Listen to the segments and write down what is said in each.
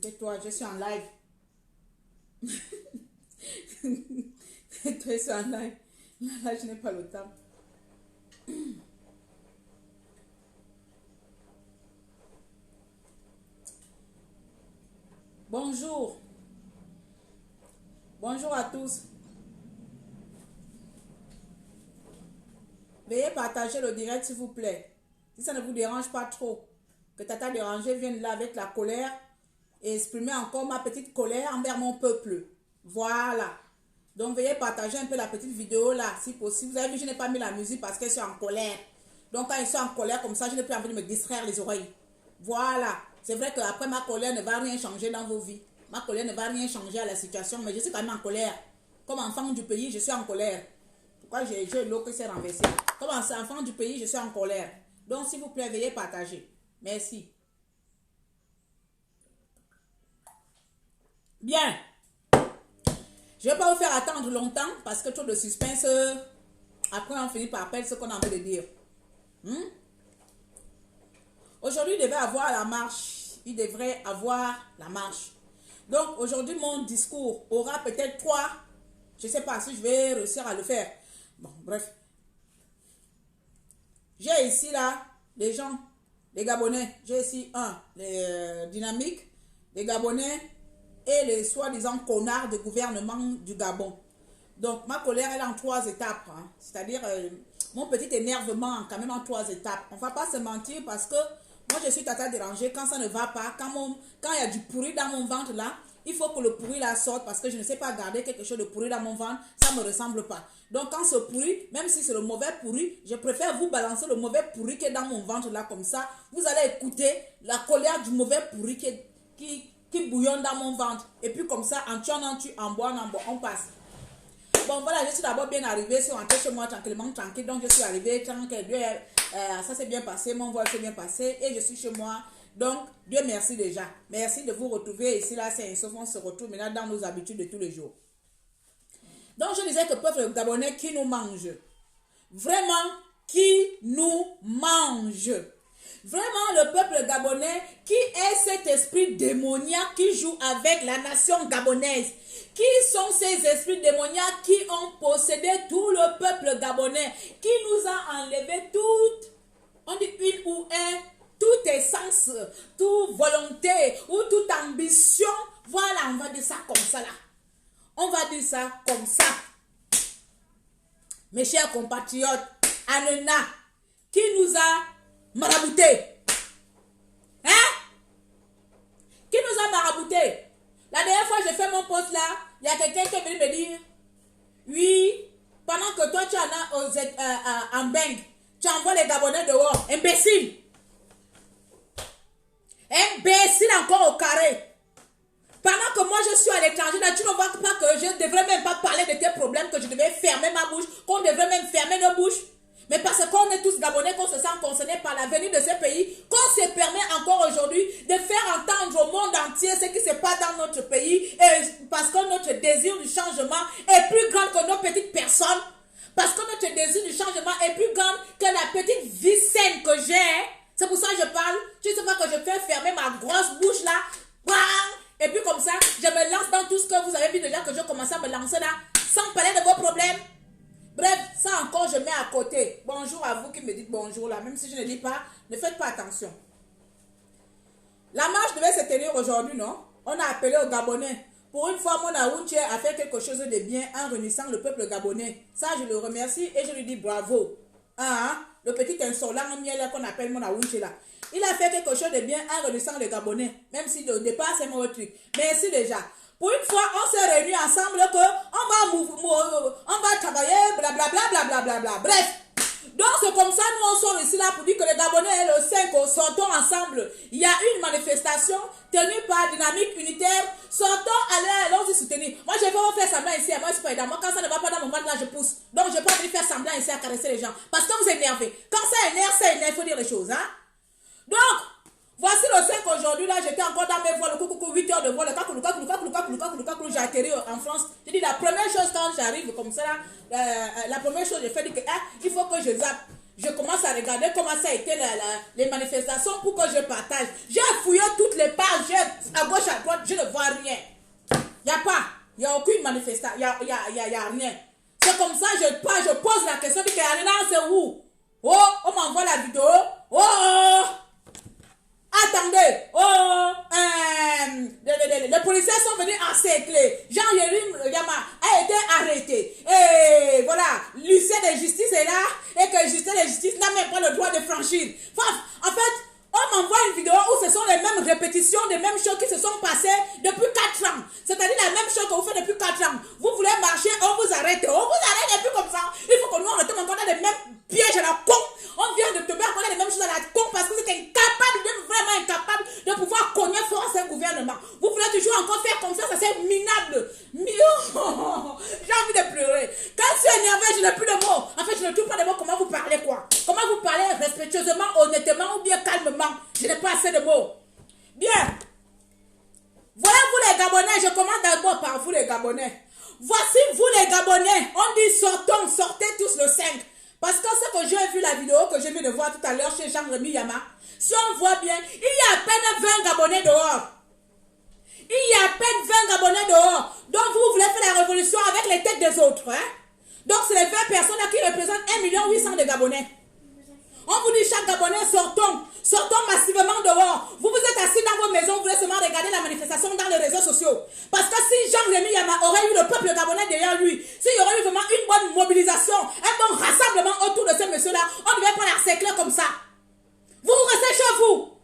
Tais-toi, je suis en live. Tais-toi, je suis en live. Là, je n'ai pas le temps. Bonjour. Bonjour à tous. Veuillez partager le direct s'il vous plaît. Si ça ne vous dérange pas trop. Que Tata Dérangé vienne là avec la colère et exprimer encore ma petite colère envers mon peuple. Voilà. Donc veuillez partager un peu la petite vidéo là si possible. Vous avez vu, je n'ai pas mis la musique parce que je suis en colère. Donc quand je suis en colère comme ça, je n'ai plus envie de me distraire les oreilles. Voilà. C'est vrai qu'après ma colère ne va rien changer dans vos vies. Ma colère ne va rien changer à la situation, mais je suis quand même en colère. Comme enfant du pays, je suis en colère. Pourquoi j'ai l'eau qui s'est renversée? Comme enfant du pays, je suis en colère. Donc s'il vous plaît, veuillez partager. Merci. Bien. Je ne vais pas vous faire attendre longtemps parce que trop de suspense. Après, on finit par perdre ce qu'on a envie de dire. Aujourd'hui, il devait avoir la marche. Il devrait avoir la marche. Donc, aujourd'hui, mon discours aura peut-être 3. Je ne sais pas si je vais réussir à le faire. Bon, bref. J'ai ici, là, les gens, les Gabonais. J'ai ici les dynamiques, les Gabonais et les soi-disant connards du gouvernement du Gabon. Donc, ma colère, elle est en 3 étapes. Hein. C'est-à-dire, mon petit énervement, quand même en 3 étapes. On ne va pas se mentir parce que moi, je suis Tata Dérangée. Quand ça ne va pas, quand il y a du pourri dans mon ventre, là, il faut que le pourri là sorte parce que je ne sais pas garder quelque chose de pourri dans mon ventre. Ça ne me ressemble pas. Donc, quand ce pourri, même si c'est le mauvais pourri, je préfère vous balancer le mauvais pourri qui est dans mon ventre là, comme ça. Vous allez écouter la colère du mauvais pourri qui bouillonne dans mon ventre. Et puis comme ça, en tuant, en bois, on passe. Bon, voilà, je suis d'abord bien arrivée. Je suis rentrée chez moi tranquillement, tranquille. Donc, je suis arrivée tranquille. Ça s'est bien passé. Mon vol s'est bien passé. Et je suis chez moi. Donc, Dieu merci déjà. Merci de vous retrouver ici. Là, c'est sauf on se retrouve maintenant dans nos habitudes de tous les jours. Donc, je disais que le peuple gabonais qui nous mange. Vraiment, qui nous mange. Vraiment, le peuple gabonais qui est cet esprit démoniaque qui joue avec la nation gabonaise. Qui sont ces esprits démoniaques qui ont possédé tout le peuple gabonais, qui nous a enlevé toute, on dit une ou un, toute essence, toute volonté ou toute ambition. Voilà, on va dire ça comme ça là. On va dire ça comme ça. Mes chers compatriotes, Anena, qui nous a maraboutés. Hein? Qui nous a maraboutés? La dernière fois, j'ai fait mon poste là, il y a quelqu'un qui est venu me dire, oui, pendant que toi tu en en Beng, tu envoies les Gabonais dehors. Imbécile! Imbécile encore au carré. Pendant que moi je suis à l'étranger, tu ne vois pas que je ne devrais même pas parler de tes problèmes, que je devais fermer ma bouche, qu'on devrait même fermer nos bouches. Mais parce qu'on est tous Gabonais, qu'on se sent concernés par l'avenir de ce pays, qu'on se permet encore aujourd'hui de faire entendre au monde entier ce qui se passe dans notre pays, et parce que notre désir du changement est plus grand que nos petites personnes, parce que notre désir du changement est plus grand que la petite vie saine que j'ai. C'est pour ça que je parle. Tu sais pas que je fais fermer ma grosse bouche là, bang, et puis comme ça, je me lance dans tout ce que vous avez vu déjà que je commence à me lancer là, sans parler de vos problèmes. Bref, ça encore, je mets à côté. Bonjour à vous qui me dites bonjour là. Même si je ne dis pas, ne faites pas attention. La marche devait se tenir aujourd'hui, non? On a appelé aux Gabonais. Pour une fois, mon Aounché a fait quelque chose de bien en réunissant le peuple gabonais. Ça, je le remercie et je lui dis bravo. Le petit insolent miel qu'on appelle mon Aounché là. Il a fait quelque chose de bien en réunissant les Gabonais. Même si au départ, c'est mon truc. Merci déjà. Pour une fois, on s'est réunis ensemble que on va travailler, blablabla, blablabla. Bref. Donc, c'est comme ça, nous, on sort ici là pour dire que les Gabonais, le 5, sortons ensemble. Il y a une manifestation tenue par Dynamique Unitaire. Sortons, allons y soutenir. Moi, je vais pas faire semblant ici. Moi, je suis pas aidant. Moi, quand ça ne va pas dans mon ventre, là, je pousse. Donc, je ne vais pas venir faire semblant ici à caresser les gens. Parce que vous énervez. Quand ça énerve, il faut dire les choses. Hein? Donc, voici le 5 aujourd'hui, là, j'étais encore dans mes vols, 8 heures de vol, j'ai atterri en France. J'ai dit, la première chose quand j'arrive comme ça, là, la première chose, j'ai fait, que il faut que je zappe. Je commence à regarder comment ça a été les manifestations pour que je partage. J'ai fouillé toutes les pages À gauche, à droite, je ne vois rien. Il n'y a pas. Il n'y a aucune manifestation. Il n'y a rien. C'est comme ça, je pose la question. Je dis, c'est où? Oh, on m'envoie la vidéo. Oh, attendez. Oh, les policiers sont venus encercler. Jean-Yérim Yama a été arrêté. Et voilà, l'huissier de justice est là. Et que l'huissier de justice n'a même pas le droit de franchir. En fait, on m'envoie une vidéo où ce sont les mêmes répétitions, les mêmes choses qui se sont passées depuis 4 ans. C'est-à-dire la même chose que vous faites depuis 4 ans. Vous voulez marcher, on vous arrête. On vous arrête et puis comme ça, il faut que nous on retombe encore dans les mêmes pièges à la con. On vient de tomber encore dans les mêmes choses à la con parce que vous êtes incapable, vraiment incapable de pouvoir cogner force un gouvernement. Vous voulez toujours encore faire comme ça c'est minable. J'ai envie de pleurer. Quand je suis énervé, je n'ai plus de mots. En fait, je ne trouve pas de mots. Comment vous parlez quoi? Comment vous parlez respectueusement, honnêtement ou bien calmement? Je n'ai pas assez de mots. Bien. Voilà vous les Gabonais. Je commence d'abord par vous les Gabonais. Voici vous les Gabonais. On dit sortez tous le 5. Parce que ce que j'ai vu la vidéo que je viens de voir tout à l'heure chez Jean-Rémy Yama, si on voit bien, il y a à peine 20 Gabonais dehors. Il y a à peine 20 Gabonais dehors. Donc vous voulez faire la révolution avec les têtes des autres. Hein? Donc c'est les 20 personnes là qui représentent 1 800 000 de Gabonais. On vous dit chaque Gabonais, sortons massivement dehors. Vous vous êtes assis dans vos maisons, vous voulez seulement regarder la manifestation dans les réseaux sociaux. Parce que si Jean-Rémy Yama aurait eu le peuple gabonais derrière lui, s'il y aurait eu vraiment une bonne mobilisation, un bon rassemblement autour de ces messieurs-là, on ne devait pas l'encercler comme ça. Vous restez chez vous.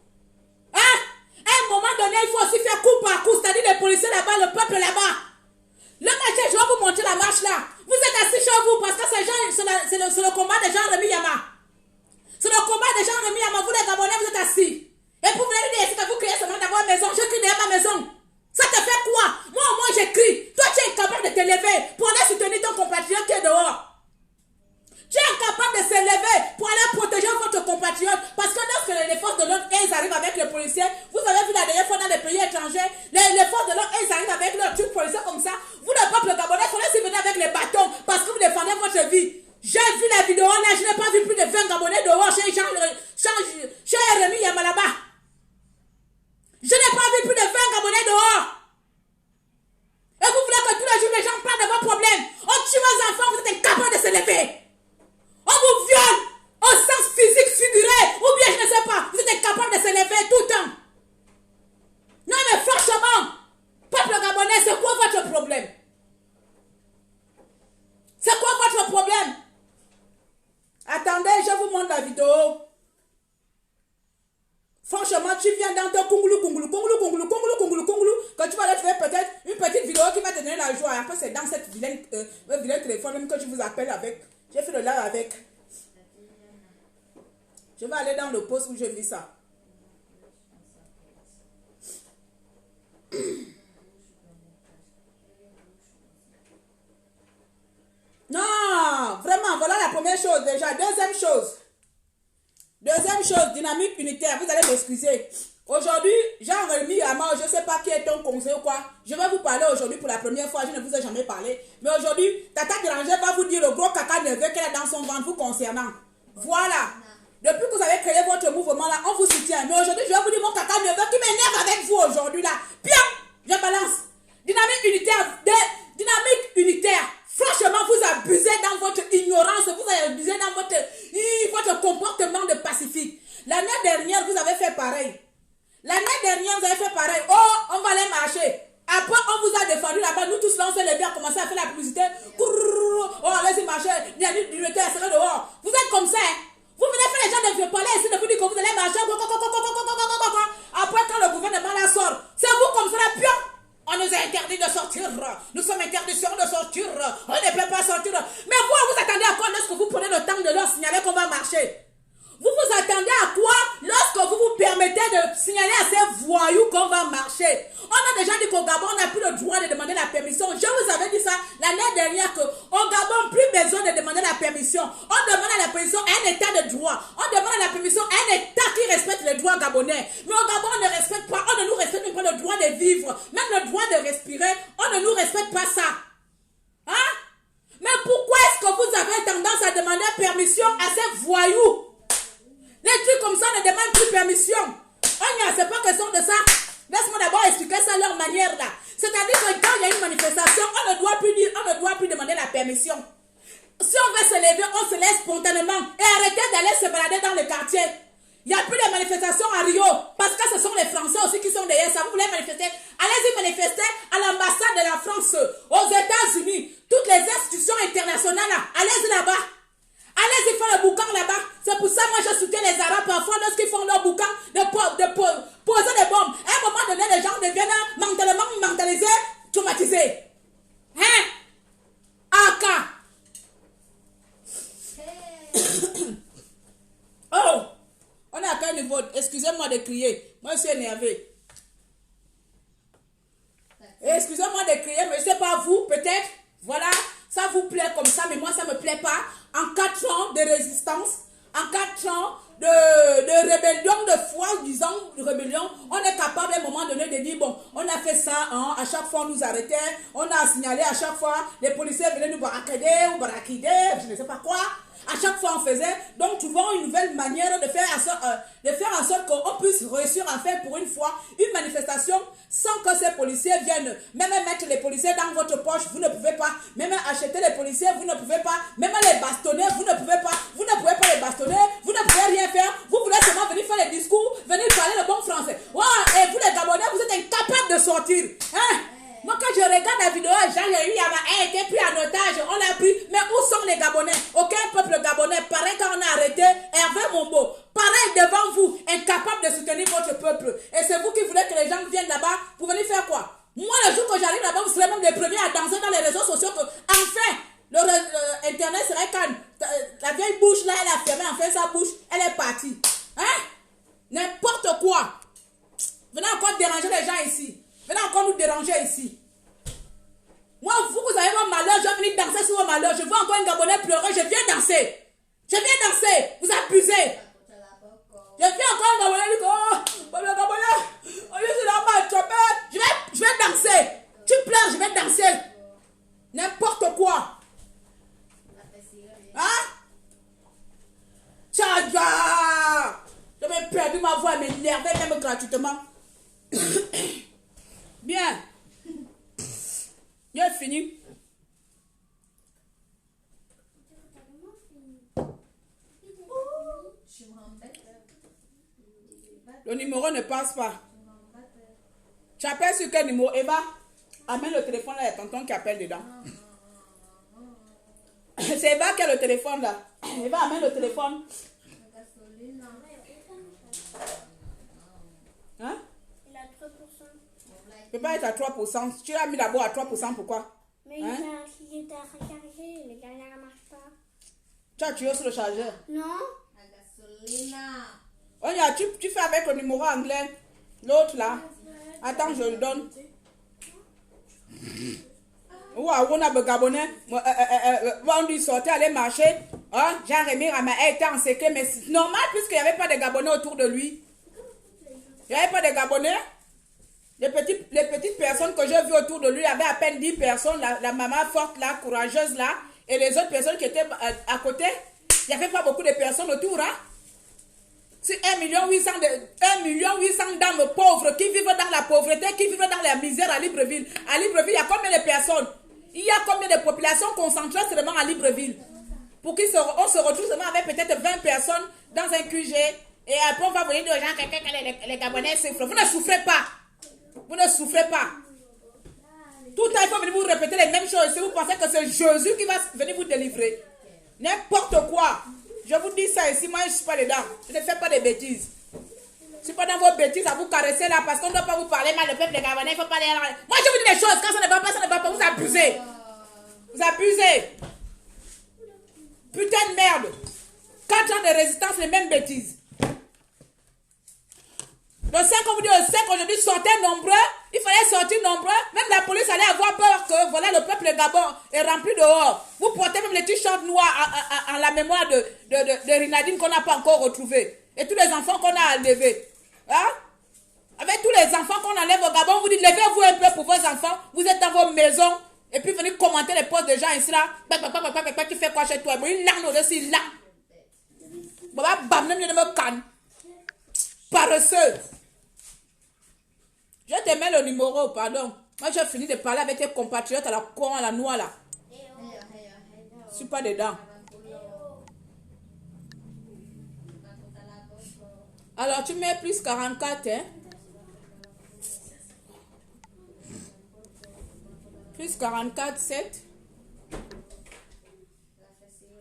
Hein? À un moment donné, il faut aussi faire coup par coup, c'est-à-dire les policiers là-bas, le peuple là-bas. Le marché, je vais vous montrer la marche là. Vous êtes assis chez vous parce que c'est le combat de Jean-Rémy Yama. C'est le combat de Jean-Rémy Yama. Vous les Gabonais, vous êtes assis. Et pour venir dire que vous criez seulement dans votre maison, je crie derrière ma maison. Ça te fait quoi? Moi au moins j'écris. Toi tu es incapable de te lever pour aller soutenir ton compatriote qui est dehors. Tu es incapable de se lever pour aller protéger votre compatriote. Parce que lorsque les forces de l'ordre, elles arrivent avec les policiers, vous avez vu la dernière fois dans les pays étrangers, les forces de l'ordre, elles arrivent avec leurs trucs policiers comme ça. Vous, le peuple gabonais, il fallait s'y venir avec les bâtons parce que vous défendez votre vie. J'ai vu la vidéo là, je n'ai pas vu plus de 20 Gabonais dehors chez Rémi Yama là-bas. Je n'ai pas vu plus de 20 Gabonais dehors. Et vous voulez que tous les jours les gens parlent de vos problèmes. On tue vos enfants, vous êtes incapables de se lever. On vous viole au sens physique figuré. Ou bien je ne sais pas, vous êtes incapables de se lever tout le temps. Non mais franchement, peuple gabonais, c'est quoi votre problème? C'est quoi votre problème? Attendez, je vous montre la vidéo. Franchement, tu viens dans ton kungulu, que tu vas aller faire peut-être une petite vidéo qui va te donner la joie. Après, c'est dans cette vilain téléphone même que je vous appelle avec. J'ai fait le live avec. Je vais aller dans le post où j'ai vu ça. Non, vraiment, voilà la première chose déjà. Deuxième chose, dynamique unitaire. Vous allez m'excuser. Aujourd'hui, Jean-Rémy Yama, je ne sais pas qui est ton conseil ou quoi. Je vais vous parler aujourd'hui pour la première fois. Je ne vous ai jamais parlé. Mais aujourd'hui, Tata Granger va vous dire le gros caca nerveux qu'elle a dans son ventre vous concernant. Voilà. Depuis que vous avez créé votre mouvement là, on vous soutient. Mais aujourd'hui, je vais vous dire mon caca nerveux qui m'énerve avec vous aujourd'hui là. Bien, je balance. Dynamique unitaire. Franchement, vous abusez dans votre ignorance, vous abusez dans votre comportement de pacifique. L'année dernière, vous avez fait pareil. Oh, on va aller marcher. Après, on vous a défendu là-bas. Nous tous là, on s'est levé, à commencer à faire la publicité. Oh, allez-y marcher. C'est dehors. Vous êtes comme ça, hein? Vous venez faire les gens de vieux palais ici de vous dire que vous allez marcher. Après, quand le gouvernement la sort, c'est vous comme ça, là, pion. On nous a interdit de sortir. Nous sommes interdits de sortir. On ne peut pas sortir. Mais vous attendez à quoi lorsque vous prenez le temps de leur signaler qu'on va marcher? Vous vous attendez à quoi lorsque vous vous permettez de signaler à ces voyous qu'on va marcher? On a déjà dit qu'au Gabon, on n'a plus le droit de demander la permission. Je vous avais dit ça l'année dernière qu'au Gabon, plus besoin de demander la permission. On demande la permission à un état de droit. On demande la permission à un état qui respecte les droits gabonais. Mais au Gabon, on ne respecte pas, on ne nous respecte même pas le droit de vivre, même le droit de respirer. On ne nous respecte pas ça. Hein? Mais pourquoi est-ce que vous avez tendance à demander permission à ces voyous? Les trucs comme ça ne demandent plus permission. Oh non, c'est pas question de ça. Laisse-moi d'abord expliquer manifestation, on ne doit plus dire, on ne doit plus demander la permission. Si on veut se lever, on se lève spontanément. Et arrêtez d'aller se balader dans le quartier. Il n'y a plus de manifestations à Rio. Parce que ce sont les Français aussi qui sont derrière ça. Vous voulez manifester? Allez-y manifester à l'ambassade de la France, aux États-Unis. Toutes les institutions internationales, allez-y là-bas. Allez-y faire le boucan là-bas. C'est pour ça, moi, je soutiens les Arabes parfois lorsqu'ils font leur boucan de poser des bombes. À un moment donné, les gens deviennent mentalement mentalisés, traumatisés. Hein? Aka. Oh! On est à quel niveau? Excusez-moi de crier. Moi, je suis énervé. Excusez-moi de crier, mais je ne sais pas vous, peut-être. Voilà, ça vous plaît comme ça, mais moi, ça ne me plaît pas. En 4 ans de résistance, en 4 ans de rébellion, de foi, disons, de rébellion, on est capable à un moment donné de dire, bon, on a fait ça, hein, à chaque fois on nous arrêtait, on a signalé à chaque fois, les policiers venaient nous barricader ou barricader, je ne sais pas quoi. À chaque fois on faisait, donc trouvons une nouvelle manière de faire en sorte qu'on puisse réussir à faire pour une fois une manifestation sans que ces policiers viennent. Même mettre les policiers dans votre poche, vous ne pouvez pas. Même acheter les policiers, vous ne pouvez pas. Même les bastonner, vous ne pouvez pas. Vous ne pouvez pas les bastonner, vous ne pouvez rien faire. Vous voulez seulement venir faire les discours, venir parler le bon français. Wow, et vous les Gabonais, vous êtes incapables de sortir. Hein? Moi, quand je regarde la vidéo, Jean-Yves a été pris en otage, on l'a pris. Mais où sont les Gabonais? Aucun peuple gabonais. Pareil, quand on a arrêté Hervé Mombo, pareil devant vous, incapable de soutenir votre peuple. Et c'est vous qui voulez que les gens viennent là-bas pour venir faire quoi? Moi, le jour que j'arrive là-bas, vous serez même les premiers à danser dans les réseaux sociaux. Enfin, Internet serait calme. La vieille bouche là, elle a fermé enfin sa bouche, elle est partie. Hein? N'importe quoi. Venez encore déranger les gens ici. Venez encore nous déranger ici. Moi, vous avez mon malheur, je vais venir danser sur vos malheurs. Je vois encore un Gabonais pleurer, je viens danser. Je viens danser. Vous abusez. Je viens encore un Gabonais, oh, le Gabonais, oh, je suis là-bas, je vais danser. Tu pleures, je vais danser. N'importe quoi. Hein? Tchaga! Je vais perdu ma voix, elle m'énervait même gratuitement. Bien. J'ai fini. Le numéro ne passe pas. Tu appelles sur quel numéro? Eva, amène le téléphone là, il y a tonton qui appelle dedans. C'est Eva qui a le téléphone là. Eva, amène le téléphone. Hein? Il a 3%. Il ne peut pas être à 3%. Tu l'as mis d'abord à 3%, pourquoi? Mais hein? il est à recharger, le dernier ne marche pas. Tu as tué sur le chargeur? Non. Oh, tu fais avec le numéro anglais. L'autre là. Attends, je le donne. Ouah, on a le Gabonais. On lui sortait, aller marcher. Hein? Jean-Rémy Rama était en secret, mais c'est normal puisqu'il n'y avait pas de Gabonais autour de lui. Il n'y avait pas de Gabonais. Les petites personnes que j'ai vues autour de lui, il y avait à peine 10 personnes. La maman forte là, courageuse là. Et les autres personnes qui étaient à côté, il n'y avait pas beaucoup de personnes autour. Hein? C'est 1 800 000 dames pauvres qui vivent dans la pauvreté, qui vivent dans la misère à Libreville. À Libreville, il y a combien de personnes? Il y a combien de populations concentrées seulement à Libreville? Pour qu'on se retrouve seulement avec peut-être 20 personnes dans un QG. Et après, on va venir dire aux gens que les Gabonais souffrent. Vous ne souffrez pas. Vous ne souffrez pas. Tout le temps, il faut venir vous répéter les mêmes choses. Si vous pensez que c'est Jésus qui va venir vous délivrer. N'importe quoi. Je vous dis ça ici, moi je ne suis pas dedans. Je ne fais pas de bêtises. Je ne suis pas dans vos bêtises à vous caresser là parce qu'on ne doit pas vous parler mal. Le peuple des Gabonais, il ne faut pas aller là. Moi je vous dis des choses. Quand ça ne va pas, ça ne va pas. Vous abusez. Vous abusez. Putain de merde. 4 ans de résistance, les mêmes bêtises. Le 5, on vous dit le 5, aujourd'hui, sortez nombreux. Il fallait sortir nombreux. Même la police allait avoir peur que voilà, le peuple Gabon est rempli dehors. Vous portez même les t-shirts noirs en la mémoire de Rinadine qu'on n'a pas encore retrouvé. Et tous les enfants qu'on a enlevés. Hein? Avec tous les enfants qu'on enlève au Gabon, vous dites, levez-vous un peu pour vos enfants. Vous êtes dans vos maisons. Et puis venez commenter les postes de gens ici là. Tu fais quoi chez toi? Il l'a aussi là. Paresseux. Je te mets le numéro, pardon. Moi, j'ai fini de parler avec tes compatriotes à la con, à la noix, là. Je suis pas dedans. Alors, tu mets plus 44, hein? Plus 44, 7.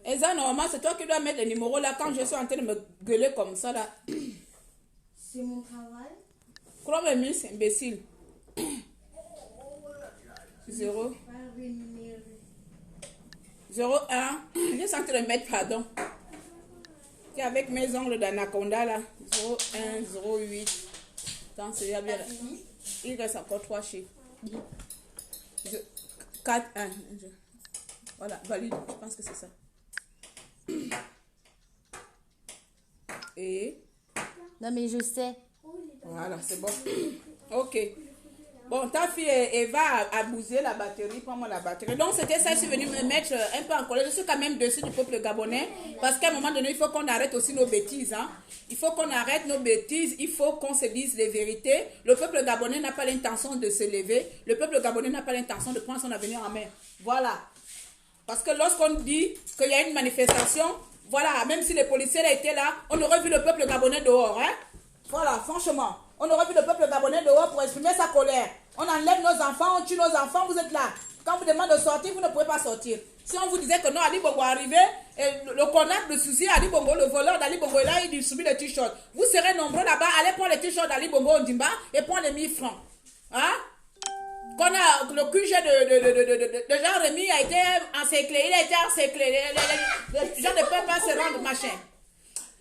Et ça, normalement, c'est toi qui dois mettre les numéros là quand je suis en train de me gueuler comme ça, là. C'est mon travail. Crois-moi, c'est imbécile. 0. 0, 1. Je suis en train de mettre, pardon. C'est avec mes ongles d'anaconda là. 0, 1, 0, 8. Attends, c'est bien là. Il reste encore 3 chiffres. 4, 1. Voilà, valide. Je pense que c'est ça. Et. Non, mais je sais. Voilà, c'est bon. Ok. Bon, ta fille, elle va abuser la batterie. Prends-moi la batterie. Donc, c'était ça. Je suis venue me mettre un peu en colère. Je suis quand même dessus du peuple gabonais. Parce qu'à un moment donné, il faut qu'on arrête aussi nos bêtises. Hein. Il faut qu'on arrête nos bêtises. Il faut qu'on se dise les vérités. Le peuple gabonais n'a pas l'intention de se lever. Le peuple gabonais n'a pas l'intention de prendre son avenir en main. Voilà. Parce que lorsqu'on dit qu'il y a une manifestation, voilà, même si les policiers étaient là, on aurait vu le peuple gabonais dehors. Hein. Voilà, franchement. On aurait vu le peuple gabonais dehors pour exprimer sa colère. On enlève nos enfants, on tue nos enfants, vous êtes là. Quand on vous demande de sortir, vous ne pouvez pas sortir. Si on vous disait que non, Ali Bongo est arrivé, et le connaître, le souci, Ali Bongo, le voleur d'Ali Bongo est là, il distribue les t-shirts. Vous serez nombreux là-bas, allez prendre les t-shirts d'Ali Bongo Ondimba et prendre les 1000 francs. Hein? Qu'on a le QG de Jean-Rémy a été encerclé, il a été encerclé. Les gens ne peuvent pas se rendre, machin.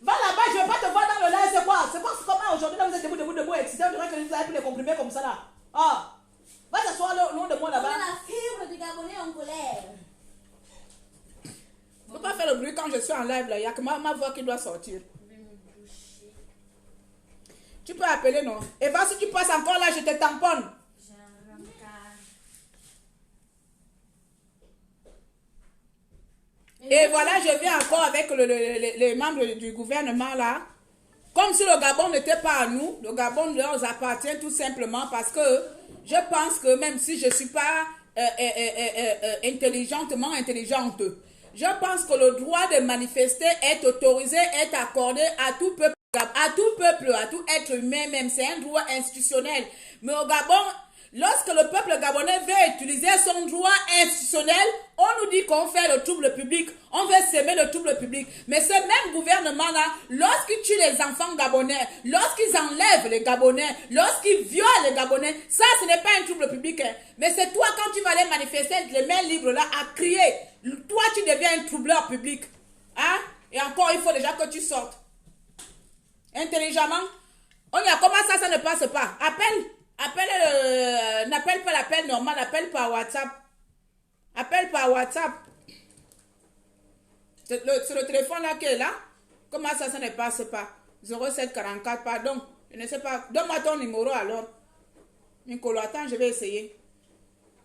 Va là-bas, je ne vais pas te voir dans le live, c'est quoi? C'est quoi comment aujourd'hui, là, vous êtes debout, excité, on dirait que vous avez pris les comprimés comme ça, là. Ah, va t'asseoir loin de moi, là-bas. On a la fibre du Gabonais en colère. Je ne peux pas faire le bruit quand je suis en live, là. Il n'y a que ma voix qui doit sortir. Tu peux appeler, non? Et va, si tu passes encore là, je te tamponne. Et voilà, je viens encore avec les membres du gouvernement là. Comme si le Gabon n'était pas à nous, le Gabon leur appartient tout simplement parce que je pense que même si je ne suis pas intelligemment intelligente, je pense que le droit de manifester est autorisé, est accordé à tout peuple, à tout être humain même. C'est un droit institutionnel. Mais au Gabon, lorsque le peuple gabonais veut utiliser son droit institutionnel, on nous dit qu'on fait le trouble public, on veut semer le trouble public. Mais ce même gouvernement-là, lorsqu'il tue les enfants gabonais, lorsqu'ils enlèvent les Gabonais, lorsqu'ils violent les Gabonais, ça ce n'est pas un trouble public. Hein. Mais c'est toi quand tu vas aller manifester les mains libres là à crier, toi tu deviens un troubleur public. Hein? Et encore il faut déjà que tu sortes. Intelligemment, on y a comment ça ne passe pas. N'appelle pas l'appel normal, appelle par WhatsApp. Appelle par WhatsApp. C'est le téléphone là qui est là. Comment ça ne passe pas? 0744, pardon. Je ne sais pas. Donne-moi ton numéro alors. Nicolo, attends, je vais essayer.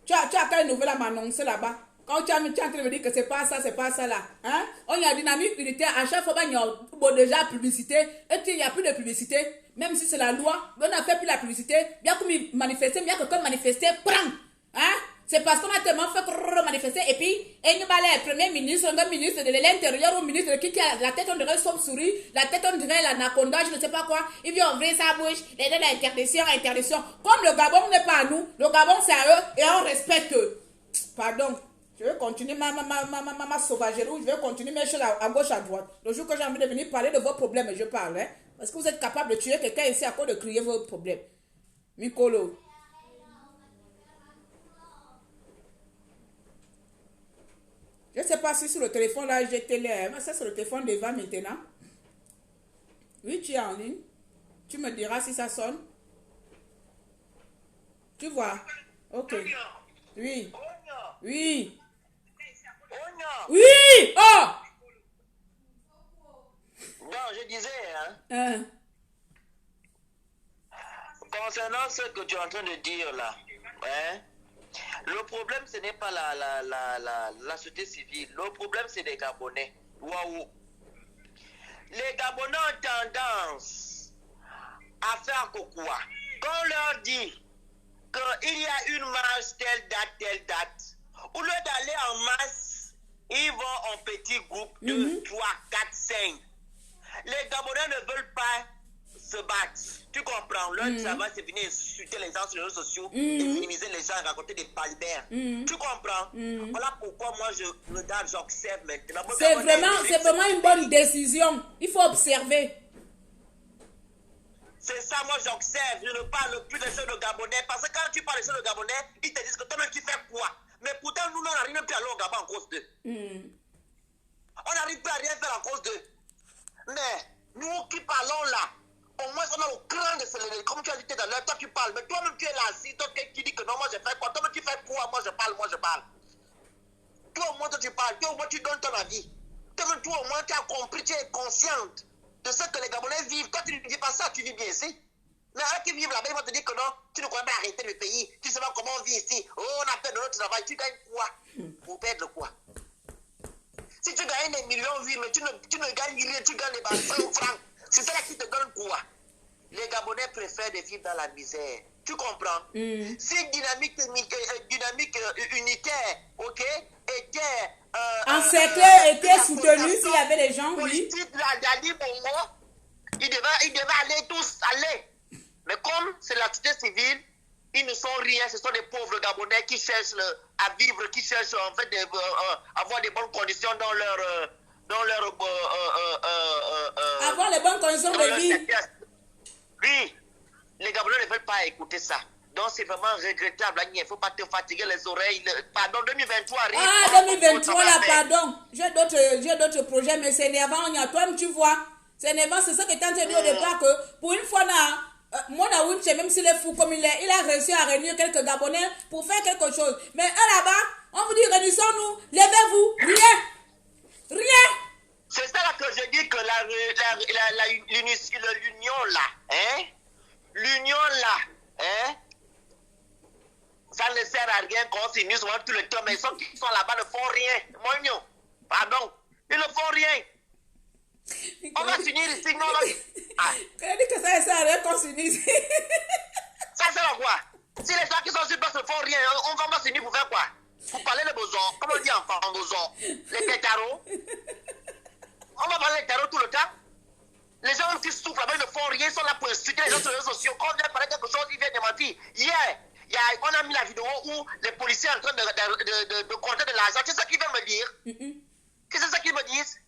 Tu as quelle nouvelle à m'annoncer là-bas? Quand tu es en train de me dire que c'est pas ça là. Hein? On y a dynamique unitaire. À chaque fois, il y a déjà publicité. Et il n'y a plus de publicité. Même si c'est la loi, on n'a fait plus la publicité. Bien comme manifester, bien que comme manifester, prends. Hein? C'est parce qu'on a tellement fait manifester. Et puis, le premier ministre, le ministre de l'Intérieur, ou ministre qui a la tête, on dirait souris, la tête, on dirait l'anaconda, je ne sais pas quoi. Il vient ouvrir sa bouche, les donne interdiction. Comme le Gabon n'est pas à nous, le Gabon c'est à eux et on respecte eux. Pardon. Je vais continuer ma sauvagerie, je vais continuer mes choses à gauche, à droite. Le jour que j'ai envie de venir parler de vos problèmes, je parle. Hein? Parce que vous êtes capable de tuer quelqu'un ici à cause de crier vos problèmes. Mikolo. Je ne sais pas si sur le téléphone là, j'ai télé. Ça, c'est le téléphone d'Eva maintenant. Oui, tu es en ligne. Tu me diras si ça sonne. Tu vois? Ok. Oui. Oui. Oui! Oh! Non, je disais, concernant ce que tu es en train de dire là, hein, le problème ce n'est pas la société civile, le problème c'est les Gabonais. Waouh! Les Gabonais ont tendance à faire quoi? Quand on leur dit il y a une marche, telle date. Au lieu d'aller en masse, ils vont en petits groupes, 2, 3, 4, 5. Les Gabonais ne veulent pas se battre. Tu comprends? Leur travail, c'est venir insulter les gens sur les réseaux sociaux et minimiser les gens, raconter des palibères. Tu comprends? Voilà pourquoi moi, je regarde, j'observe maintenant. C'est vraiment une bonne décision. Il faut observer. C'est ça, moi j'observe. Je ne parle plus des jeunes Gabonais. Parce que quand tu parles des jeunes Gabonais, ils te disent que toi-même tu fais quoi? Mais pourtant, nous, on n'arrive même plus à aller au Gabon en cause d'eux. On n'arrive plus à rien faire en cause d'eux. Mais nous qui parlons là, au moins on a le cran de se lever. Comme tu as dit tout à l'heure, toi tu parles. Mais toi-même tu es là assis. Toi qui dis que non, moi je fais quoi? Toi-même tu fais quoi? Moi je parle. Toi au moins tu parles. Toi au moins tu donnes ton avis. Toi au moins tu as compris, tu es consciente de ce que les Gabonais vivent. Toi tu ne vis pas ça, tu vis bien ici. Mais eux qui vivent là-bas, ils vont te dire que non, tu ne crois pas arrêter le pays. Tu sais pas comment on vit ici. Oh, on a perdu notre travail. Tu gagnes quoi? Pour perdre quoi? Si tu gagnes des millions, oui, mais tu ne gagnes rien, tu gagnes des 5 francs. C'est ça qui te donne quoi? Les Gabonais préfèrent de vivre dans la misère. Tu comprends? Si dynamique unitaire, ok, était... encerclé, était soutenu, s'il y avait des gens, oui. Politique, d'Ali Bongo, ils devaient aller tous aller. Mais comme c'est la société civile, ils ne sont rien, ce sont des pauvres Gabonais qui cherchent à vivre, qui cherchent en fait avoir des bonnes conditions dans leur avoir les bonnes conditions de vie. Oui, les Gabonais ne veulent pas écouter ça. Donc c'est vraiment regrettable. Il ne faut pas te fatiguer les oreilles. Pardon, 2023 arrive. Ah, 2023 là, pardon. J'ai d'autres projets, mais c'est énervant. Toi-même, tu vois. C'est énervant, c'est ça que tu as dit au départ que pour une fois là. Mon Awinche, même s'il est fou comme il est, il a réussi à réunir quelques Gabonais pour faire quelque chose. Mais eux là-bas, on vous dit réunissons-nous, levez-vous, rien. C'est ça là que je dis que l'union là, ça ne sert à rien qu'on s'unisse tout le temps, mais ceux qui sont là-bas ne font rien. Moi, pardon, ils ne font rien. On va s'unir ici, non, là. Elle dit que ça sert à rien qu'on s'unisse. Ça sert à quoi? Si les gens qui sont sur place ne font rien, on va s'unir pour faire quoi? Pour parler les besoins, comme on dit en besoin, les pétaros. On va parler des tarots tout le temps. Les gens qui souffrent là-bas, ils ne font rien, ils sont là pour insulter les gens sur les réseaux sociaux. Quand on vient parler de quelque chose, ils viennent démentir. Hier, on a mis la vidéo où les policiers sont en train de compter de l'argent. C'est ça qu'ils veulent me dire. Qu'est-ce que c'est ça qu'ils me disent?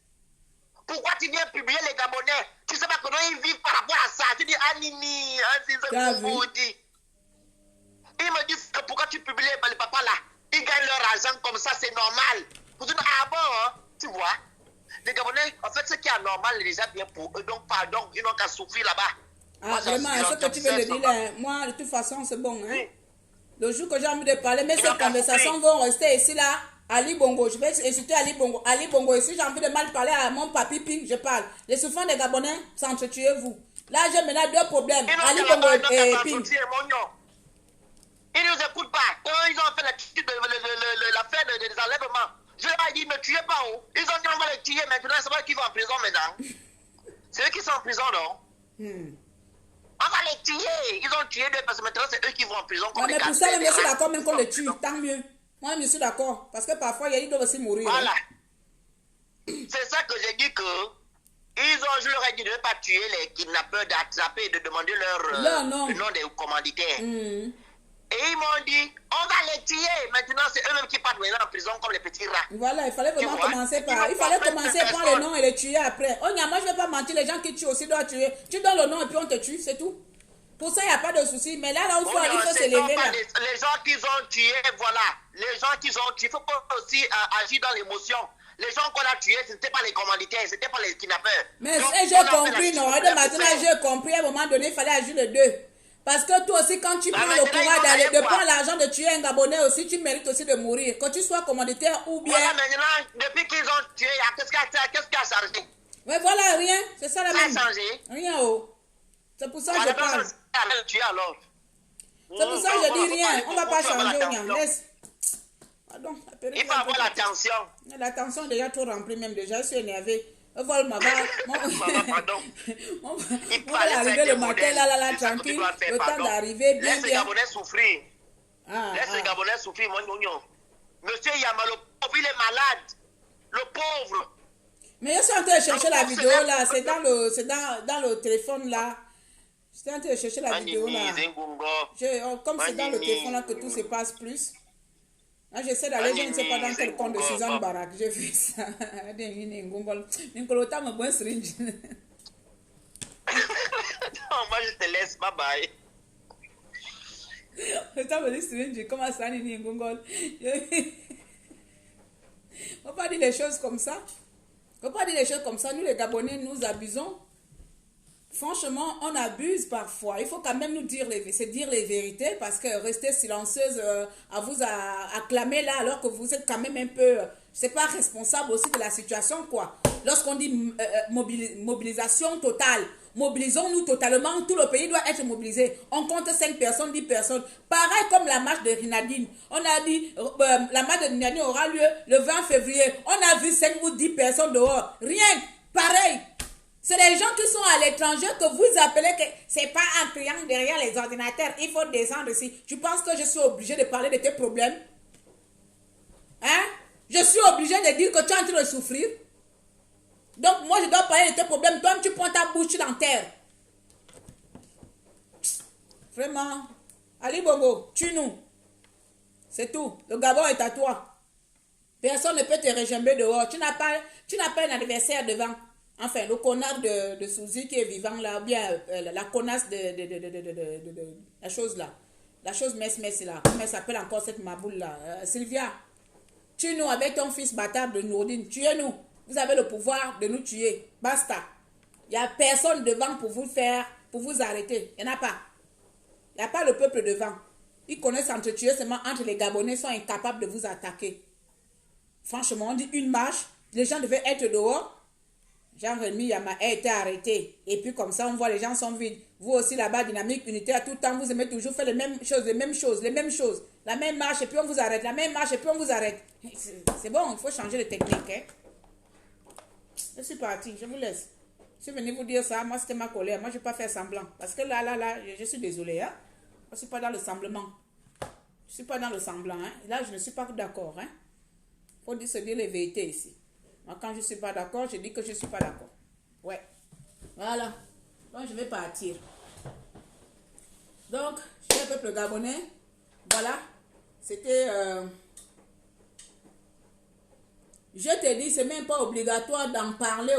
Pourquoi tu viens publier les Gabonais? Tu sais pas comment ils vivent par rapport à ça. Tu dis, Nini, c'est ça que vous dites. Ils me disent que pourquoi tu publies les papas là? Ils gagnent leur argent comme ça, c'est normal. Vous dites, ah bon, hein? Tu vois? Les Gabonais, en fait, ce qui est anormal est déjà bien pour eux. Donc, pardon, ils n'ont qu'à souffrir là-bas. Ah, moi, vraiment, ce que tu veux me dire là, moi, de toute façon, c'est bon. Hein? Oui. Le jour que j'ai envie de parler, mais ces conversations vont rester ici là. Ali Bongo, je vais insulter Ali Bongo. Ali Bongo, et si j'ai envie de mal parler à mon papi Ping, je parle. Les souffrants des Gabonais, s'entretuez-vous. Là, j'ai maintenant deux problèmes. Ali Bongo et Ping. Ils ne nous écoutent pas. Quand ils ont fait l'affaire des enlèvements, je leur ai dit, ne tuez pas. Ils ont dit, on va les tuer maintenant. C'est pas eux qui vont en prison maintenant. C'est eux qui sont en prison, non? On va les tuer. Ils ont tué deux parce que maintenant, c'est eux qui vont en prison. Mais pour ça, je suis d'accord même qu'on les tue. Tant mieux. Moi, je suis d'accord. Parce que parfois, ils doivent aussi mourir. Voilà. C'est ça que j'ai dit que je leur ai dit de ne pas tuer les kidnappeurs, d'attraper et de demander le nom des commanditaires. Et ils m'ont dit, on va les tuer. Maintenant, c'est eux-mêmes qui partent maintenant en prison comme les petits rats. Voilà, il fallait vraiment commencer par... Il fallait commencer par le nom et les tuer après. Oh, moi, je ne vais pas mentir. Les gens qui tuent aussi doivent tuer. Tu donnes le nom et puis on te tue, c'est tout. Pour ça, il n'y a pas de souci. Mais là il faut s'élever. Les gens qu'ils ont tués, voilà. Les gens qu'ils ont tués, il ne faut pas aussi agir dans l'émotion. Les gens qu'on a tués, ce n'étaient pas les commanditaires, ce n'étaient pas les kidnappeurs. Mais j'ai compris, non. Maintenant, j'ai compris. À un moment donné, il fallait agir les deux. Parce que toi aussi, quand tu prends le courage de prendre l'argent de tuer un Gabonais aussi, tu mérites aussi de mourir. Que tu sois commanditaire ou bien... Voilà, maintenant, depuis qu'ils ont tué, qu'est-ce qui a changé? Mais voilà, rien. C'est ça la même. Ça a changé. Rien, oh. C'est pour ça que je parle. C'est pour ça que je dis rien. On ne va pas changer. Laisse. Pardon. Il faut avoir l'attention. L'attention est déjà trop remplie même. Déjà, je suis énervée. Voilà, ma pardon. On va arriver le matin, là, tranquille. Le temps d'arriver, bien. Laisse les Gabonais souffrir. Laisse les Gabonais souffrir, mon gnon. Monsieur Yama, le pauvre, il est malade. Le pauvre. Mais je suis en train de chercher la vidéo là. C'est dans le téléphone là. J'étais en train de chercher la vidéo là. Comme c'est dans le téléphone là que tout se passe plus. Là, j'essaie d'aller, je ne sais pas dans quel compte de Suzanne Barak. J'ai fait ça. Non, moi je te laisse, bye bye. Le temps me dit strange, comment ça, Nini Ngongol? On ne peut pas dire les choses comme ça. On ne peut pas dire les choses comme ça. Nous, les Gabonais, nous abusons. Franchement, on abuse parfois. Il faut quand même nous dire les vérités parce que rester silencieuse à vous acclamer là alors que vous êtes quand même un peu, c'est pas responsable aussi de la situation quoi. Lorsqu'on dit mobilisation totale, mobilisons-nous totalement, tout le pays doit être mobilisé. On compte 5 personnes, 10 personnes. Pareil comme la marche de Rinadine. On a dit la marche de Rinadine aura lieu le 20 février. On a vu 5 ou 10 personnes dehors. Rien. Pareil. C'est les gens qui sont à l'étranger que vous appelez que c'est pas en criant derrière les ordinateurs. Il faut descendre ici. Tu penses que je suis obligé de parler de tes problèmes? Hein? Je suis obligé de dire que tu es en train de souffrir. Donc moi je dois parler de tes problèmes. Toi tu prends ta bouche, tu l'enterres. Vraiment. Ali Bongo, tue-nous. C'est tout. Le Gabon est à toi. Personne ne peut te réjamber dehors. Tu n'as pas un adversaire devant. Enfin, le connard de Souzy qui est vivant là, bien la connasse de la chose là. La chose messe là. Comment elle s'appelle encore cette maboule là? Sylvia, tue-nous avec ton fils bâtard de Nourdine. Tuez-nous. Vous avez le pouvoir de nous tuer. Basta. Il n'y a personne devant pour vous arrêter. Il n'y en a pas. Il n'y a pas le peuple devant. Ils connaissent s'entretuer seulement entre les Gabonais sont incapables de vous attaquer. Franchement, on dit une marche. Les gens devaient être dehors. Jean-Rémy Yama a été arrêté. Et puis comme ça, on voit les gens sont vides. Vous aussi là-bas, dynamique, unitaire, tout le temps, vous aimez toujours faire les mêmes choses. La même marche et puis on vous arrête. La même marche et puis on vous arrête. C'est bon, il faut changer de technique. Hein? Je suis parti, je vous laisse. Je suis venu vous dire ça, moi c'était ma colère. Moi je ne vais pas faire semblant. Parce que là, je suis désolée. Hein? Je ne suis pas dans le semblant. Je ne suis pas dans le semblant. Hein? Là, je ne suis pas d'accord. Hein? Il faut se dire les vérités ici. Moi, quand je ne suis pas d'accord, je dis que je ne suis pas d'accord. Ouais. Voilà. Donc, je vais partir. Donc, cher peuple gabonais, voilà. C'était... Je te dis, c'est même pas obligatoire d'en parler.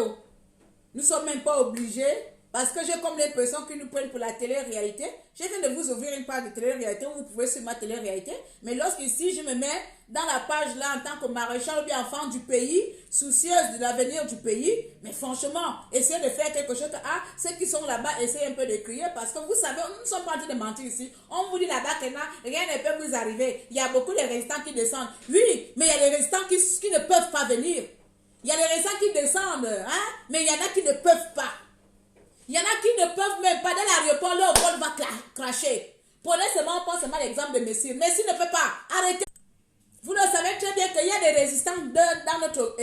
Nous ne sommes même pas obligés. Parce que j'ai comme l'impression qu'ils nous prennent pour la télé-réalité. Je viens de vous ouvrir une page de télé-réalité où vous pouvez suivre ma télé-réalité. Mais lorsqu'ici, je me mets dans la page là en tant que maréchal ou bien enfant du pays, soucieuse de l'avenir du pays. Mais franchement, essayez de faire quelque chose. Ah, ceux qui sont là-bas, essayez un peu de crier. Parce que vous savez, nous ne sommes pas en train de mentir ici. On vous dit là-bas que là, rien ne peut vous arriver. Il y a beaucoup de résistants qui descendent. Oui, mais il y a des résistants qui ne peuvent pas venir. Il y a des résistants qui descendent. Hein? Mais il y en a qui ne peuvent pas. Il y en a qui ne peuvent même pas. Dans l'aéroport, leur vol va cracher. Prenez seulement, pense seulement l'exemple de Messi. Messi ne peut pas. Arrêtez. Vous le savez très bien qu'il y a des résistants dans notre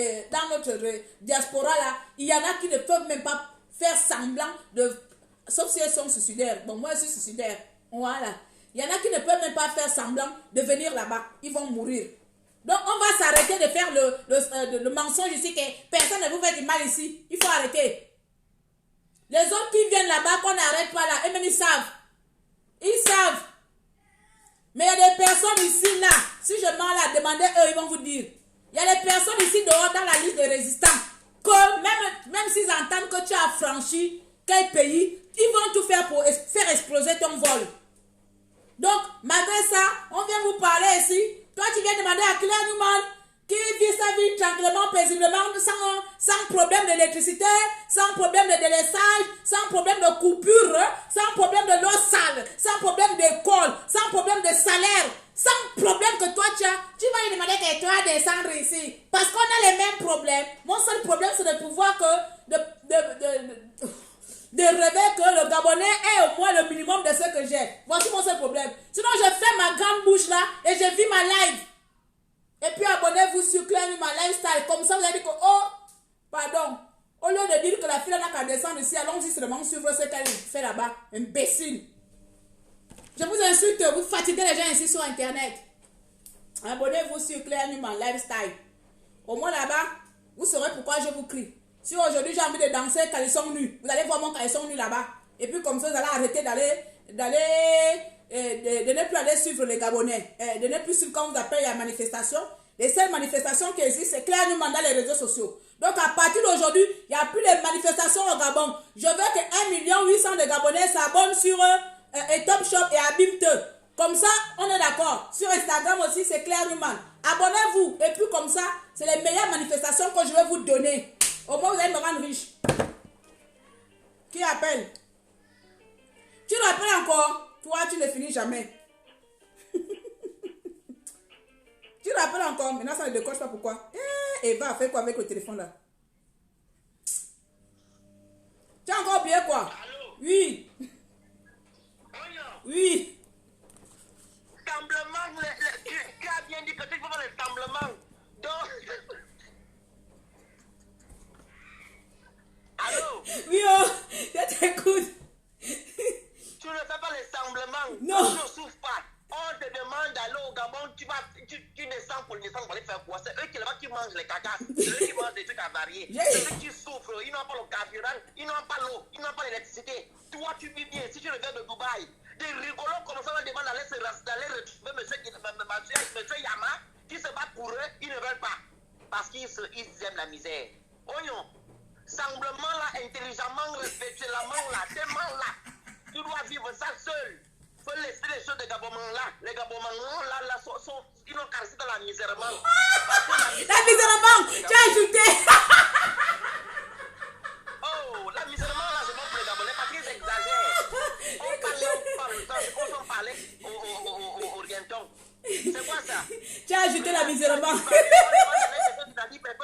diaspora là. Il y en a qui ne peuvent même pas faire semblant de... Sauf si elles sont suicidaires. Bon, moi je suis suicidaire. Voilà. Il y en a qui ne peuvent même pas faire semblant de venir là-bas. Ils vont mourir. Donc on va s'arrêter de faire le mensonge ici que personne ne vous fait du mal ici. Il faut arrêter. Les autres qui viennent là-bas, qu'on n'arrête pas là, eux-mêmes ils savent. Ils savent. Mais il y a des personnes ici, là, si je m'en là, demandez eux, ils vont vous dire. Il y a des personnes ici dehors dans la liste des résistants, que même s'ils entendent que tu as franchi quel pays, ils vont tout faire pour faire exploser ton vol. Donc, malgré ça, on vient vous parler ici. Toi, tu viens demander à Claire Newman, qui vit sa vie tranquillement, paisiblement, sans problème d'électricité, sans problème de délaissage, sans problème de coupure, sans problème de l'eau sale, sans problème d'école, sans problème de salaire, sans problème que toi tu as. Tu vas lui demander que toi descendre ici. Parce qu'on a les mêmes problèmes. Mon seul problème, c'est de pouvoir de rêver que le Gabonais ait au moins le minimum de ce que j'ai. Voici mon seul problème. Sinon, je fais ma grande bouche là et je vis ma life. Et puis abonnez-vous sur Claire Newman Lifestyle. Comme ça, vous allez dire que, oh, pardon. Au lieu de dire que la fille n'a qu'à descendre ici, allons-y seulement suivre ce qu'elle fait là-bas. Imbécile. Je vous insulte, vous fatiguez les gens ici sur Internet. Abonnez-vous sur Claire Newman Lifestyle. Au moins là-bas, vous saurez pourquoi je vous crie. Si aujourd'hui j'ai envie de danser caleçon nu, vous allez voir mon caleçon nu là-bas. Et puis comme ça, vous allez arrêter de ne plus aller suivre les Gabonais. De ne plus suivre quand vous appelez la manifestation. Les seules manifestations qui existent, c'est Claire Newman dans les réseaux sociaux. Donc à partir d'aujourd'hui, il n'y a plus de manifestations au Gabon. Je veux que 1 800 000 de Gabonais s'abonnent sur Top Shop et Abimte. Comme ça, on est d'accord. Sur Instagram aussi, c'est Claire Newman. Abonnez-vous. Et puis comme ça, c'est les meilleures manifestations que je vais vous donner. Au moins, vous allez me rendre riche. Qui appelle? Tu rappelles encore? Toi, tu ne finis jamais. Tu rappelles encore? Maintenant, ça ne décoche pas. Pourquoi? Eva, fait quoi avec le téléphone là? Tu as encore oublié quoi? Allô? Oui. Oui. Tremblement, tu as bien dit que tu veux faire le tremblement. Donc... Allô? Oui, oh, je t'écoute. Tu ne fais pas les semblements. Non. Tu ne souffres pas. On te demande d'aller au Gabon, tu descends pour descendre pour aller faire quoi? C'est eux qui mangent les cacas. C'est eux qui mangent des trucs avariés. C'est eux qui souffrent. Ils n'ont pas le carburant, ils n'ont pas l'eau, ils n'ont pas l'électricité. Toi, tu vis bien. Si tu reviens de Dubaï, des rigolos comme ça demandent d'aller retrouver monsieur Yama qui se bat pour eux, ils ne veulent pas. Parce qu'ils aiment la misère. Oignon, semblement là, intelligemment, respectueusement là, tellement là. Tu dois vivre ça seul. Il faut laisser les choses des Gabonais là. Les Gabonais là, ils ont cassé dans la misère. La misère, tu as ajouté. Oh, la misère là, c'est bon pour les Gabonais parce qu'ils exagèrent. On s'en parlait au Orienton. C'est quoi ça? Tu as ajouté la misère. Personne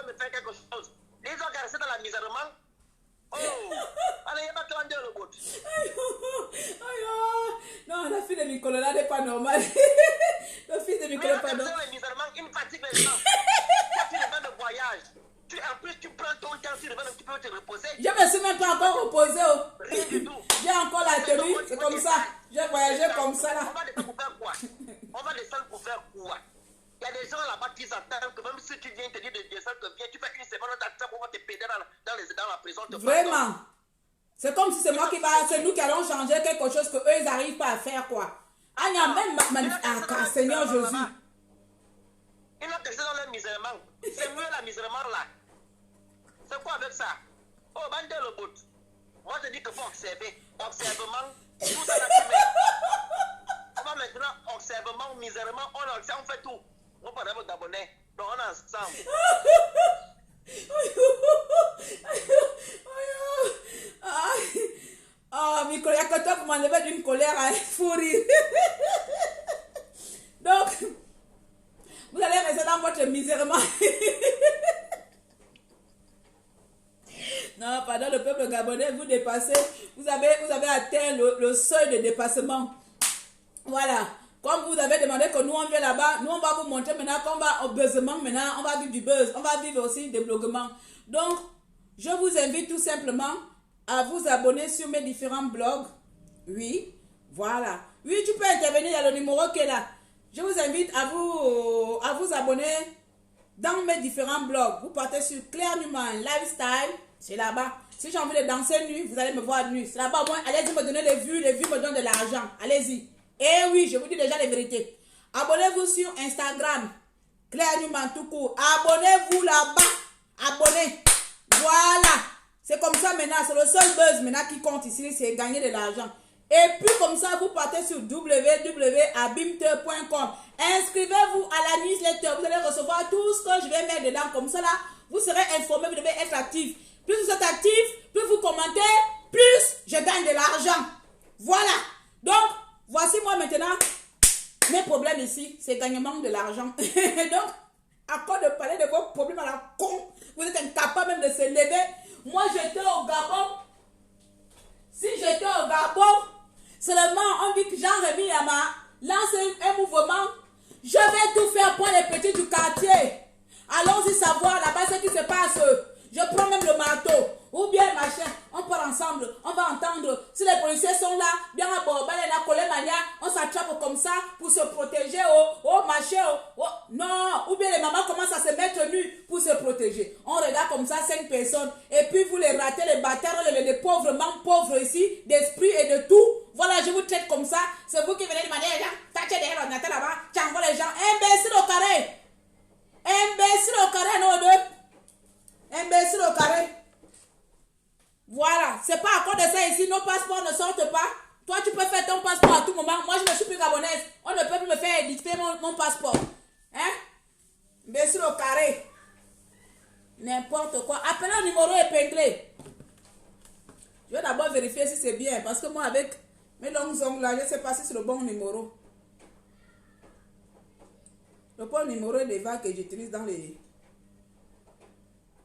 ne fait quelque chose. Ils ont cassé dans la misère. Oh, allez, il n'y a pas de temps le bout. Non, la fille de Nicolas n'est pas normale. Le fils de Nicolas n'est pas normal. Il fatigue les gens. Quand tu reviens de voyage, en plus tu prends ton temps, tu reviens un petit peu te reposer. Je ne me suis même pas encore reposé. Rien du tout. J'ai encore la tenue, c'est comme ça. J'ai voyagé comme ça là. On va descendre pour faire quoi? On va descendre pour faire quoi? Il y a des gens là-bas qui s'attendent que même si tu viens te dire de descendre, viens, tu fais une semaine, on t'attend pour te péter dans la prison. Vraiment. C'est comme si c'est moi qui va, c'est nous qui allons changer quelque chose que eux ils n'arrivent pas à faire quoi. Ah, il y a même Seigneur Jésus. Ils ont cassé dans leur misèrement. C'est mieux la misèrement là. C'est quoi avec ça? Oh, bandez le bout. Moi je dis qu'il faut observer. Observement, tout ça la fumée. On va maintenant observement, misèrement, on fait tout. On parle d'abonnés. Donc on est ensemble. Oh, il y a que toi qui m'enlève d'une colère à fou rire. Donc, vous allez rester dans votre misèrement. Non, pendant le peuple gabonais, vous dépassez, vous avez atteint le seuil de dépassement. Voilà. Comme vous avez demandé que nous on vient là-bas, nous on va vous montrer maintenant qu'on va au buzzement, maintenant on va vivre du buzz, on va vivre aussi des bloguements. Donc, je vous invite tout simplement à vous abonner sur mes différents blogs. Oui, voilà. Oui, tu peux intervenir, il y a le numéro qui est là. Je vous invite à vous abonner dans mes différents blogs. Vous partez sur Claire Newman Lifestyle, c'est là-bas. Si j'ai envie de danser nu, vous allez me voir nu. C'est là-bas, moi, allez-y me donner les vues me donnent de l'argent. Allez-y. Et oui, je vous dis déjà les vérités. Abonnez-vous sur Instagram, Claire Newman tout court. Abonnez-vous là-bas. Abonnez. Voilà. C'est comme ça maintenant. C'est le seul buzz maintenant qui compte ici, c'est gagner de l'argent. Et puis comme ça, vous partez sur www.abimte.com. Inscrivez-vous à la newsletter. Vous allez recevoir tout ce que je vais mettre dedans. Comme ça là, vous serez informé. Vous devez être actif. Plus vous êtes actif, plus vous commentez, plus je gagne de l'argent. Voilà. Donc, voici moi maintenant. Mes problèmes ici, c'est gagnement de l'argent. Donc, à quoi de parler de vos problèmes à la con? Vous êtes incapable même de se lever. Moi, j'étais au Gabon. Si j'étais au Gabon, seulement on dit que Jean-Rémy Yama lance un mouvement. Je vais tout faire pour les petits du quartier. Allons-y savoir là-bas ce qui se passe. Je prends même le marteau. Ou bien machin, on part ensemble, on va entendre. Si les policiers sont là, bien à Borba, on s'attrape comme ça pour se protéger. Oh machin, oh. Non, ou bien les mamans commencent à se mettre nues pour se protéger. On regarde comme ça 5 personnes. Et puis vous les ratez, les bâtards, les pauvres ici, d'esprit et de tout. Voilà, je vous traite comme ça. C'est vous qui venez demander les gens, tâchez derrière l'ordinateur là-bas, tu envoies les gens. Imbécile au carré. Imbécile au carré, non, deux. Imbécile au carré. Voilà, c'est pas à cause de ça ici, nos passeports ne sortent pas. Toi, tu peux faire ton passeport à tout moment. Moi, je ne suis plus gabonaise. On ne peut plus me faire éditer mon passeport. Hein? Imbécile au carré. N'importe quoi. Appelez un numéro épinglé. Je vais d'abord vérifier si c'est bien. Parce que moi, avec mes longs ongles là, je ne sais pas si c'est le bon numéro. Le bon numéro est l'EVA que j'utilise dans les...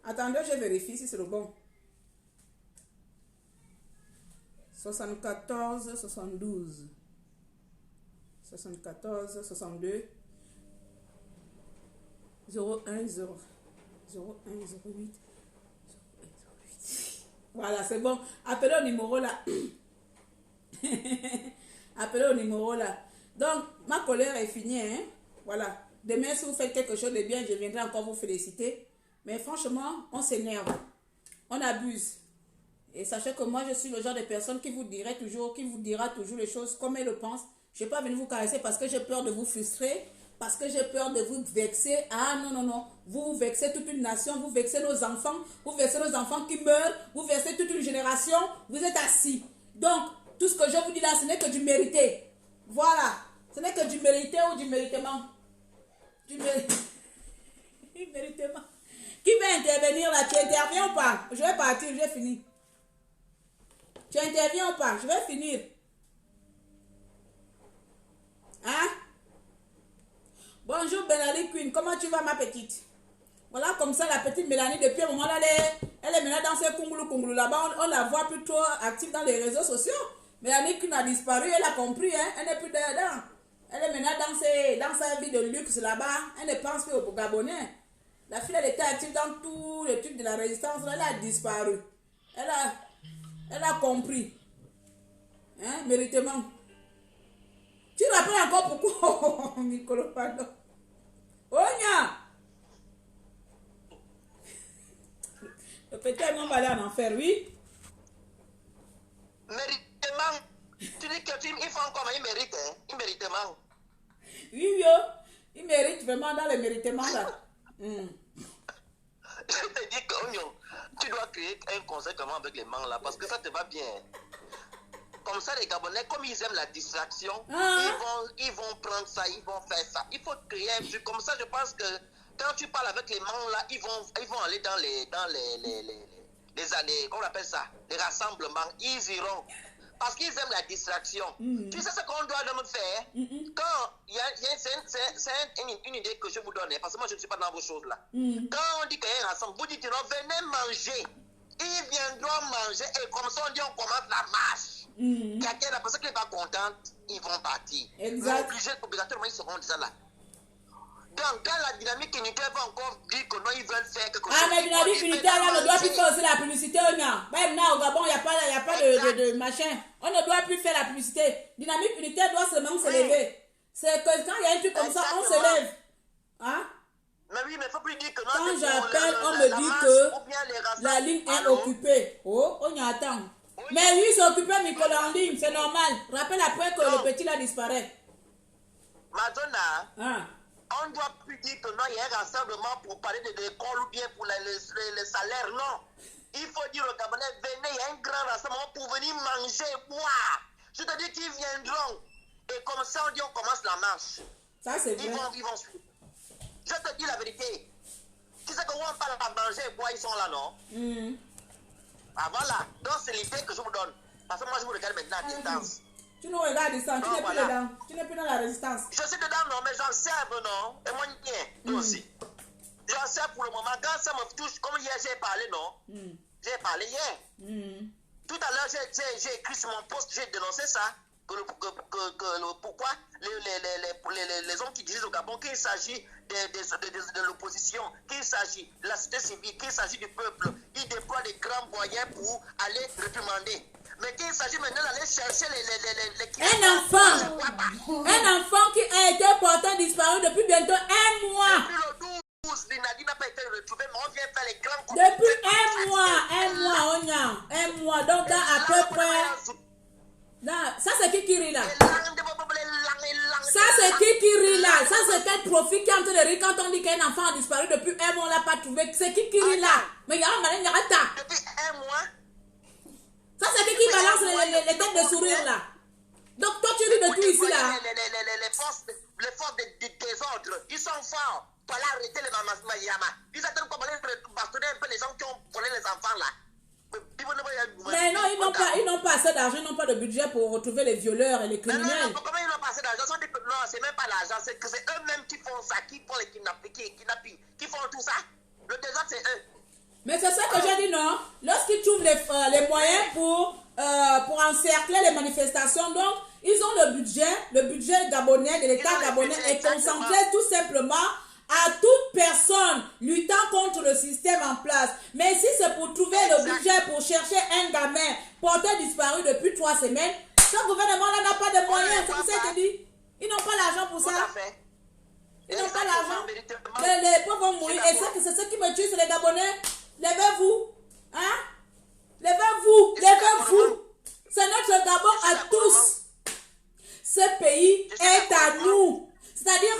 Attendez, je vérifie si c'est le bon. 74, 72. 74, 62. 01, 0. 01, 08. Voilà, c'est bon. Appelez au numéro là. Appelez au numéro là. Donc, ma colère est finie. Hein? Voilà. Demain, si vous faites quelque chose de bien, je viendrai encore vous féliciter. Mais franchement, on s'énerve. On abuse. Et sachez que moi, je suis le genre de personne qui vous dira toujours les choses comme elle le pense. Je ne vais pas venir vous caresser parce que j'ai peur de vous frustrer. Parce que j'ai peur de vous vexer. Ah non, non, non. Vous vexez toute une nation. Vous vexez nos enfants. Vous vexez nos enfants qui meurent. Vous vexez toute une génération. Vous êtes assis. Donc, tout ce que je vous dis là, ce n'est que du mérité. Voilà. Ce n'est que du mérité ou du méritement. Du méritement. Qui va intervenir là? Tu interviens ou pas? Je vais partir, j'ai fini. Tu interviens ou pas? Je vais finir. Hein? Bonjour Benali Queen, comment tu vas ma petite? Voilà comme ça la petite Mélanie, depuis un moment là, elle est maintenant dans ce Kungulu là-bas, on la voit plutôt active dans les réseaux sociaux. Mélanie Queen a disparu, elle a compris, hein? Elle n'est plus dedans. Elle est maintenant dans sa vie de luxe là-bas, elle ne pense plus aux Gabonais. La fille elle était active dans tous les trucs de la résistance, là, elle a disparu. Elle a compris. Hein? Méritement. Tu rappelles encore pourquoi Nicolas, pardon. Onya! Le petit homme va aller en enfer, oui? Méritement. Tu dis que il faut encore, il mérite, hein? Il méritement. Oui, yo. Il mérite vraiment dans le méritement, là. Je te dis que tu dois créer un conseil comment avec les mains, là, parce que ça te va bien. Comme ça, les Gabonais, comme ils aiment la distraction, ils vont prendre ça, ils vont faire ça. Il faut créer un truc comme ça. Je pense que quand tu parles avec les membres là, ils vont aller dans les années, comment on appelle ça, les rassemblements. Ils iront parce qu'ils aiment la distraction. Tu sais ce qu'on doit nous faire? Quand c'est une idée que je vous donne, parce que moi je ne suis pas dans vos choses là. Quand on dit qu'il y a un rassemblement, vous dites non, venez manger. Ils viendront manger et comme ça on dit on commence la marche. Quelqu'un, la personne qui n'est pas contente, ils vont partir. Exact. Obligatoirement, ils seront déjà là. Donc, quand la dynamique unitaire va encore dire que non, ils veulent faire quelque chose. Ah, mais la dynamique unitaire, là, on ne doit plus faire aussi la publicité. Maintenant, au Gabon, il n'y a pas de machin. On ne doit plus faire la publicité. Dynamique unitaire doit seulement se lever. C'est que quand il y a un truc comme ça, on se lève. Hein? Mais oui, mais il ne faut plus dire que non. Quand j'appelle, on me dit que la ligne est occupée. Oh, on y attend. Mais oui, c'est occupé, Nicolas en ligne, c'est normal. Rappelle après que le petit là disparaît. Madonna, on ne doit plus dire que non, il y a un rassemblement pour parler de l'école ou bien pour les salaires. Non. Il faut dire aux Gabonais, venez, il y a un grand rassemblement pour venir manger, boire. Je te dis qu'ils viendront. Et comme ça, on dit on commence la marche. Ça, c'est vrai. Ils vont suivre. Je te dis la vérité. Tu sais qu'on parle à manger et boire, ils sont là, non? Ah voilà, donc c'est l'idée que je vous donne. Parce que moi je vous regarde maintenant à distance. Tu nous regardes à distance, tu n'es plus dedans. Tu n'es plus dans la résistance. Je suis dedans, non, mais j'en serve, non. Et moi, toi aussi. J'en serve pour le moment. Quand ça me touche, comme hier j'ai parlé, non? J'ai parlé hier. Tout à l'heure, j'ai écrit sur mon post, j'ai dénoncé ça. pourquoi les hommes qui disent au Gabon qu'il s'agit de l'opposition, qu'il s'agit de la société civile, qu'il s'agit du peuple, ils déploient des grands moyens pour aller réprimander. Mais qu'il s'agit maintenant d'aller chercher les un enfant qui a été porté disparu depuis bientôt 1 mois. Depuis le 12, Linadi n'a pas été retrouvé, mais on vient faire les grands depuis 1 mois, donc là, à peu près. Ça c'est qui rit là? Ça c'est qui rit là? Ça c'est quel profit qui est en train de rire quand on dit qu'un enfant a disparu depuis 1 mois, on l'a pas trouvé. C'est qui rit là? Mais il y a un malin, il y a un depuis 1 mois. Ça c'est qui balance les têtes de sourire là? Donc toi tu ris de tout ici là. Les forces de désordre, ils sont forts pour aller arrêter les Mayama. Ils attendent pour aller bastonner un peu les gens qui ont volé les enfants là. Mais non, ils n'ont pas assez d'argent, ils n'ont pas de budget pour retrouver les violeurs et les criminels. Non, comment ils n'ont pas assez d'argent? Non, c'est même pas l'argent, c'est que c'est eux-mêmes qui font ça, qui font les kidnappings, qui font tout ça. Le désordre, c'est eux. Mais c'est ça que j'ai dit, non? Lorsqu'ils trouvent les moyens pour encercler les manifestations, donc ils ont le budget gabonais, de l'État gabonais est concentré tout simplement à toute personne luttant contre le système en place. Mais si c'est pour trouver le budget pour chercher un gamin porté disparu depuis 3 semaines, ce gouvernement-là n'a pas de moyens. C'est pour ça que je dis, ils n'ont pas l'argent pour ça. Ils n'ont pas l'argent. Les pauvres vont mourir. Et c'est ce qui me tue, c'est les Gabonais. Levez-vous. Hein? Levez-vous. Levez-vous. C'est notre Gabon à tous. Ce pays est à nous. C'est-à-dire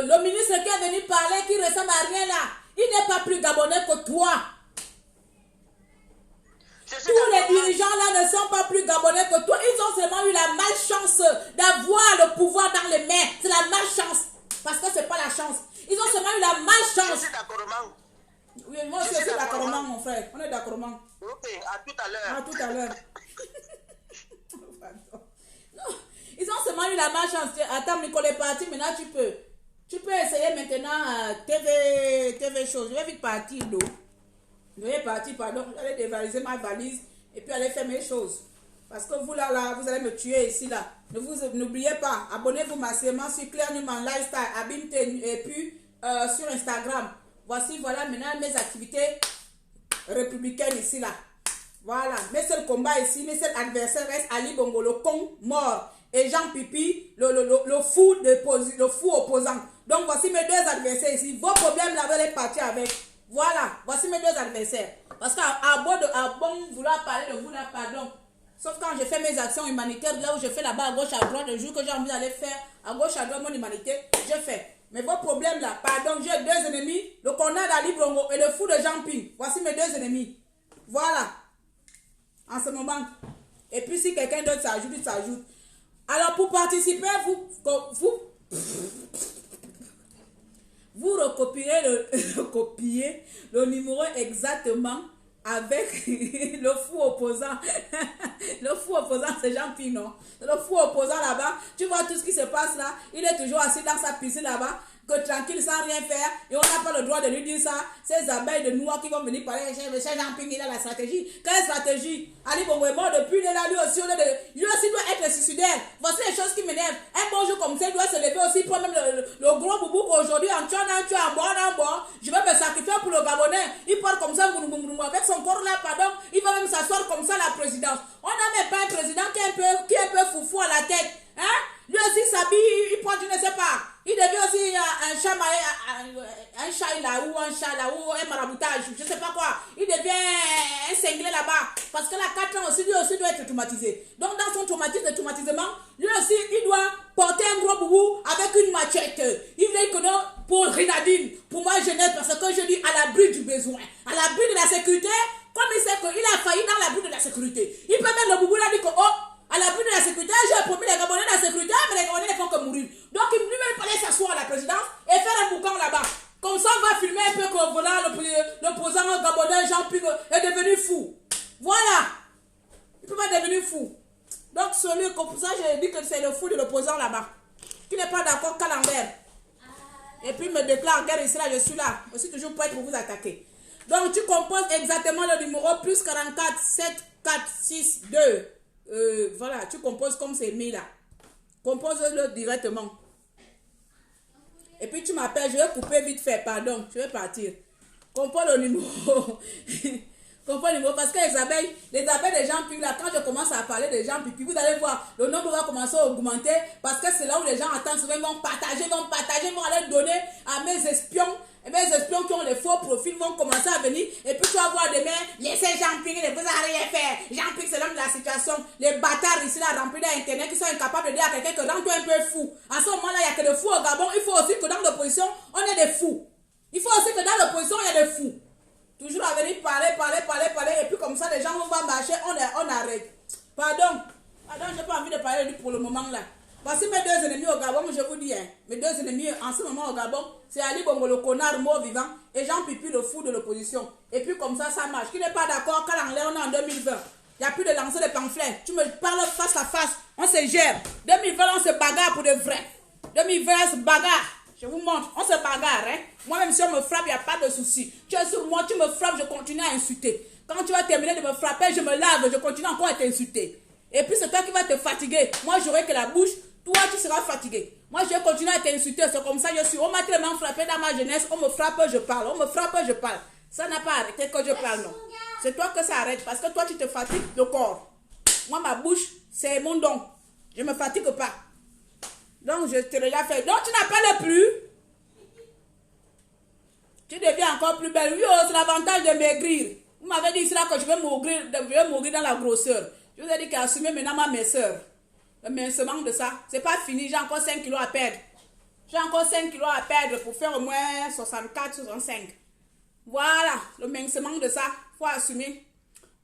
le ministre qui est venu parler, qui ressemble à rien là, il n'est pas plus gabonais que toi. Tous les dirigeants là ne sont pas plus gabonais que toi. Ils ont seulement eu la malchance d'avoir le pouvoir dans les mains. C'est la malchance. Parce que c'est pas la chance. Ils ont seulement eu la malchance. Je suis d'accord. Oui, moi aussi, je suis d'accord, mon frère. On est d'accord. Ok, à tout à l'heure. À tout à l'heure. Non. Ils ont seulement eu la malchance. Attends, Nicole est parti, maintenant tu peux essayer maintenant TV chose. Je vais vite partir, donc. Je vais partir, pardon. Je vais dévaliser ma valise et puis aller faire mes choses. Parce que vous là, vous allez me tuer ici là. N'oubliez pas, abonnez-vous massivement sur Claire Newman Lifestyle, Abim et puis sur Instagram. Voilà maintenant mes activités républicaines ici là. Voilà, mes seuls combats ici, mes seuls adversaires restent Ali Bongo, le con mort. Et Jean Pipi, le fou opposant. Donc voici mes 2 adversaires ici. Vos problèmes là, vous allez partir avec. Voilà, voici mes 2 adversaires. Parce qu'à bon vouloir parler de vous là, pardon. Sauf quand je fais mes actions humanitaires, là où je fais là-bas à gauche à droite, le jour que j'ai envie d'aller faire à gauche à droite mon humanité, je fais. Mais vos problèmes là, pardon, j'ai 2 ennemis, le connard d'Ali Bongo et le fou de Jean Pipi. Voici mes 2 ennemis. Voilà. En ce moment. Et puis si quelqu'un d'autre s'ajoute, il s'ajoute. Alors pour participer, vous recopierez le numéro exactement avec le fou opposant. Le fou opposant, c'est Jean-Pierre, non? Le fou opposant là-bas, tu vois tout ce qui se passe là, il est toujours assis dans sa piscine là-bas, que tranquille, sans rien faire, et on n'a pas le droit de lui dire ça. Ces abeilles de noix qui vont venir parler, chez Jean-Pierre, il a la stratégie. Quelle stratégie? Ali Bongo est mort depuis là, lui aussi doit être suicidaire. Voici les choses qui m'énervent. Un bon jour comme ça, il doit se lever aussi, prendre même le gros boubou qu'aujourd'hui, en tuant, en boire, je vais me sacrifier pour le Gabonais. Il part comme ça, avec son corps là, pardon, il va même s'asseoir comme ça à la présidence. On n'a même pas un président qui est un peu foufou à la tête. Hein? Lui aussi s'habille, il prend, je ne sais pas. Il devient aussi un chat là, ou un chat là, ou un maraboutage, je ne sais pas quoi. Il devient un cinglé là-bas. Parce que là, 4 ans aussi, lui aussi doit être traumatisé. Donc dans son traumatisement, lui aussi, il doit porter un gros boubou avec une machette. Il veut que non, pour Rinadine, pour moi jeunesse, parce que je dis à l'abri du besoin, à l'abri de la sécurité, comme il sait qu'il a failli dans l'abri de la sécurité. Il peut mettre le boubou là, dit que à l'abri de la sécurité, j'ai promis les Gabonais de la sécurité, mais les Gabonais ne font que mourir. Donc il lui-même fallait s'asseoir à la présidence et faire un boucan là-bas. Comme ça, on va filmer un peu comme voilà, l'opposant Gabonais Jean-Pierre est devenu fou. Voilà. Il peut pas devenir fou. Donc celui comme ça, j'ai dit que c'est le fou de l'opposant là-bas. Qui n'est pas d'accord qu'à l'envers. Et puis me déclare guerre ici là, je suis là. Je suis toujours prêt pour vous attaquer. Donc tu composes exactement le numéro plus 44 7 4 6 2 voilà, tu composes comme c'est mis là. Compose-le directement. Et puis tu m'appelles, je vais couper vite fait, pardon, je vais partir. Compose le numéro. Compose le numéro parce que les abeilles des gens pipi là, quand je commence à parler des gens pipi, vous allez voir, le nombre va commencer à augmenter parce que c'est là où les gens attendent, ils vont partager, vont aller donner à mes espions. Et mes espions qui ont les faux profils vont commencer à venir. Et puis tu vas voir demain, laissez Jean-Pierre, il ne peut rien faire. Jean-Pierre, c'est l'homme de la situation. Les bâtards ici, là, remplis d'internet, qui sont incapables de dire à quelqu'un que rends-toi un peu fou. En ce moment-là, il n'y a que des fous au Gabon. Il faut aussi que dans l'opposition, on ait des fous. Il faut aussi que dans l'opposition, il y ait des fous. Toujours à venir parler. Et puis comme ça, les gens vont marcher, on arrête. Pardon, je n'ai pas envie de parler de lui pour le moment là. Voici mes deux ennemis au Gabon, je vous dis, hein, mes deux ennemis en ce moment au Gabon, c'est Ali Bongo le connard mort vivant et Jean Pipi le fou de l'opposition. Et puis comme ça marche. Qui n'est pas d'accord quand on est en 2020? Il n'y a plus de lancer des pamphlets. Tu me parles face à face, on se gère. 2020, on se bagarre pour de vrai. 2020, on se bagarre. Je vous montre, on se bagarre. Hein? Moi-même, si on me frappe, il n'y a pas de souci. Tu es sur moi, tu me frappes, je continue à insulter. Quand tu vas terminer de me frapper, je me lave, je continue encore à t'insulter. Et puis c'est toi qui vas te fatiguer. Moi, j'aurai que la bouche. Toi, tu seras fatigué. Moi, je vais continuer à t'insulter. C'est comme ça, je suis. On m'a tellement frappé dans ma jeunesse. On me frappe, je parle. On me frappe, je parle. Ça n'a pas arrêté que je parle, non. C'est toi que ça arrête. Parce que toi, tu te fatigues le corps. Moi, ma bouche, c'est mon don. Je ne me fatigue pas. Donc, je te l'ai déjà fait. Donc, tu n'appelles plus. Tu deviens encore plus belle. Oui, oh, c'est l'avantage de maigrir. Vous m'avez dit ici là que je vais mourir dans la grosseur. Je vous ai dit qu'assumer maintenant ma minceur. Le mincement de ça, c'est pas fini. J'ai encore 5 kilos à perdre. J'ai encore 5 kilos à perdre pour faire au moins 64, 65. Voilà, le mincement de ça, faut assumer.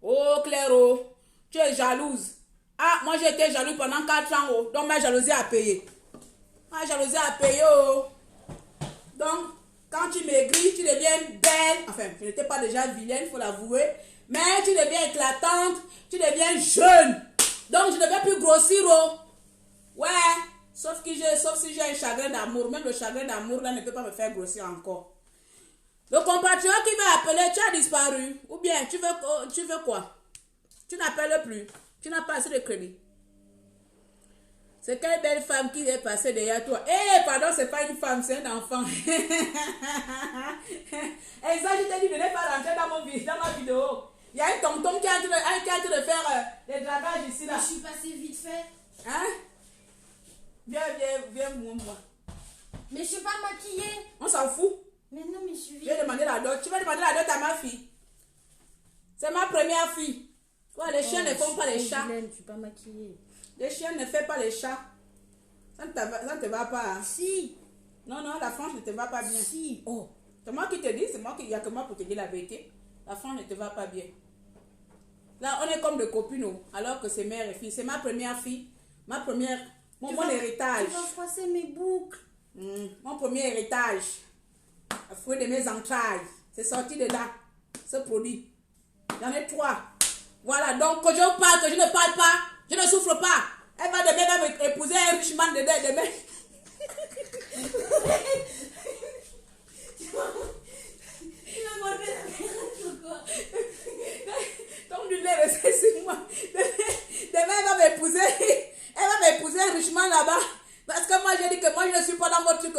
Oh, Clairo, tu es jalouse. Ah, moi j'ai été jalouse pendant 4 ans, oh. Donc ma jalousie a payé. Ma jalousie a payé, oh. Donc, quand tu maigris, tu deviens belle. Enfin, je n'étais pas déjà vilaine, il faut l'avouer. Mais tu deviens éclatante, tu deviens jeune. Donc, je ne vais plus grossir, oh. Ouais, sauf si j'ai un chagrin d'amour. Même le chagrin d'amour, là, ne peut pas me faire grossir encore. Le compatriote qui va appeler, tu as disparu. Ou bien, tu veux quoi? Tu n'appelles plus. Tu n'as pas assez de crédit. C'est quelle belle femme qui est passée derrière toi. Eh, pardon, c'est pas une femme, c'est un enfant. Et ça, je t'ai dit de ne pas rentrer dans ma vidéo. Il y a un tonton qui est en train de faire des dragages ici, là. Je suis passée vite fait. Hein? Viens, moi. Mais je suis pas maquillée. On s'en fout. Mais non, mais je suis Je vais demander la dot. Tu vas demander la dot à ma fille. C'est ma première fille. Toi, les chiens ne font pas les chats. Je suis pas maquillée. Les chiens ne font pas les chats. Ça ne te va pas. Hein? Si. Non, la frange ne te va pas bien. Si. Oh, c'est moi qui te dis, il n'y a que moi pour te dire la vérité. La frange ne te va pas bien. Là, on est comme des copines, alors que c'est mère et fille. C'est ma première fille. Mon héritage. Tu vas froisser mes boucles. Mon premier héritage. Le fruit de mes entrailles. C'est sorti de là. Ce produit. J'en ai 3. Voilà, donc que je parle, que je ne parle pas, je ne souffre pas. Elle va demain épouser un riche man de demain. Donc du lait, c'est moi. Demain, elle va m'épouser un riche man là-bas. Parce que moi, j'ai dit que moi, je ne suis pas dans votre truc.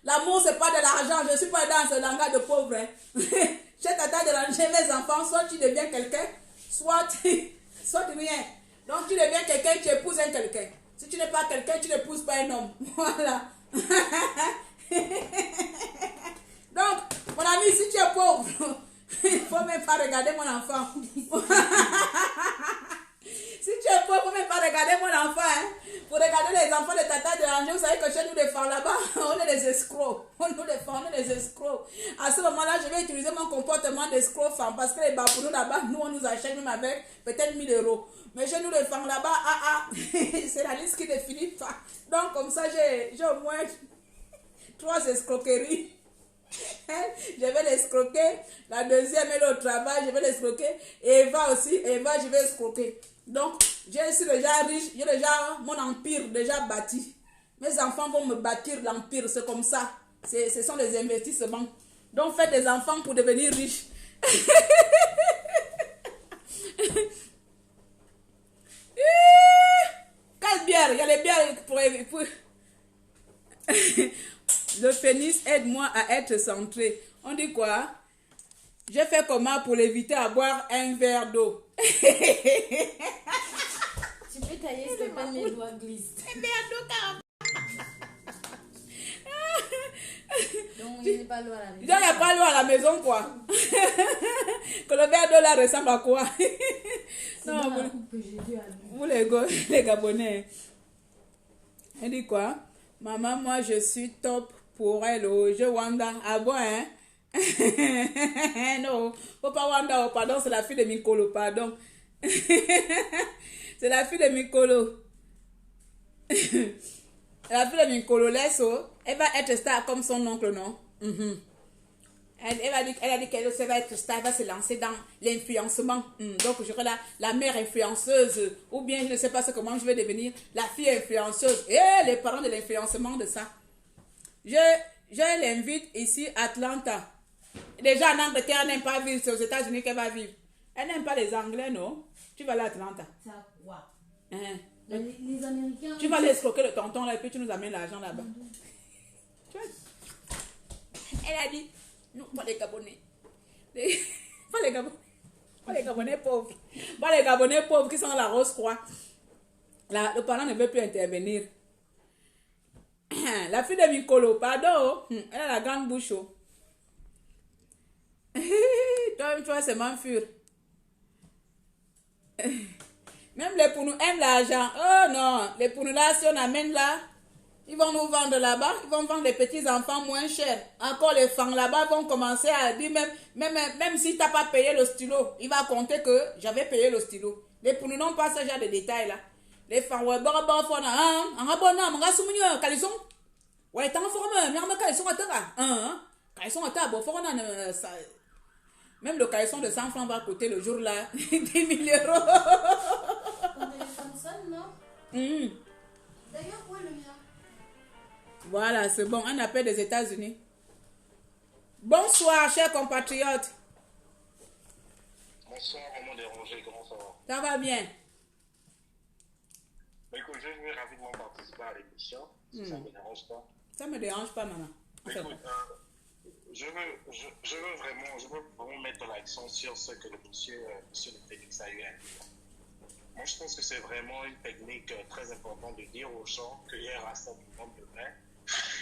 L'amour, c'est pas de l'argent. Je ne suis pas dans ce langage de pauvre. Hein. J'ai tata de ranger mes enfants. Soit tu deviens quelqu'un, soit rien. Donc, tu deviens quelqu'un, tu épouses un quelqu'un. Si tu n'es pas quelqu'un, tu n'épouses pas un homme. Voilà. Donc, mon ami, si tu es pauvre, il ne faut même pas regarder mon enfant. Si tu es pauvre, il ne faut même pas regarder mon enfant. Hein. Pour regarder les enfants de tata de l'ange, vous savez que chez nous, les femmes là-bas, on est des escrocs. On est des escrocs. À ce moment-là, je vais utiliser mon comportement d'escroc femme. Parce que les bas pour nous là-bas, nous, on nous achète même avec peut-être 1000 €. Mais chez nous, les femmes là-bas, c'est la liste qui ne finit pas. Donc, comme ça, j'ai au moins 3 escroqueries. Je vais l'escroquer. La deuxième, elle est au travail, je vais l'escroquer. Et Eva aussi, je vais escroquer. Donc, je suis déjà riche, j'ai déjà mon empire déjà bâti. Mes enfants vont me bâtir l'empire, c'est comme ça. Ce sont des investissements. Donc, faites des enfants pour devenir riches. Le pénis aide-moi à être centré. On dit quoi? Je fais comment pour l'éviter à boire un verre d'eau? Tu peux tailler, s'il te plaît, mes doigts glissent. Un verre d'eau, car... Donc, il n'y a pas l'eau à la maison. Il n'y a pas l'eau à la maison, quoi. Que le verre d'eau là ressemble à quoi? Non, la coupe que j'ai vue à lui. vous les Gabonais. Elle dit quoi? Maman, moi je suis top pour elle. Oh, je Wanda. Ah bon, hein? Non, faut pas Wanda. Oh, pardon, c'est la fille de Mikolo, pardon. C'est la fille de Mikolo. La fille de Mikolo, laisse, oh. Elle va être star comme son oncle, non? Elle a dit qu'elle va être star, elle va se lancer dans l'influencement. Donc, je serai la mère influenceuse. Ou bien, je ne sais pas comment je vais devenir la fille influenceuse. Et les parents de l'influencement de ça. Je l'invite ici à Atlanta. Déjà, en Angleterre, elle n'aime pas vivre. C'est aux États-Unis qu'elle va vivre. Elle n'aime pas les Anglais, non? Tu vas aller à Atlanta. Ça, quoi? Les Américains... Tu vas aller escroquer le tonton là et puis tu nous amènes l'argent là-bas. Elle a dit, non, pas les Gabonais. Pas les Gabonais. Pas les Gabonais pauvres. Pas les Gabonais pauvres qui sont dans la Rose-Croix. Le parent ne veut plus intervenir. La fille de Mikolo, pardon, elle a la grande bouche. Toi, tu vois, c'est m'enfuir. Même les Pounous aiment l'argent. Oh non, les Pounous là, si on amène là, ils vont nous vendre là-bas. Ils vont vendre les petits enfants moins cher. Encore les femmes là-bas vont commencer à dire, même si tu n'as pas payé le stylo, il va compter que j'avais payé le stylo. Les Pounous n'ont pas ce genre de détails là. Les femmes, ouais, bon, en abonnant, mon gars, soumis, calisson. Ouais, t'en formes, mais en calisson à terre. Calisson à terre, bon, faut ça. Même le caleçon de 100 francs va coûter le jour là 10 000 €. On téléphone seul, non? D'ailleurs, où est le mien? Voilà, c'est bon. Un appel des États-Unis. Bonsoir, chers compatriotes. Bonsoir, maman dérangée, comment ça va? Ça va bien? Écoute, je vais rapidement participer à l'émission, si ça ne me dérange pas. Ça ne me dérange pas, maman. Écoute, je veux vraiment mettre l'accent sur ce que le monsieur de Félix a eu à dire. Moi, je pense que c'est vraiment une technique très importante de dire aux gens qu'il y a un rassemblement de vin.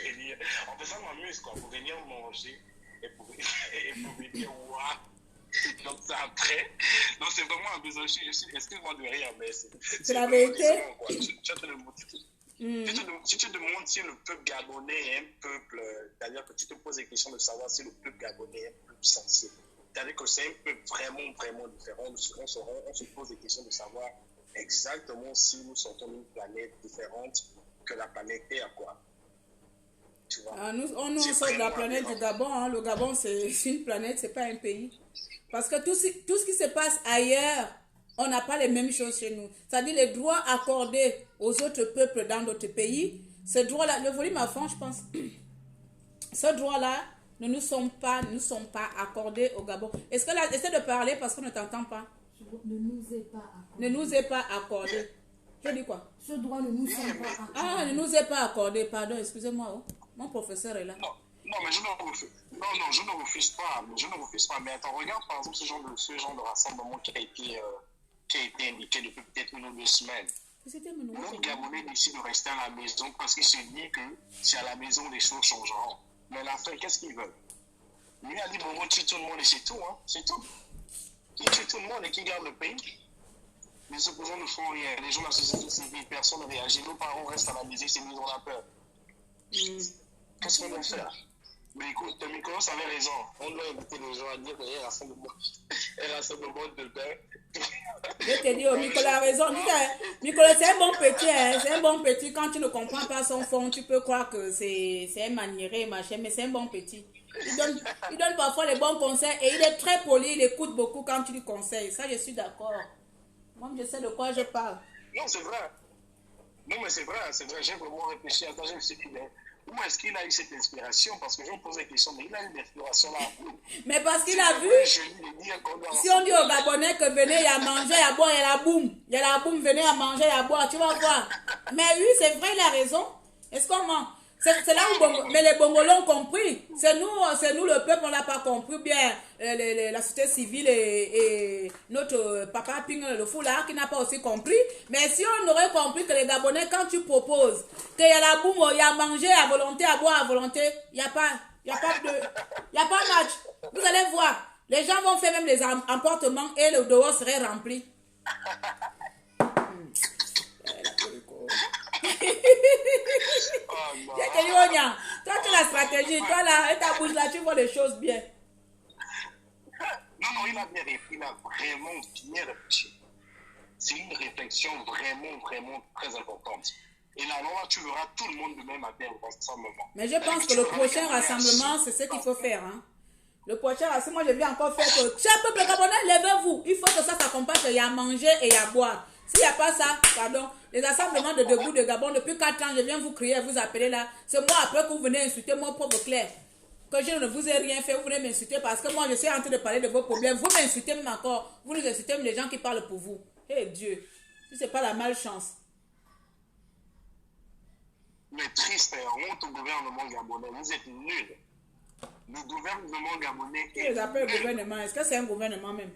Et dire, en fait, ça m'amuse, quoi, pour venir manger et pour venir voir. Donc, c'est après. Donc, c'est vraiment amusant. Excuse-moi de rire, mais c'est la vérité. Si tu demandes si le peuple gabonais est un peuple, c'est-à-dire que tu te poses la question de savoir si le peuple gabonais est un peuple sensible. C'est-à-dire que c'est un peuple vraiment, vraiment différent. On se pose des questions de savoir exactement si nous sortons d'une planète différente que la planète Terre, quoi. Tu vois? On sort de la planète du Gabon. Hein. Le Gabon, c'est une planète, c'est pas un pays. Parce que tout ce qui se passe ailleurs, on n'a pas les mêmes choses chez nous. C'est-à-dire les droits accordés aux autres peuples dans d'autres pays, ce droit-là, le volume à fond, je pense, ce droit-là ne nous sont pas accordés au Gabon. Est-ce que là, essaie de parler parce qu'on ne t'entend pas. Ne nous est pas accordé. Ne nous est pas accordé. Je dis quoi? Ce droit ne nous sont pas accordé. Ah, ne nous est pas accordé, pardon, excusez-moi. Oh. Mon professeur est là. Non, mais je ne refuse pas. Mais attends, regarde par exemple ce genre de rassemblement qui a été indiqué depuis peut-être 1 ou 2 semaines. Le Gabonais décide de rester à la maison parce qu'il se dit que c'est à la maison les choses changeront. Mais la fin, qu'est-ce qu'ils veulent? Lui a dit, bon, tue tout le monde et c'est tout, hein. C'est tout. Qui tue tout le monde et qui garde le pays? Les opposants ne font rien. Les gens de la société civile, personne ne réagit. Nos parents restent à la maison, c'est nous, on a peur. Qu'est-ce qu'on doit faire? Mais écoute, Nicolas avait raison. On doit inviter les gens à dire qu'il y a un rassemblement de bain. Je te dis, Nicolas a raison. Nicolas, c'est un bon petit. Hein. C'est un bon petit. Quand tu ne comprends pas son fond, tu peux croire que c'est un maniéré, machin, mais c'est un bon petit. Il donne parfois les bons conseils et il est très poli. Il écoute beaucoup quand tu lui conseilles. Ça, je suis d'accord. Moi, je sais de quoi je parle. Non, c'est vrai. Non, mais c'est vrai. J'ai vraiment réfléchi à ça. Je me suis dit, mais où est-ce qu'il a eu cette inspiration? Parce que je me pose la question, mais il a eu l'inspiration là. Mais parce qu'il a vu, si on dit aux Gabonais que venez à manger, à boire, il y a la boum. Il y a la boum, venez à manger, à boire, tu vas voir. Mais oui, c'est vrai, il a raison. Est-ce qu'on ment? C'est là où mais les Bongolais ont compris. C'est nous le peuple, on n'a pas compris bien la société civile et notre papa Ping, le fou là, qui n'a pas aussi compris. Mais si on aurait compris que les Gabonais, quand tu proposes qu'il y a la boum, il y a à manger à volonté, à boire à volonté, il n'y a pas match. Vous allez voir, les gens vont faire même les emportements et le dehors serait rempli. Toi, tu as la stratégie. Toi, là, et ta bouche là, tu vois les choses bien. Non, il a vraiment bien réfléchi. C'est une réflexion vraiment très importante. Et là, tu verras tout le monde de même à faire le rassemblement. Mais je pense que le prochain rassemblement, c'est ce qu'il faut faire. Hein. Le prochain rassemblement, je vais encore faire que chaque peuple gabonais, levez-vous. Il faut que ça s'accompagne, qu'il y a à manger et à boire. S'il n'y a pas ça, pardon, les rassemblements de debout de Gabon, depuis 4 ans, je viens vous crier, vous appeler là. C'est moi après que vous venez insulter mon pauvre Claire. Que je ne vous ai rien fait, vous venez m'insulter parce que moi je suis en train de parler de vos problèmes. Vous m'insultez même encore. Vous nous insultez même les gens qui parlent pour vous. Eh Dieu, si ce n'est pas la malchance. Mais triste, honte au gouvernement gabonais, vous êtes nuls. Le gouvernement gabonais est. Ils appellent le gouvernement, est-ce que c'est un gouvernement même?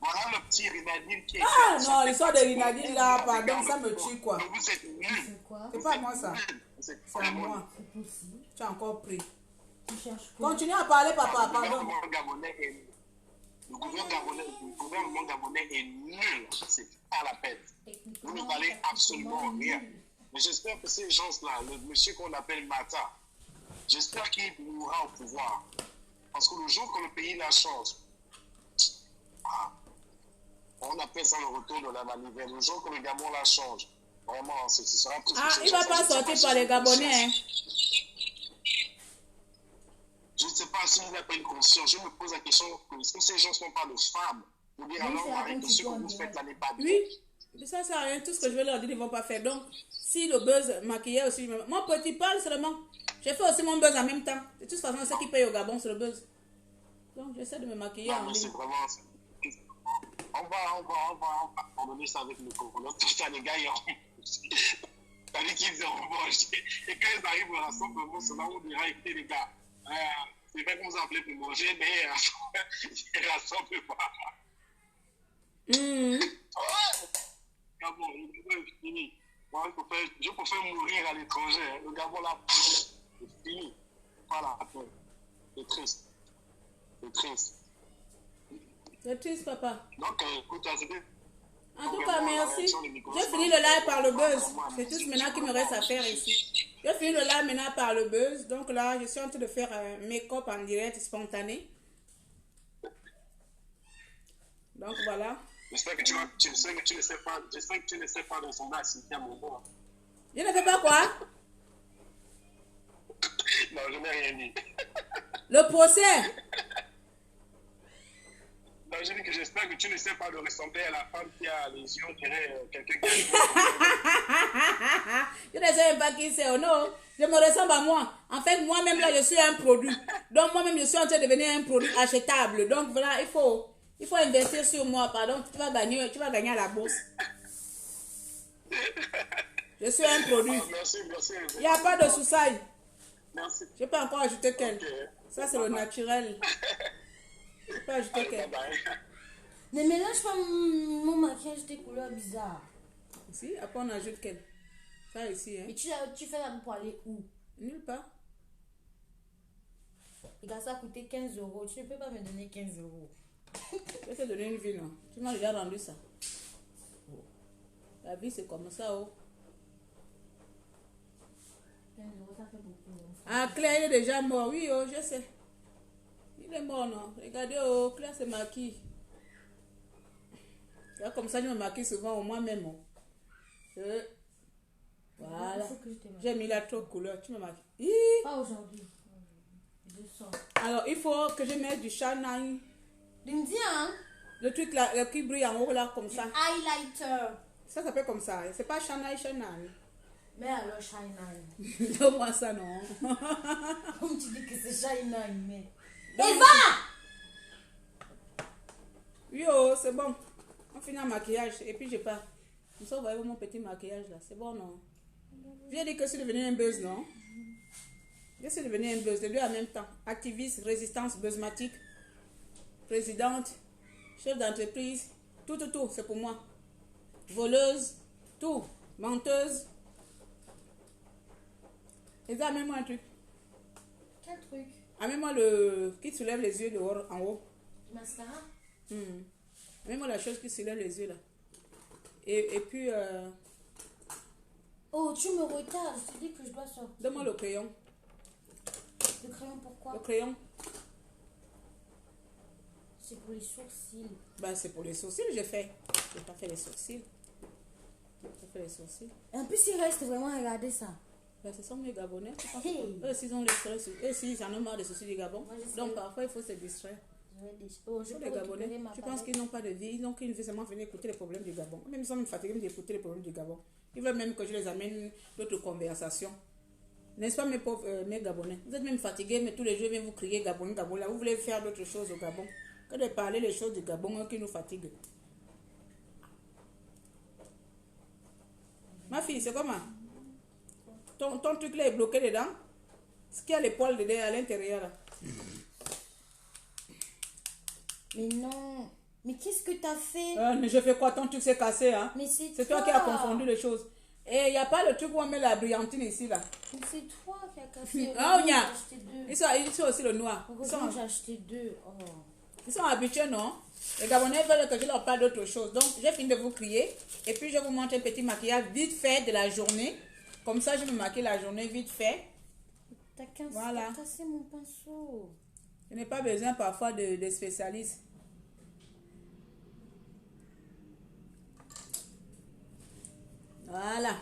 Voilà le petit Rinadine qui est. Ah non, l'histoire de Rinadine là, pardon, ça me tue quoi. Vous êtes nuls. C'est quoi? C'est pas moi ça. C'est à moi. C'est possible. Tu as encore pris. Tu cherches quoi? Continue à parler, papa, Le pardon. gouvernement gabonais est nul. C'est pas la peine. Vous ne valez absolument rien. Mais j'espère que ces gens-là, le monsieur qu'on appelle Mata, j'espère qu'il mourra au pouvoir. Parce que le jour que le pays la change, on appelle ça le retour de la manivelle. Le jour que le Gabon la change, vraiment, ce sera tout. Ah, il ne va pas sortir par les Gabonais. Hein. Je ne sais pas s'il n'a pas une conscience. Je me pose la question, est-ce que ces gens ne sont pas de femmes? Ou bien alors, Marie, que ce que vous faites là n'est pas bien. Oui, ça sert à rien. Tout ce que je vais leur dire, ils ne vont pas faire. Donc, si le buzz maquillait aussi, mon petit parle seulement. J'ai fait aussi mon buzz en même temps. De toute façon, ce qui paye au Gabon, c'est le buzz. Donc, j'essaie de me maquiller en ligne. C'est vraiment... On va abandonner ça avec le Congolais. Tout ça, les gars, ils ont... C'est-à-dire qu'ils ont mangé. Et quand ils arrivent au rassemblement, c'est là où on dira, écoutez les gars, c'est vrai qu'on vous a appelé pour manger, mais ils ne rassemblent pas. Gabon, le Gabon est fini. Moi, je préfère mourir à l'étranger. Le Gabon, là, c'est fini. Voilà, c'est triste. C'est triste. C'est triste, papa. Donc, écoute, c'était... En tout cas, merci. J'ai fini le live par le buzz. C'est tout ce maintenant qui me reste à faire ici. J'ai fini le live maintenant par le buzz. Donc là, je suis en train de faire un make-up en direct spontané. Donc voilà. J'espère que tu ne sais pas. J'espère que tu ne sais pas ressembler à Cynthia Momo. Je ne fais pas quoi? Non, je n'ai rien dit. Le procès. Non, je dis que j'espère que tu ne sais pas de ressembler à la femme qui a les yeux, on dirait quelqu'un qui Je ne sais même pas qui c'est, oh non. Je me ressemble à moi. En fait, moi-même là, je suis un produit. Donc moi-même, je suis en train de devenir un produit achetable. Donc voilà, il faut investir sur moi. Pardon, tu vas gagner à la bourse. Je suis un produit. Merci. Il n'y a pas de souci. Merci. Je peux encore ajouter quel. Okay. Ça, c'est le naturel. Je peux ajouter quel. Ne mélange pas mon maquillage des couleurs bizarres. Ici, après on ajoute quel. Ça ici, hein. Mais tu fais la pour aller où? Nulle part. Regarde, ça a coûté 15 €. Tu ne peux pas me donner 15 €. Je vais te donner une vie, non? Tu m'as déjà rendu ça. La vie, c'est comme ça, oh. 15 €, ça fait beaucoup. Ah, Claire, il est déjà mort. Oui, oh, je sais. Il est mort, non? Regardez, oh, Claire se maquille. Là, comme ça, je me maquille souvent au moi-même. Oh. Voilà. J'ai mis la trop couleur. Tu me maquilles. Pas aujourd'hui. Je sors. Alors, il faut que je mette du shine. L'Indien. Le truc là, qui brille en haut là, comme ça. Highlighter. Ça s'appelle comme ça. C'est pas shine. Mais alors, Shine. Donne-moi ça, non. Comme tu dis que c'est Shine, mais... Donc, Eva! Yo, c'est bon. On finit un maquillage et puis je pars. Comme ça, vous voyez mon petit maquillage là. C'est bon, non? Viens dire que je suis devenue un buzz, non? Je suis devenue un buzz, les deux en même temps. Activiste, résistance, buzzmatique, présidente, chef d'entreprise, tout, c'est pour moi. Voleuse, tout, menteuse. Et ça, amène-moi un truc. Quel truc? Amène-moi le qui soulève les yeux dehors, en haut. Mascara? Amène-moi la chose qui soulève les yeux là. Et puis, Oh, tu me retardes, je te dis que je dois sortir. donne-moi le crayon. Le crayon, pourquoi? Le crayon. C'est pour les sourcils. Ben, c'est pour les sourcils, j'ai fait. J'ai pas fait les sourcils. J'ai fait les sourcils. En plus, il reste vraiment à regarder ça. Ben, ce sont mes Gabonais. Hey. Eux, s'ils ont les stress, eux, s'ils en ont marre des sourcils du Gabon. Moi, je sais. Donc, parfois, il faut se distraire. Oh, je Pour peux les récupérer Gabonais, ma tu penses palette. qu'ils n'ont pas de vie, ils n'ont qu'une vie seulement venir écouter les problèmes du Gabon. Même ils sont même fatigués d'écouter les problèmes du Gabon. Ils veulent même que je les amène d'autres conversations. N'est-ce pas, mes pauvres, mes Gabonais? Vous êtes même fatigués, mais tous les jours, ils viennent vous crier Gabon, Gabon. Là, vous voulez faire d'autres choses au Gabon que de parler les choses du Gabon qui nous fatiguent. Ma fille, c'est comment? Ton truc là est bloqué dedans? Ce qu'il y a les poils dedans à l'intérieur là. Mais non. Mais qu'est-ce que t'as fait? Mais je fais quoi? Ton truc s'est cassé, hein? Mais c'est toi qui as confondu les choses. Et il n'y a pas le truc où on met la brillantine ici là. Mais c'est toi qui as cassé. Ah, on y a. J'ai acheté deux. Ils sont aussi le noir. Heureusement, j'ai acheté deux. Oh. Ils sont habitués, non? Les Gabonais veulent que je leur parle d'autre chose. Donc, j'ai fini de vous crier. Et puis, je vous montre un petit maquillage vite fait de la journée. Comme ça, je me maquille la journée vite fait. T'as Voilà. cassé mon pinceau. Je n'ai pas besoin parfois de spécialistes. Voilà.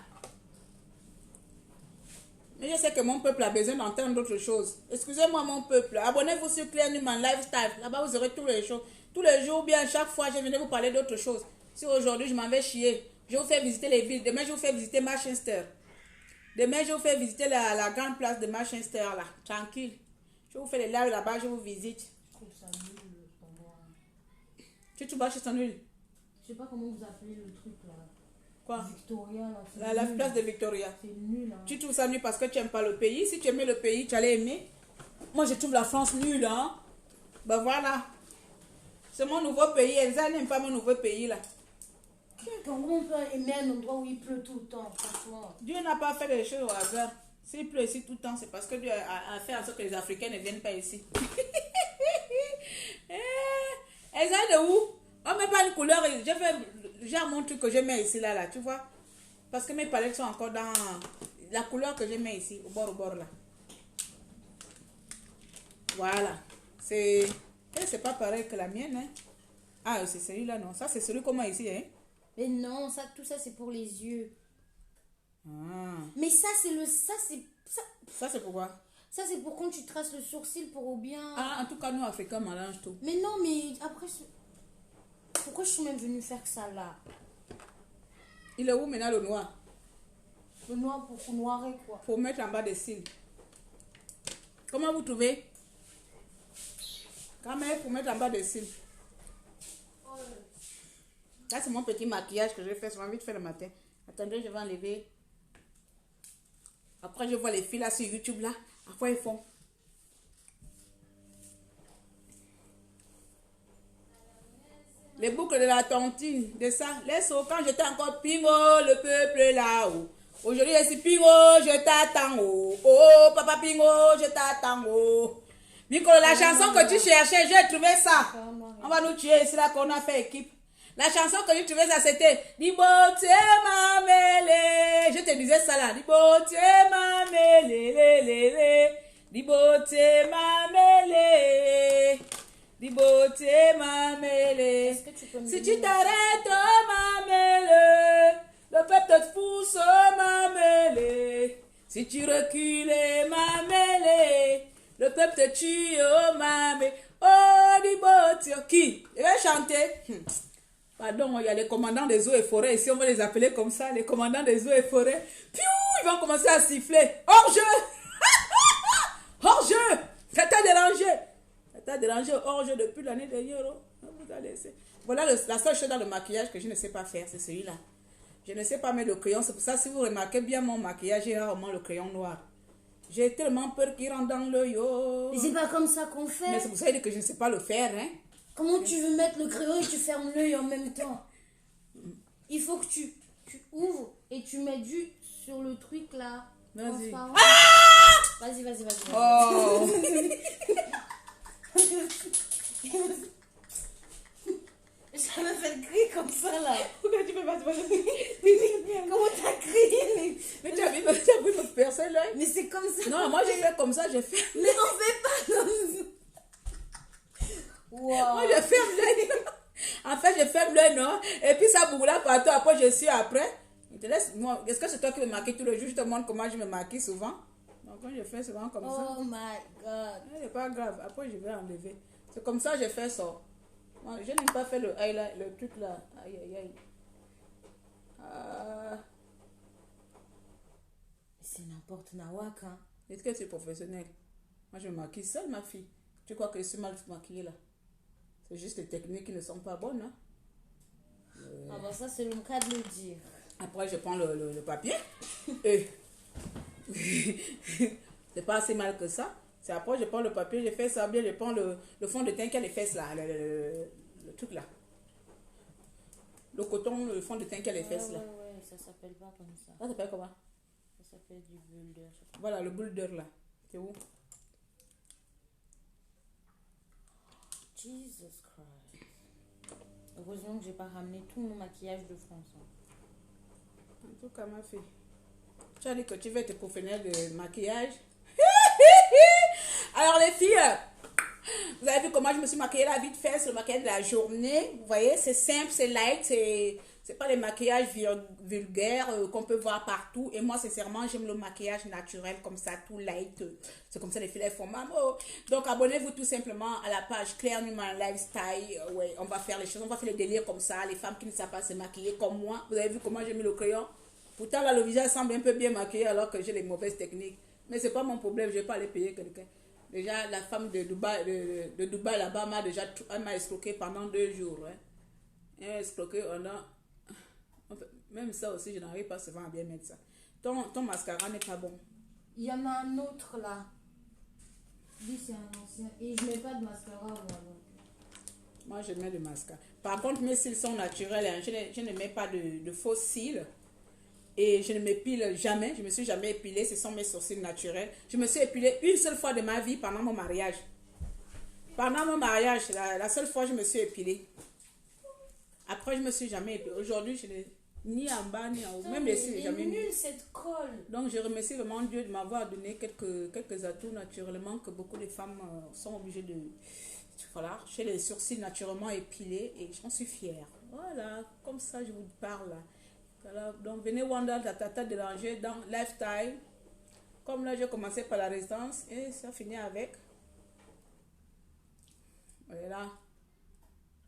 Mais je sais que mon peuple a besoin d'entendre d'autres choses. Excusez-moi mon peuple. Abonnez-vous sur Claire Newman Lifestyle. Là-bas vous aurez toutes les choses. Tous les jours, bien chaque fois, je viens vous parler d'autres choses. Si aujourd'hui je m'en vais chier, je vous fais visiter les villes. Demain je vous fais visiter Manchester. Demain je vous fais visiter la grande place de Manchester là. Tranquille. Je vous fais les lives là-bas, je vous visite. Je trouve ça nul pour moi. Tu vas chez ton huile. Je sais pas comment vous appelez le truc là. Quoi? Victoria là. La place de Victoria. C'est nul hein. Tu trouves ça nul parce que tu n'aimes pas le pays. Si tu aimais le pays, tu allais aimer. Moi, je trouve la France nulle, hein. Ben voilà. C'est mon nouveau pays. Elsa n'aime pas mon nouveau pays, là. Comment on peut aimer un endroit où il pleut tout le temps, franchement? Dieu n'a pas fait les choses au hasard. S'il pleut ici tout le temps, c'est parce que Dieu a fait en sorte que les Africains ne viennent pas ici. Elsa est de où? On met pas une couleur. J'ai mon truc que je mets ici, là, tu vois. Parce que mes palettes sont encore dans la couleur que je mets ici, au bord, là. Voilà. C'est pas pareil que la mienne, hein. Ah, c'est celui-là, non. Ça, c'est celui qu'on a ici, hein. Mais non, ça, tout ça, c'est pour les yeux. Ah. Mais ça, c'est le... Ça, c'est pourquoi? Ça, c'est pour quand tu traces le sourcil pour ou bien... Ah, en tout cas, nous, Africains, on mélange tout. Mais non, mais après... Pourquoi je suis même venue faire ça, là? Il est où maintenant, le noir? Le noir pour noirer, quoi. Pour mettre en bas des cils. Comment vous trouvez? Quand même, pour mettre en bas des cils. Là, c'est mon petit maquillage que je vais faire. Je vais vite faire le matin. Attendez, je vais enlever. Après, je vois les filles là sur YouTube, là. À quoi ils font? Les boucles de la tontine, de ça. Laisse quand j'étais encore pingo, le peuple là-haut. Aujourd'hui, je suis pingo, je t'attends. Oh, papa pingo, je t'attends. Oh. Nicolas, la chanson que tu cherchais, j'ai trouvé ça. On va nous tuer ici là qu'on a fait équipe. La chanson que j'ai trouvé ça, c'était Liboté ma mêlée. Je te disais ça là. Liboté ma mêlée. Liboté ma mêlée. Liboté ma mêlée. Si tu t'arrêtes, ma mêlée, le peuple te pousse, ma mêlée. Si tu recules, ma mêlée, le peuple te tue, oh ma mêlée. Oh, Liboté. Qui? Il va chanter. Pardon, il y a les commandants des eaux et forêts. Ici, on va les appeler comme ça, les commandants des eaux et forêts. Piou, il vont commencer à siffler. Hors jeu. Hors jeu. Ça t'a dérangé. Ça t'a dérangé hors jeu depuis l'année dernière. Vous allez laisser. Voilà la seule chose dans le maquillage que je ne sais pas faire, c'est celui-là. Je ne sais pas mettre le crayon. C'est pour ça, si vous remarquez bien mon maquillage, j'ai rarement le crayon noir. J'ai tellement peur qu'il rentre dans l'œil. Mais c'est pas comme ça qu'on fait. Mais c'est pour ça que je ne sais pas le faire. Hein. Comment tu veux mettre le crayon et tu fermes l'œil en même temps? Il faut que tu ouvres et tu mets du sur le truc là. Vas-y. Vas-y. Oh. Ça me fait crier comme ça là. Pourquoi tu peux pas Comment t'as crié? Mais tu as vu me percer l'œil? Mais c'est comme ça. Non, moi j'ai fait comme ça, j'ai fait. Mais on fait pas comme ça. Wow. Moi je ferme l'œil. En fait, je ferme l'œil, non? Et puis ça boule partout. Après, je suis après. Je te laisse. Moi, est-ce que c'est toi qui me maquilles tous les jours? Je te montre comment je me maquille souvent. Donc, quand je fais souvent comme ça. Oh my god. C'est pas grave. Après, je vais enlever. C'est comme ça que je fais ça. Moi, je n'ai pas fait le truc là. Aïe, aïe, aïe. C'est n'importe nawak, hein. Est-ce que tu es professionnel? Moi, je me maquille seule, ma fille. Tu crois que je suis mal maquillée là? C'est juste les techniques qui ne sont pas bonnes. Hein? Ah bah ça, c'est le cas de le dire. Après, je prends le papier. Et c'est pas assez mal que ça. C'est après, je prends le papier, je fais ça bien, je prends le fond de teint qui a les fesses là. Le truc là. Le coton, le fond de teint qui a les fesses là. Ouais, ça s'appelle pas comme ça. Ça s'appelle comment? Ça s'appelle du builder. Voilà, le builder là. C'est où? Jesus Christ. Heureusement que j'ai pas ramené tout mon maquillage de France. Hein. En tout cas, ma fille. Tu as dit que tu veux être professionnelle de maquillage. Alors les filles, vous avez vu comment je me suis maquillée là vite fait, c'est le maquillage de la journée. Vous voyez, c'est simple, c'est light, c'est pas les maquillages vulgaires qu'on peut voir partout. Et moi, sincèrement, j'aime le maquillage naturel comme ça, tout light. C'est comme ça les filles elles font maman. Donc abonnez-vous tout simplement à la page Claire Newman Lifestyle. Ouais, on va faire les choses, on va faire les délires comme ça. Les femmes qui ne savent pas se maquiller comme moi. Vous avez vu comment j'ai mis le crayon? Pourtant là, le visage semble un peu bien maquillé alors que j'ai les mauvaises techniques. Mais c'est pas mon problème, je vais pas aller payer quelqu'un. Déjà, la femme de Dubaï, de Dubaï là-bas m'a escroqué pendant 2 jours. Hein. Elle m'a escroqué même ça aussi, je n'arrive pas souvent à bien mettre ça. Ton mascara n'est pas bon. Il y en a un autre là. Lui, c'est un ancien. Et je mets pas de mascara, moi. Moi, je mets de mascara. Par contre, mes cils sont naturels. Hein. Je ne mets pas de faux cils. Et je ne m'épile jamais. Je ne me suis jamais épilée. Ce sont mes sourcils naturels. Je me suis épilée une seule fois de ma vie pendant mon mariage. Pendant mon mariage, la seule fois, je me suis épilée. Après, je ne me suis jamais épilée. Aujourd'hui, je n'ai ni en bas, ni en haut. Même les cils, jamais mis. Cette colle. Donc, je remercie vraiment Dieu de m'avoir donné quelques atouts naturellement que beaucoup de femmes sont obligées de... Voilà, j'ai les sourcils naturellement épilés et j'en suis fière. Voilà, comme ça, je vous parle là. Voilà, donc, venez Wanda, tata déranger dans Lifestyle. Comme là, j'ai commencé par la résidence et ça finit avec. Voilà.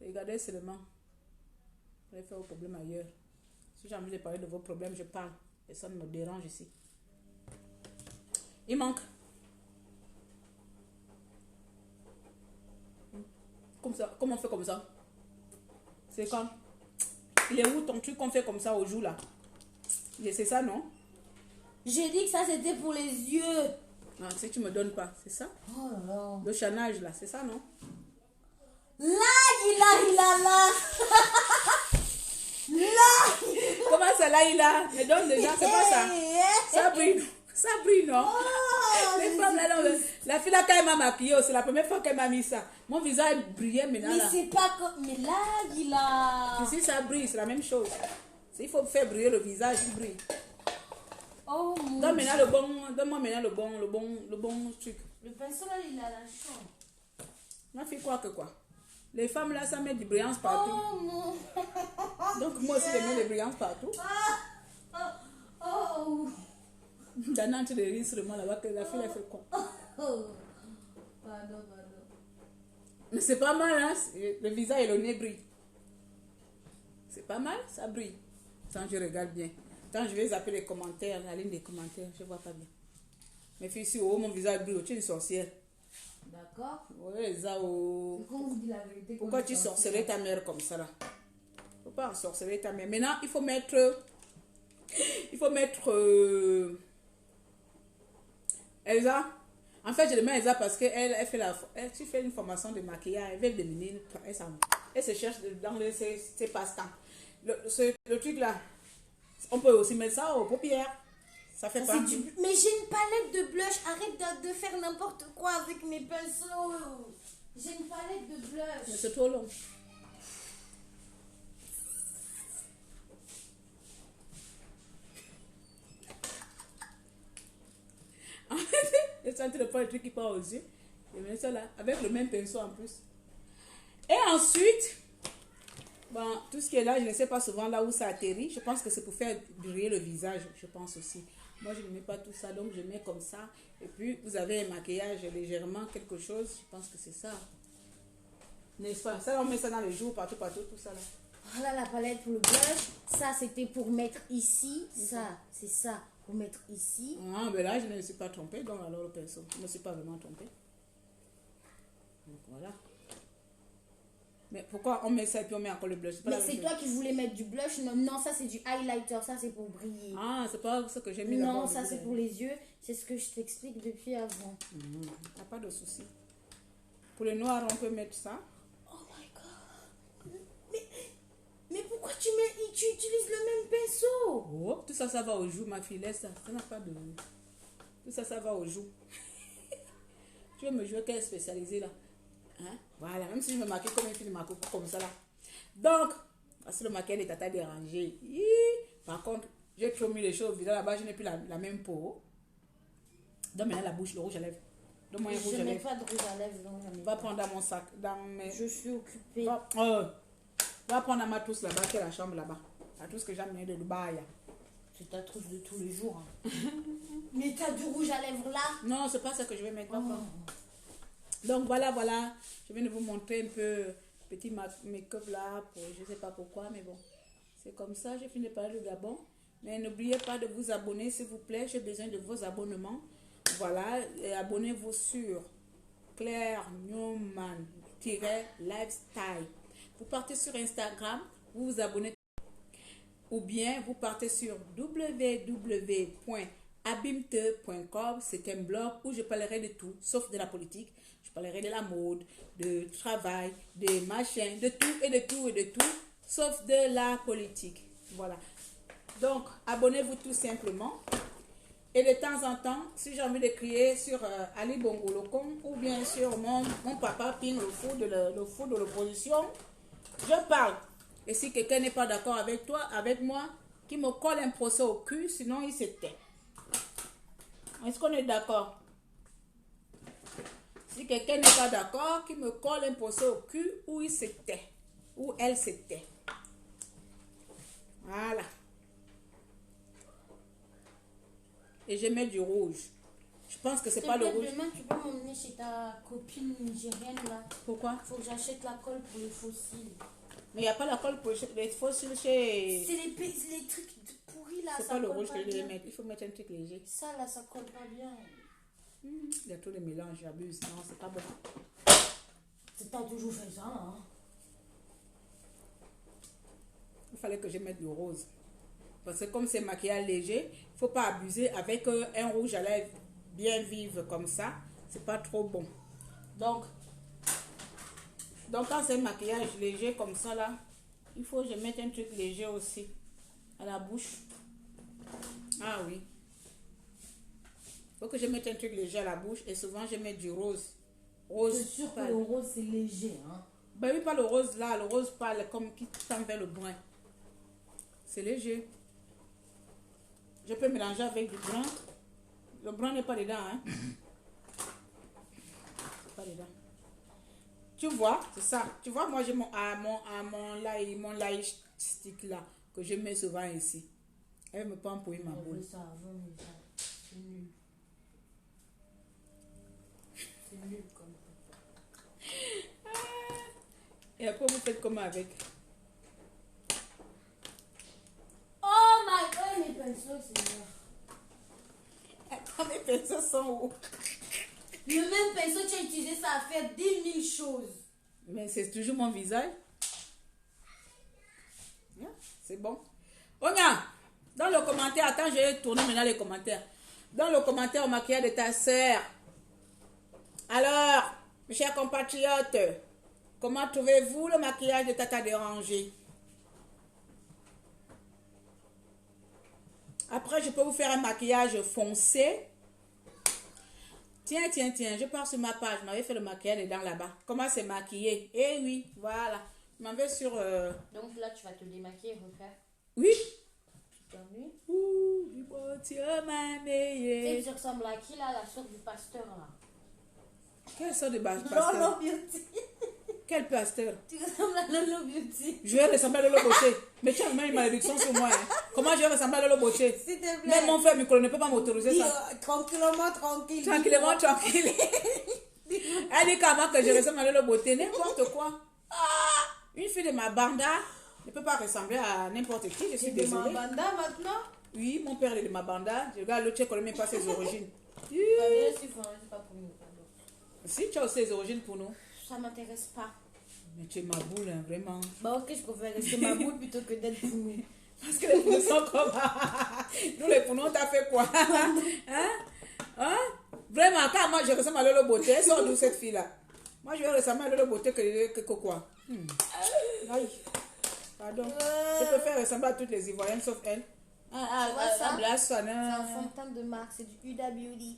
Regardez seulement. Vous allez faire vos problèmes ailleurs. Si j'ai envie de parler de vos problèmes, je parle. Personne ne me dérange ici. Il manque. Comme ça. Comment on fait comme ça? C'est quand? Il est où ton truc qu'on fait comme ça au jour là? C'est ça, non? J'ai dit que ça c'était pour les yeux. Non, si tu me donnes pas, c'est ça? Oh là là. Le chanage là, c'est ça, non? Là. Comment ça là, il a? Me donne déjà, c'est pas ça. Ça brille, ça brille, non? Les femmes là, non, la fille là, quand elle m'a maquillée, c'est la première fois qu'elle m'a mis ça. Mon visage brillait maintenant. Mais là. c'est pas comme. Mais là. Ici, ça brille, c'est la même chose. Il faut faire briller le visage, il brille. Oh mon Donne-moi maintenant le bon truc. Le pinceau là, il a la chambre. Ma fille croit que quoi? Les femmes là, ça met du brillance partout. Oh mon. Donc moi aussi, je mets des brillances partout. Oh. Dana, tu les ris sur moi là-bas que la fille elle fait quoi? Oh. Pardon. Mais c'est pas mal, hein? Le visage et le nez brillent. C'est pas mal, ça brille. Quand je regarde bien. Attends, je vais zapper les commentaires, la ligne des commentaires. Je vois pas bien. Mes filles, si mon visage brûle, tu es une sorcière. D'accord. Ouais, Zao. Quand on vous dit la vérité. Pourquoi tu sorcerais ta mère comme ça là? Faut pas ensorceler ta mère. Maintenant, il faut mettre. Elsa. En fait, je le mets Elsa parce qu'elle tu fais une formation de maquillage. Elle veut devenir. Elle se cherche dans ses passe-temps. Le truc là, on peut aussi mettre ça aux paupières. Ça fait pas. Mais j'ai une palette de blush. Arrête de faire n'importe quoi avec mes pinceaux. J'ai une palette de blush. Mais c'est trop long. Je suis en train de prendre le truc qui part aux yeux. Je mets ça là, avec le même pinceau en plus. Et ensuite, bon, tout ce qui est là, je ne sais pas souvent là où ça atterrit. Je pense que c'est pour faire briller le visage, je pense aussi. Moi, je ne mets pas tout ça, donc je mets comme ça. Et puis, vous avez un maquillage légèrement, quelque chose. Je pense que c'est ça. N'est-ce pas? Ça, on met ça dans les joues, partout, tout ça là. Voilà la palette pour le blush. Ça, c'était pour mettre ici. Ça, c'est ça. Pour mettre ici. Ah, mais là, je ne me suis pas trompée. Donc, alors, le pinceau, je ne me suis pas vraiment trompée. Donc, voilà. Mais pourquoi on met ça et puis on met encore le blush? Mais c'est toi qui voulais mettre du blush. Non, non, ça, c'est du highlighter. Ça, c'est pour briller. Ah, c'est pas ce que j'ai mis. Non, ça, c'est pour les yeux. C'est ce que je t'explique depuis avant. Il n'y a pas de souci. Pour le noir, on peut mettre ça. Oh my God. Mais pourquoi tu utilises le même pinceau? Oh, tout ça, ça va aux joues, ma fille. Laisse ça. Ça n'a pas de... Tout ça, ça va aux joues. Tu veux me jouer qu'elle est spécialisée là? Hein? Voilà, même si je me maquille comme une fille de ma coupe, comme ça là. Donc, parce que le maquillage est tata dérangé. Par contre, j'ai trop mis les choses au visage là-bas, je n'ai plus la même peau. Donc maintenant la bouche, le rouge à lèvres. Donne-moi un rouge à lèvres. Je n'ai pas de rouge à lèvres. Donc va prendre dans mon sac. Dans mes... Je suis occupée. Va prendre ma trousse là-bas, qui est la chambre là-bas. La trousse que j'ai amenée de Dubaï. C'est ta trousse de tous les jours. Hein. Mais t'as du rouge à lèvres là? Non, c'est pas ça que je vais mettre. Donc voilà. Je viens de vous montrer un peu petit make-up là. Je sais pas pourquoi, mais bon. C'est comme ça. J'ai fini de parler du Gabon. Mais n'oubliez pas de vous abonner, s'il vous plaît. J'ai besoin de vos abonnements. Voilà. Et abonnez-vous sur Claire Newman-Lifestyle. Vous partez sur Instagram, vous vous abonnez ou bien vous partez sur www.abimte.com. C'est un blog où je parlerai de tout, sauf de la politique. Je parlerai de la mode, de travail, de machin, de tout, sauf de la politique. Voilà. Donc, abonnez-vous tout simplement. Et de temps en temps, si j'ai envie de crier sur Ali Bongo Lokom ou bien sur mon papa Ping, le fou de l'opposition, je parle. Et si quelqu'un n'est pas d'accord avec moi, qui me colle un procès au cul, sinon il se tait. Est-ce qu'on est d'accord? Si quelqu'un n'est pas d'accord, qui me colle un procès au cul, ou il se tait, ou elle se tait. Voilà. Et je mets du rouge. Je pense que c'est pas le rouge. Demain, tu peux m'emmener chez ta copine nigérienne là. Pourquoi? Faut que j'achète la colle pour les fossiles. Mais il n'y a pas la colle pour les fossiles chez... C'est les trucs pourris là. C'est pas le rouge que je vais mettre. Il faut mettre un truc léger. Ça là, ça colle pas bien. Il y a trop de mélange, j'abuse. Non, c'est pas bon. T'as toujours fait ça, hein? Il fallait que je mette du rose. Parce que comme c'est maquillage léger, il ne faut pas abuser avec un rouge à lèvres bien vif comme ça. C'est pas trop bon. Donc quand c'est un maquillage léger comme ça là, il faut que je mette un truc léger aussi à la bouche. Ah oui. Il faut que je mette un truc léger à la bouche et souvent je mets du rose. C'est sûr que le rose c'est léger, hein? Ben oui, pas le rose là, le rose pâle comme qui tend vers le brun. C'est léger. Je peux mélanger avec du brun. Le brun n'est pas dedans, hein? Pas dedans. Tu vois, c'est ça. Tu vois, moi j'ai mon light stick là que je mets souvent ici. Elle me prend pour ma boule. Ça avant, mais ça, c'est nul. C'est nul comme ça. Et après vous faites comment avec? Oh my god, mes pinceaux, Seigneur. Attends, mes pinceaux sont où? Le même pinceau, tu as utilisé ça à faire 10 000 choses. Mais c'est toujours mon visage. C'est bon. Regarde, dans le commentaire, attends, je vais tourner maintenant les commentaires. Dans le commentaire au maquillage de ta sœur. Alors, mes chers compatriotes, comment trouvez-vous le maquillage de Tata Dérangé? Après, je peux vous faire un maquillage foncé. Tiens, je pars sur ma page. Je m'avais fait le maquillage dedans là-bas. Comment c'est maquillé? Eh oui, voilà. Je m'en vais sur... Donc là, tu vas te démaquiller et refaire. Oui. T'ennuies? Ouh, du bon Dieu m'a meillé. Tu ressembles à qui là, la soeur du pasteur là? Quelle sorte de pasteur? Lolo Beauty. Quel pasteur? Tu ressembles à Lolo Beauty. Je vais ressembler à Lolo Beauté. Mais tu as vraiment une malédiction sur moi. Hein. Comment je vais ressembler à Lolo Beauté? S'il te plaît. Même mon frère Micro ne peut pas m'autoriser ça. Tranquillement, tranquille. Tranquillement, tranquille. Elle dit comment que je ressemble à Lolo Beauté. N'importe quoi. Une fille de ma banda ne peut pas ressembler à n'importe qui. Je suis désolée. De ma banda maintenant? Oui, mon père est de ma banda. Je regarde l'autre, je ne connais même pas ses origines. C'est pas pour nous. Si tu as aussi ses origines pour nous. Ça m'intéresse pas. Mais tu es ma boule, hein, vraiment. Bah ok, je préfère rester ma boule plutôt que d'être pour nous. Parce que les pounous sont comme... Nous, les pounous, on t'a fait quoi? Hein? Vraiment, quand moi, je ressemble à Lolo Beauté, elle sort d'où cette fille-là? Moi, je vais ressembler à Lolo Beauté que quoi? Aïe. Pardon. Je préfère ressembler à toutes les Ivoiriennes, sauf elle. Tu vois ça? C'est un fond de teint de marque, c'est du Huda Beauty.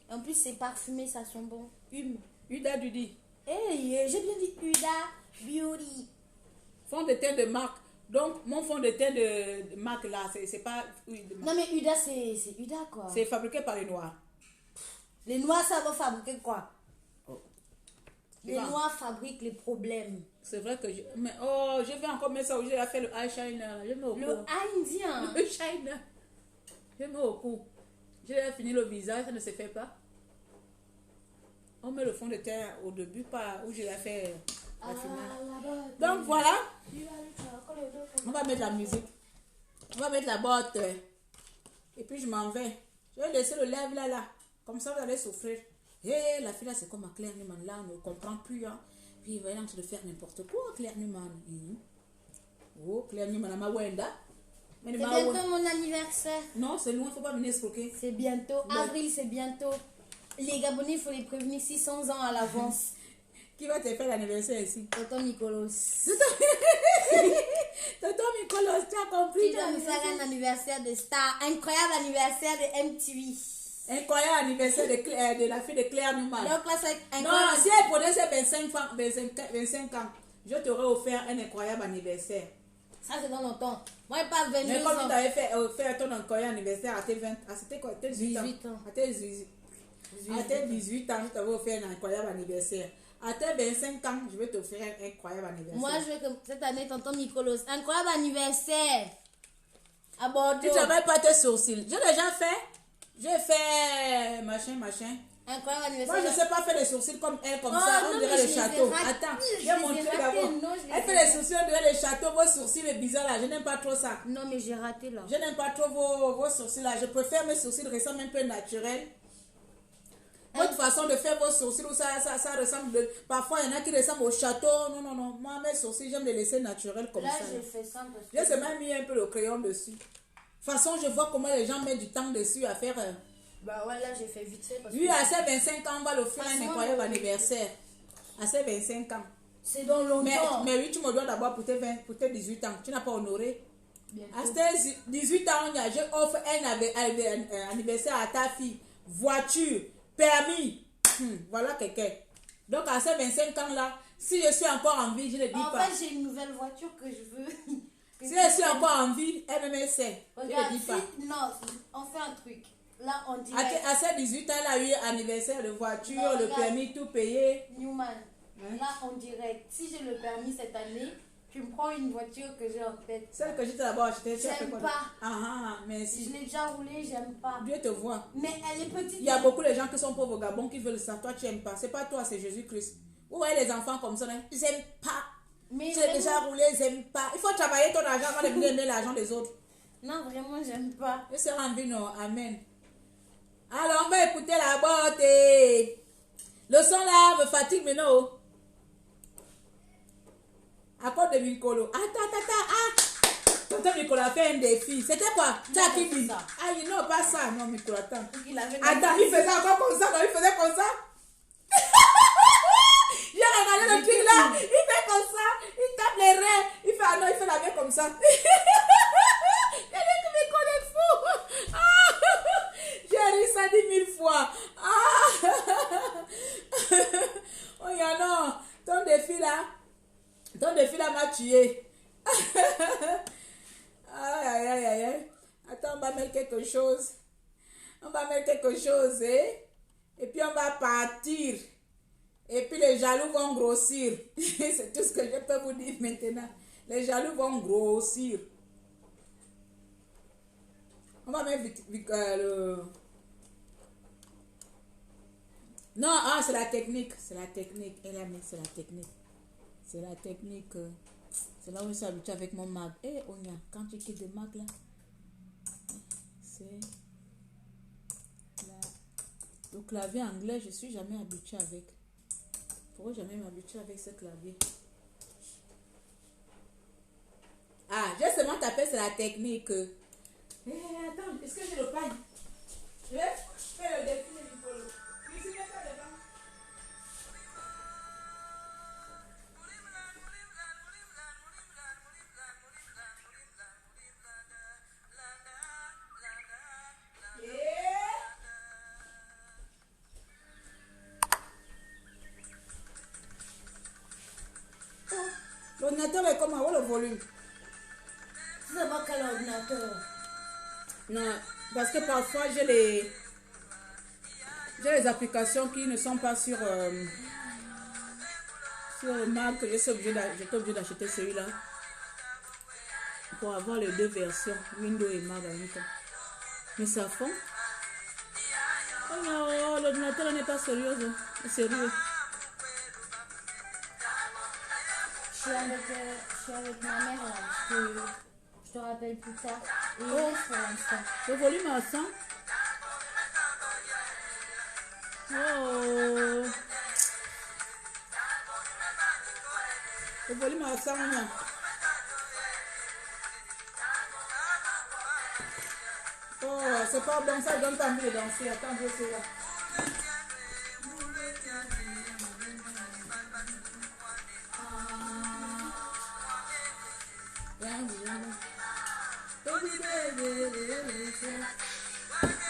En plus, c'est parfumé, ça sent bon. Huda Dudi. Hey, j'ai bien dit Huda Beauty. Fond de teint de marque. Donc, mon fond de teint de marque là, c'est pas... Oui, de marque. Non, mais Huda, c'est Huda quoi. C'est fabriqué par les Noirs. Les Noirs, ça va fabriquer quoi? Les Bon. Noirs fabriquent les problèmes. C'est vrai que je... Mais oh, je vais encore mettre ça où j'ai fait le eyeliner. Je mets au Le cou. indien. Le shiner. Je mets au cou. J'ai fini le visage, ça ne se fait pas. On met le fond de teint au début, pas où je l'ai fait la finale. Donc voilà. On va mettre la musique. On va mettre la botte. Et puis je m'en vais. Je vais laisser le lèvre là. Comme ça, vous allez souffrir. Hé, la fille là, c'est comme à Claire Newman. Là, on ne comprend plus. Hein. Puis il va y en train de faire n'importe quoi, Claire Newman. Oh, Claire Newman, à ma wenda. C'est bientôt mon anniversaire. Non, c'est loin, il ne faut pas venir escroquer. C'est bientôt. Avril, c'est bientôt. Les Gabonais, il faut les prévenir 600 ans à l'avance. Qui va te faire l'anniversaire ici? Tonton Nicolas. Tonton Nicolas, tu as compris? Tu dois nous faire un anniversaire de star. Incroyable anniversaire de MTV. Incroyable anniversaire de la fille de Claire Newman. Donc là, c'est Non, incroyable. si elle prenait ses 25 ans, je t'aurais offert un incroyable anniversaire. Ça, c'est dans longtemps. Moi, je parle 22 Mais comme ans. tu avais fait ton incroyable anniversaire à tes 20 ans, c'était quoi? Tes 18 ans. 18 ans. À tes 18 ans, je t'avais offert un incroyable anniversaire. À tes 25 ans, je vais t'offrir un incroyable anniversaire. Moi, je veux que cette année, tonton Nicolas. Incroyable anniversaire. À Bordeaux. Tu ne travailles pas tes sourcils. J'ai déjà fait. J'ai fait machin. Incroyable anniversaire. Moi, je ne sais pas faire les sourcils comme elle, comme Oh, ça. non, On mais dirait je les les ai châteaux. ratés. Attends, Je j'ai les ai montré ratés. d'abord. Non, je les Elle ai fait les sourcils, on dirait les châteaux. Vos sourcils les bizarres là. Je n'aime pas trop ça. Non, mais j'ai raté là. Je n'aime pas trop vos sourcils là. Je préfère mes sourcils ressemblent un peu naturels. Votre façon de faire vos sourcils, où ça ressemble. Parfois, il y en a qui ressemblent au château. Non. Moi, mes sourcils, j'aime les laisser naturels comme Là, ça. j'ai fait ça parce que... J'ai seulement mis un peu le crayon dessus. De toute façon, je vois comment les gens mettent du temps dessus à faire. Bah ouais, là, j'ai fait vite fait parce Lui, que... à ses 25 ans, on va l'offrir un Façon, incroyable anniversaire. À ses 25 ans. C'est dans longtemps. Mais oui, tu me dois d'abord pour tes 18 ans. Tu n'as pas honoré. Bientôt. À tes 18 ans, je offre un anniversaire à ta fille. Voiture, permis. Voilà quelqu'un. Donc à ces 25 ans là, si je suis encore en vie, je ne dis En pas. fait, j'ai une nouvelle voiture que je veux. Si je suis encore en vie, elle me sait. Je Regarde, ne dis pas. non, on fait un truc. Là, on dirait... À ses 18 ans, elle a eu anniversaire de voiture, Non, le regarde. permis, tout payé. Newman, Hein? là, on dirait, si j'ai le permis cette année, tu me prends une voiture que j'ai en tête. Celle que j'étais d'abord achetée. tu as fait J'aime quoi? pas. Ah, Je merci. l'ai déjà roulée, j'aime pas. Dieu te voit. Mais elle est petite. Il y a beaucoup de gens qui sont pauvres au Gabon qui veulent ça. Toi, tu n'aimes pas. C'est pas toi, c'est Jésus-Christ. Vous voyez les enfants comme ça, hein? Ils n'aiment pas. Mais J'ai déjà roulé, ils n'aiment pas. Il faut travailler ton argent avant de venir aimer l'argent des autres. Non, vraiment, j'aime pas. Je serai en vie, non. Amen. Alors, on va écouter la beauté. Le son là me fatigue maintenant. À cause de Mikolo. Tonton Nicolas a fait un défi. C'était quoi? T'as qui dit? Ah, non, pas ça. Non, Nicolas, attends. Attends, il faisait encore comme ça. Non, il faisait comme ça. J'ai regardé le truc là. Il fait comme ça. Il tape les reins. Il fait, ah non, il fait la main comme ça. Il dit que Nicolas est fou. J'ai ri ça 10 000 fois. Oh, y en a. Ton défi là m'a tué. Aïe, aïe, aïe, aïe. Attends, on va mettre quelque chose. Et puis on va partir. Et puis les jaloux vont grossir. C'est tout ce que je peux vous dire maintenant. Les jaloux vont grossir. On va mettre le... Non, c'est la technique. C'est la technique. Elle a mis, c'est la technique. C'est la technique. C'est là où je suis habituée avec mon Mac. Onya, quand tu quittes le Mac là, c'est là. Le clavier anglais, je suis jamais habituée avec. Pourquoi jamais m'habituer avec ce clavier? J'ai seulement tapé, c'est la technique. Attends, est-ce que j'ai le pain? Je vais faire le défi de Nicolo. L'ordinateur est comment? Où le volume? Tu sais pas quel ordinateur? Non, parce que parfois j'ai les applications qui ne sont pas sur le Mac. J'étais obligée d'acheter celui-là pour avoir les deux versions, Windows et Mac en même temps. Mais ça fond. Oh non, l'ordinateur n'est pas sérieux. Sérieux. Je suis avec ma mère là. Je te rappelle plus tard. Et sur l'instant. Le volume à 100. Oh. Le volume à 100. Non. Oh, c'est pas bon, ça donne pas envie de danser. Attends, je sais là.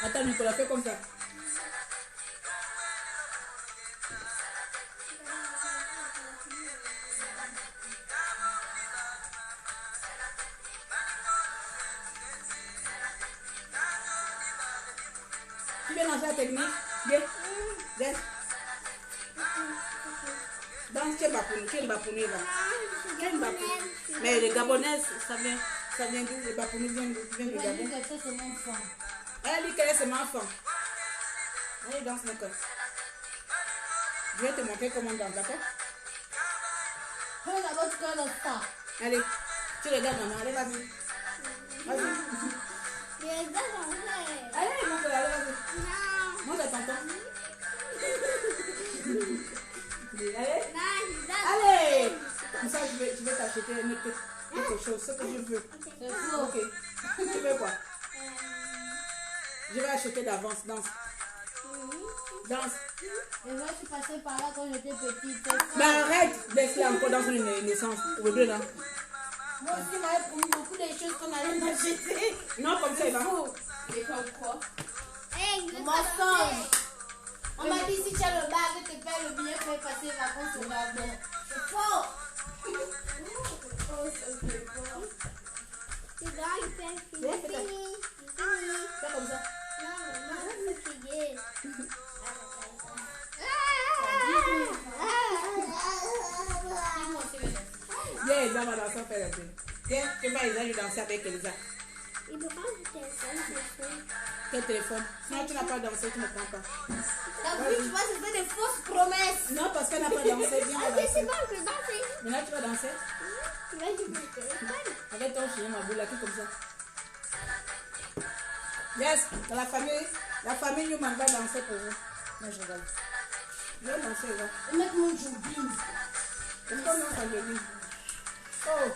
Attends, Nicolas, fais comme ça. Tu viens dans la technique? Viens. Viens. Danse, tu es Bapouni. Tu es Bapouni là. Mais les Gabonais, ça vient d'où? Les Bapouni viennent du Gabon. Elle dit que c'est mon enfant. Elle dit qu'elle c'est ma enfant. Allez, danse mon cœur. Je vais te montrer comment on danse, d'accord? D'abord, tu connais notre ça. Allez, tu regardes maman. Allez, vas-y. Vas-y. Allez, mon cœur, allez, vas-y. Moi, je t'entends. Allez. Allez. Comme ça, je vais t'acheter quelque chose, ce que je veux. Ok. Tu veux quoi? Je vais acheter d'avance. Danse. Danse. Et moi, je suis passée par là quand j'étais petite. Mais arrête. Laisse-la encore dans une naissance. Au deux là. Moi aussi, on m'avait promis beaucoup de choses qu'on allait m'acheter. Non, comme ça, il va. Et comme quoi? Mensonge. On m'a dit si tu as le bague, tu payes le billet pour passer les vacances au Gabon. C'est faux. C'est grave, il fait fini. Fais comme ça. Non, je suis fatiguée. Viens, Elsa va danser, faire un peu. Viens, tu vas Elsa, je danser avec Elsa. Il me prend le téléphone, c'est fou. Quel téléphone? Non, tu n'as pas dansé, tu ne prends pas. T'as vu, tu vois, c'était des fausses promesses. Non, parce qu'elle n'a pas dansé. Viens, on va Ok, c'est danser. bon, je vais danser. Maintenant, tu vas danser Tu vas jouer le téléphone. avec ton chien, ma boule, là, tout comme ça. Yes, dans la famille Newman va danser pour vous. Non, je rigole. Je vais danser, là. Et mettre mon jogging. Pourquoi non, ça jogging? Oh,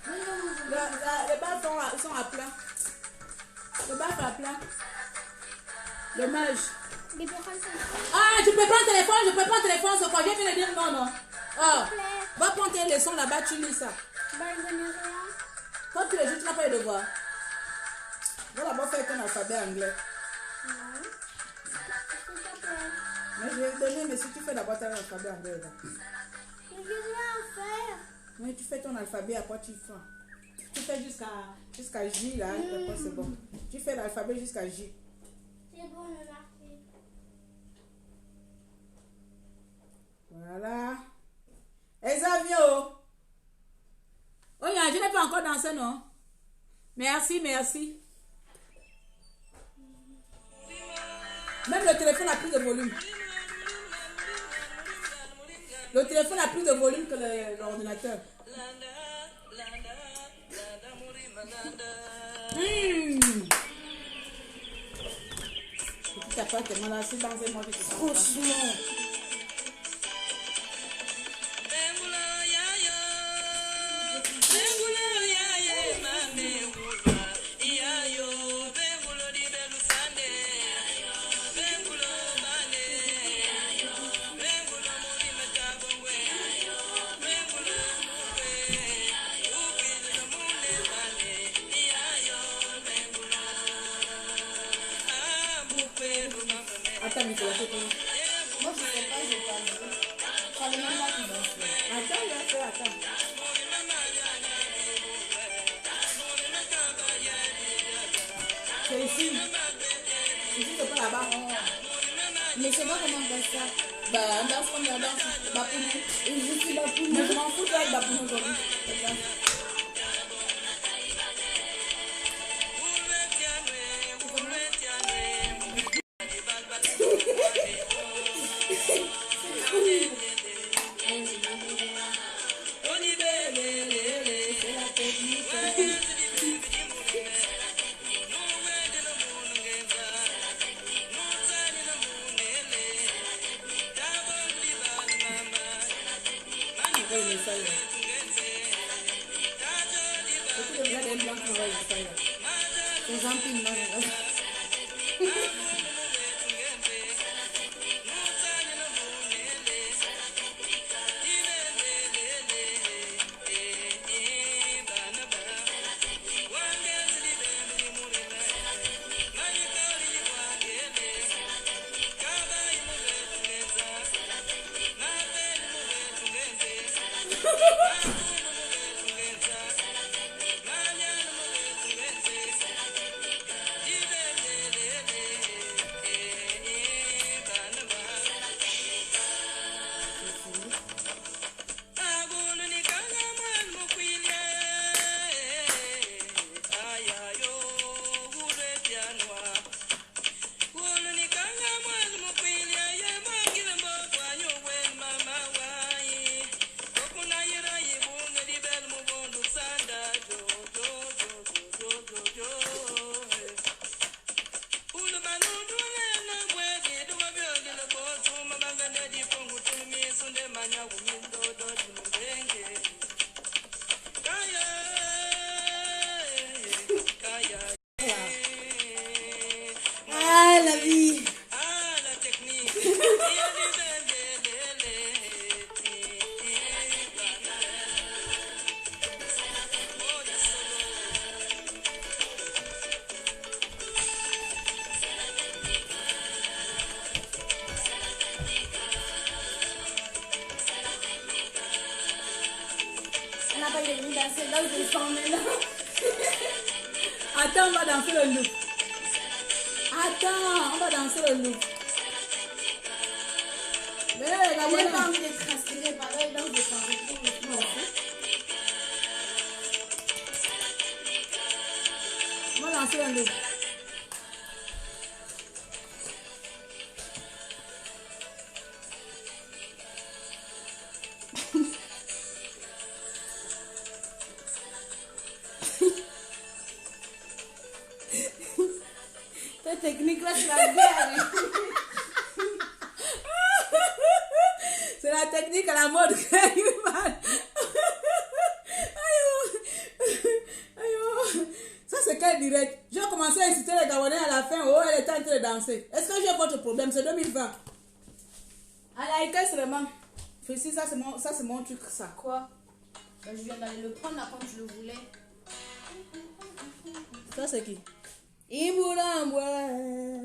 les balles sont à plat. Le bas à plat. Dommage. Ah, tu peux prendre téléphone, je peux prendre téléphone, c'est quoi? Je viens de dire non, non. Oh, va prendre tes leçons là-bas, tu lis ça. Quand tu les joues, tu n'as pas les devoirs. Va d'abord faire ton alphabet anglais. Mais je vais te donner, mais si tu fais d'abord ton alphabet anglais. Là. Je vais rien faire. Oui, tu fais ton alphabet, après tu fais. Tu fais jusqu'à J là, après c'est bon. Tu fais l'alphabet jusqu'à J. C'est bon, le marqué. Voilà. Exavio. Oh, je n'ai pas encore dansé, non? Merci, merci. Même le téléphone a plus de volume. Le téléphone a plus de volume que l'ordinateur. Tu t'as pas tellement lancé dans un monde qui se franchement. Attends, Nicolas, c'est quoi? Moi, je sais pas, je parle. C'est le même là qui danse. Attends, il va faire, attends. C'est ici. Ici, c'est pas là-bas. Mais c'est pas comment on danse ça. Bah, on danse comme on danse. Bapounou. Et je suis là pour Mais je m'en fous de toi avec Bapounou aujourd'hui. Ah, la vie. On n'a pas eu de danser là où je sens maintenant. Attends, on va danser le look. Attends, on va danser le look. Mais là, Je n'ai pas envie de transpirer par là, donc je s'en retrouve. on va danser le look. technique là, tu la guerre. C'est la technique à la mode. Ça c'est quel direct. J'ai commencé à inciter les Gabonais à la fin. Oh, elle est en train de danser. Est-ce que j'ai votre problème? C'est 2020. Allez, qu'est-ce vraiment? Ici, ça c'est mon truc, ça. Quoi? Je viens d'aller le prendre là comme je le voulais. Ça c'est qui? Imboulamboué.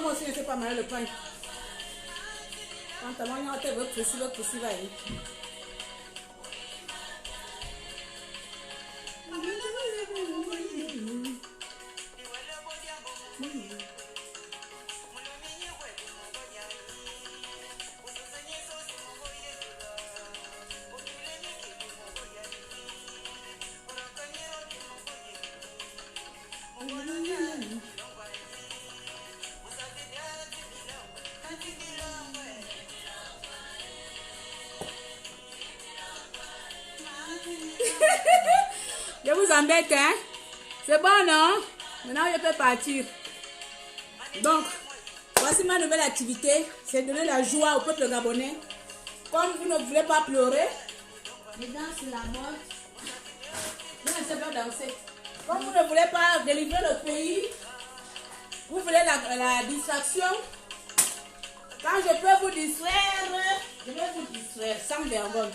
Moi aussi, je ne sais pas mal le pain. Quand on a votre précis, va aller. Je vous embête, hein? C'est bon, non? Maintenant, je peux partir. Donc, voici ma nouvelle activité. C'est donner la joie au peuple gabonais. Comme vous ne voulez pas pleurer. Les danses, c'est la mode. Vous ne savez pas danser. Comme vous ne voulez pas délivrer le pays, vous voulez la distraction. Quand je peux vous distraire, je vais vous distraire sans vergogne.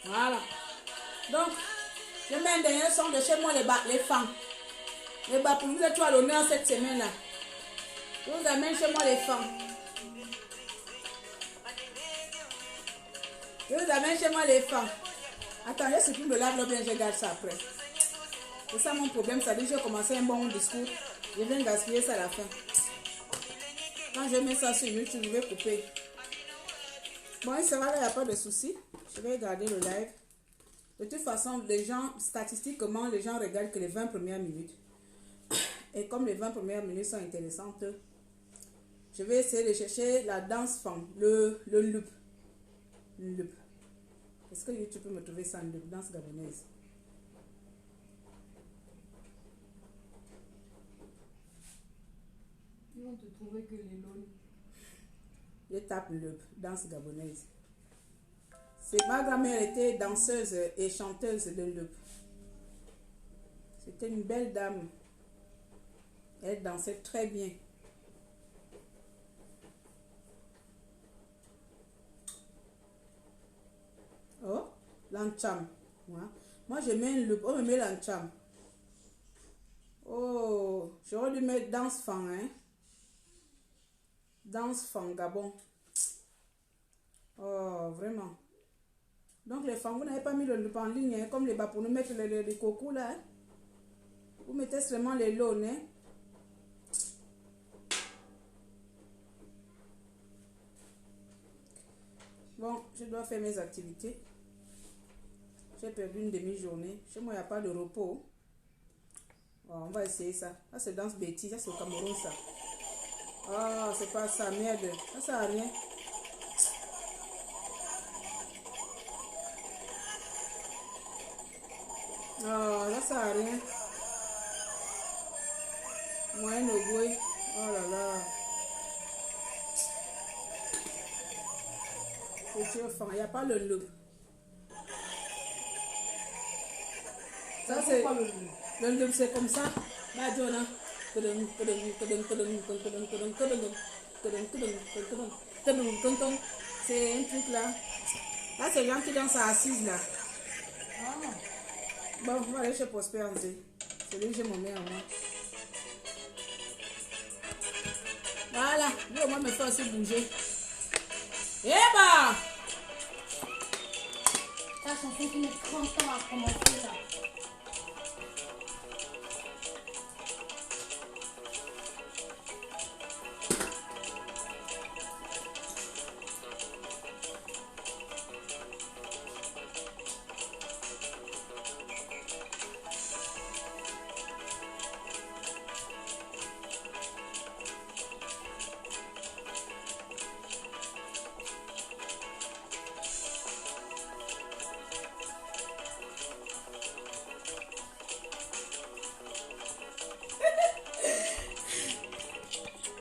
Voilà. Donc, je mets un dernier son de chez moi, les femmes. Les bas pour vous êtes à l'honneur cette semaine-là. Je vous amène chez moi les femmes. Je vous amène chez moi les femmes. Attendez, ce qui me lave bien, je garde ça après. C'est ça mon problème, ça dit que j'ai commencé un bon discours. Je viens gaspiller ça à la fin. Quand je mets ça sur YouTube, je vais couper. Bon, il sera là, il n'y a pas de souci. Je vais garder le live. De toute façon, les gens, statistiquement, les gens regardent que les 20 premières minutes. Et comme les 20 premières minutes sont intéressantes, je vais essayer de chercher la danse femme, le loop. Le loop. Est-ce que YouTube peut me trouver ça, le loop, danse gabonaise? Ils vont te trouver que les lols. Je tape le loop, danse gabonaise. Ma grand-mère était danseuse et chanteuse de loop. C'était une belle dame. Elle dansait très bien. Oh, l'ancham. Moi, je mets un loop. On me met l'ancham. Oh, j'aurais dû mettre danse fan, hein. Danse fan Gabon. Oh, vraiment. Donc les femmes, vous n'avez pas mis le loop en ligne, hein, comme les bas pour nous mettre les cocos là. Hein. Vous mettez seulement les lots, hein. Bon, je dois faire mes activités. J'ai perdu une demi-journée. Chez moi, il n'y a pas de repos. Oh, on va essayer ça. Ça, c'est danse bêtise. Ça, c'est au Cameroun, ça. Oh, c'est pas ça. Merde. Ça sert à rien. Oh, là, ça sert à rien. Moyen de jouer. Oh là là. Il n'y a pas le loop. Ça, c'est le loop, c'est comme ça. Madonna. C'est un truc là. Là, c'est les gens qui dansent assises là. Bon, on va aller chez Prosper. C'est lui que j'ai mon mère en moi. Voilà, lui au moins me fait aussi bouger. Eh bah! Ta chanson qui met 30 ans à commencer là.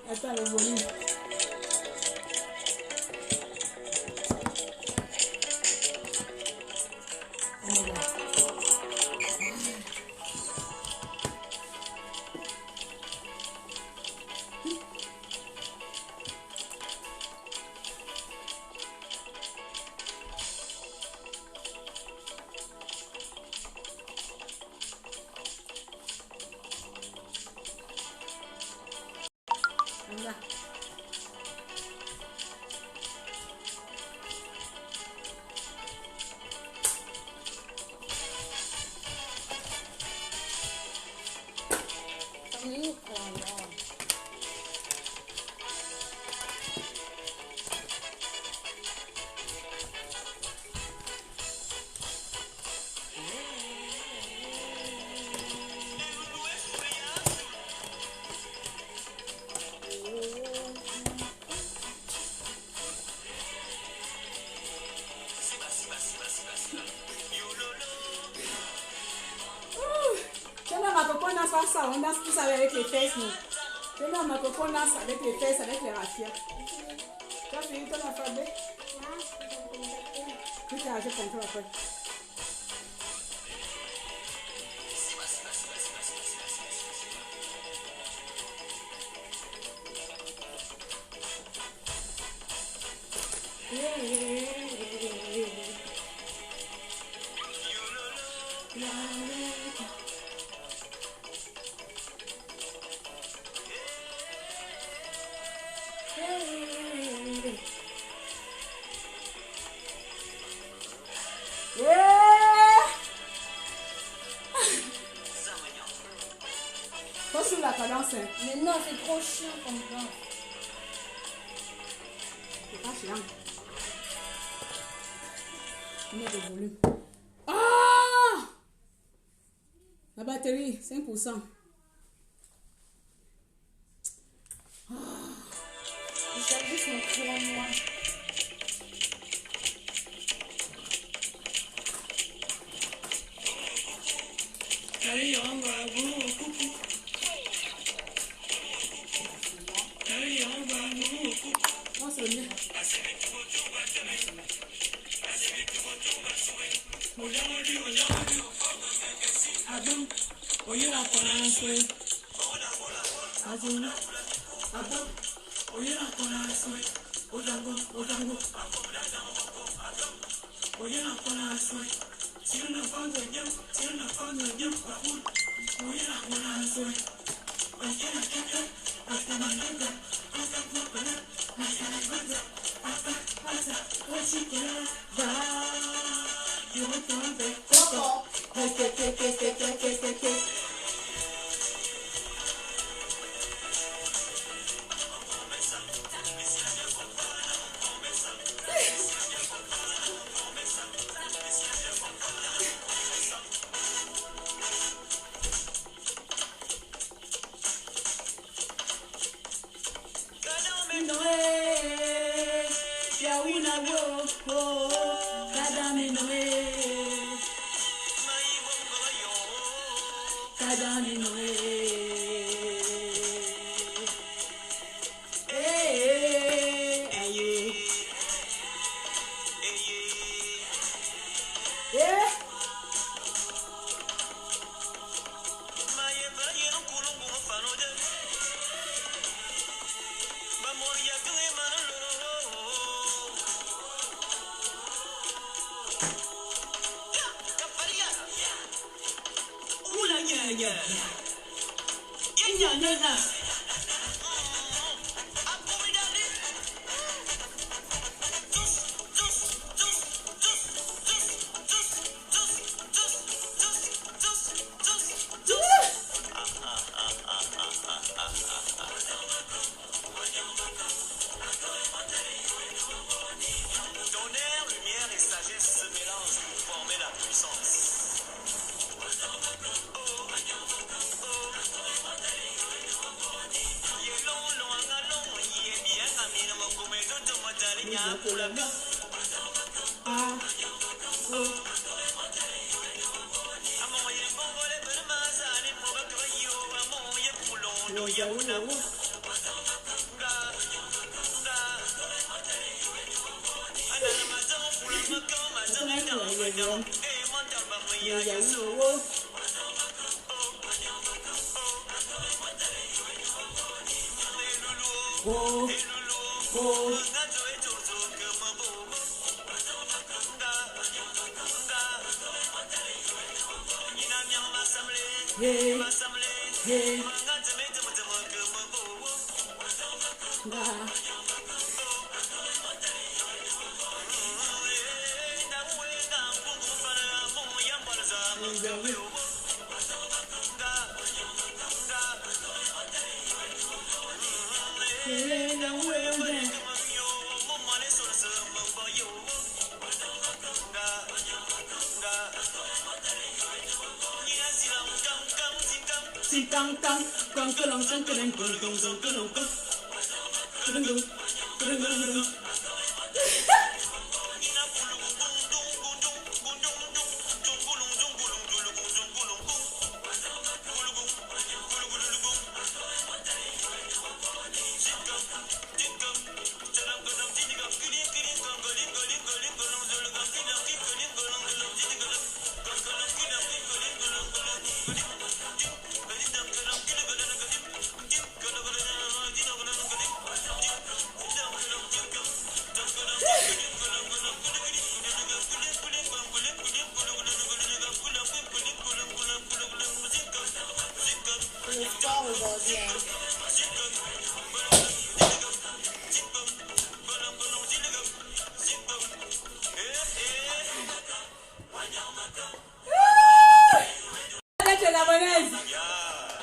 Attends le volume. Voilà. Ça, on danse tous avec les fesses, nous. C'est là, ma coco, on danse avec les fesses, avec les raffias. Tu as fini ton alphabet? Tu t'es acheté ton tour après. Faut suivre la cadence. Mais non, c'est trop chiant comme ça. C'est pas chiant. On met le volume. Ah! La batterie, 5%. J'ai juste mon crayon noir. Non, c'est le mien.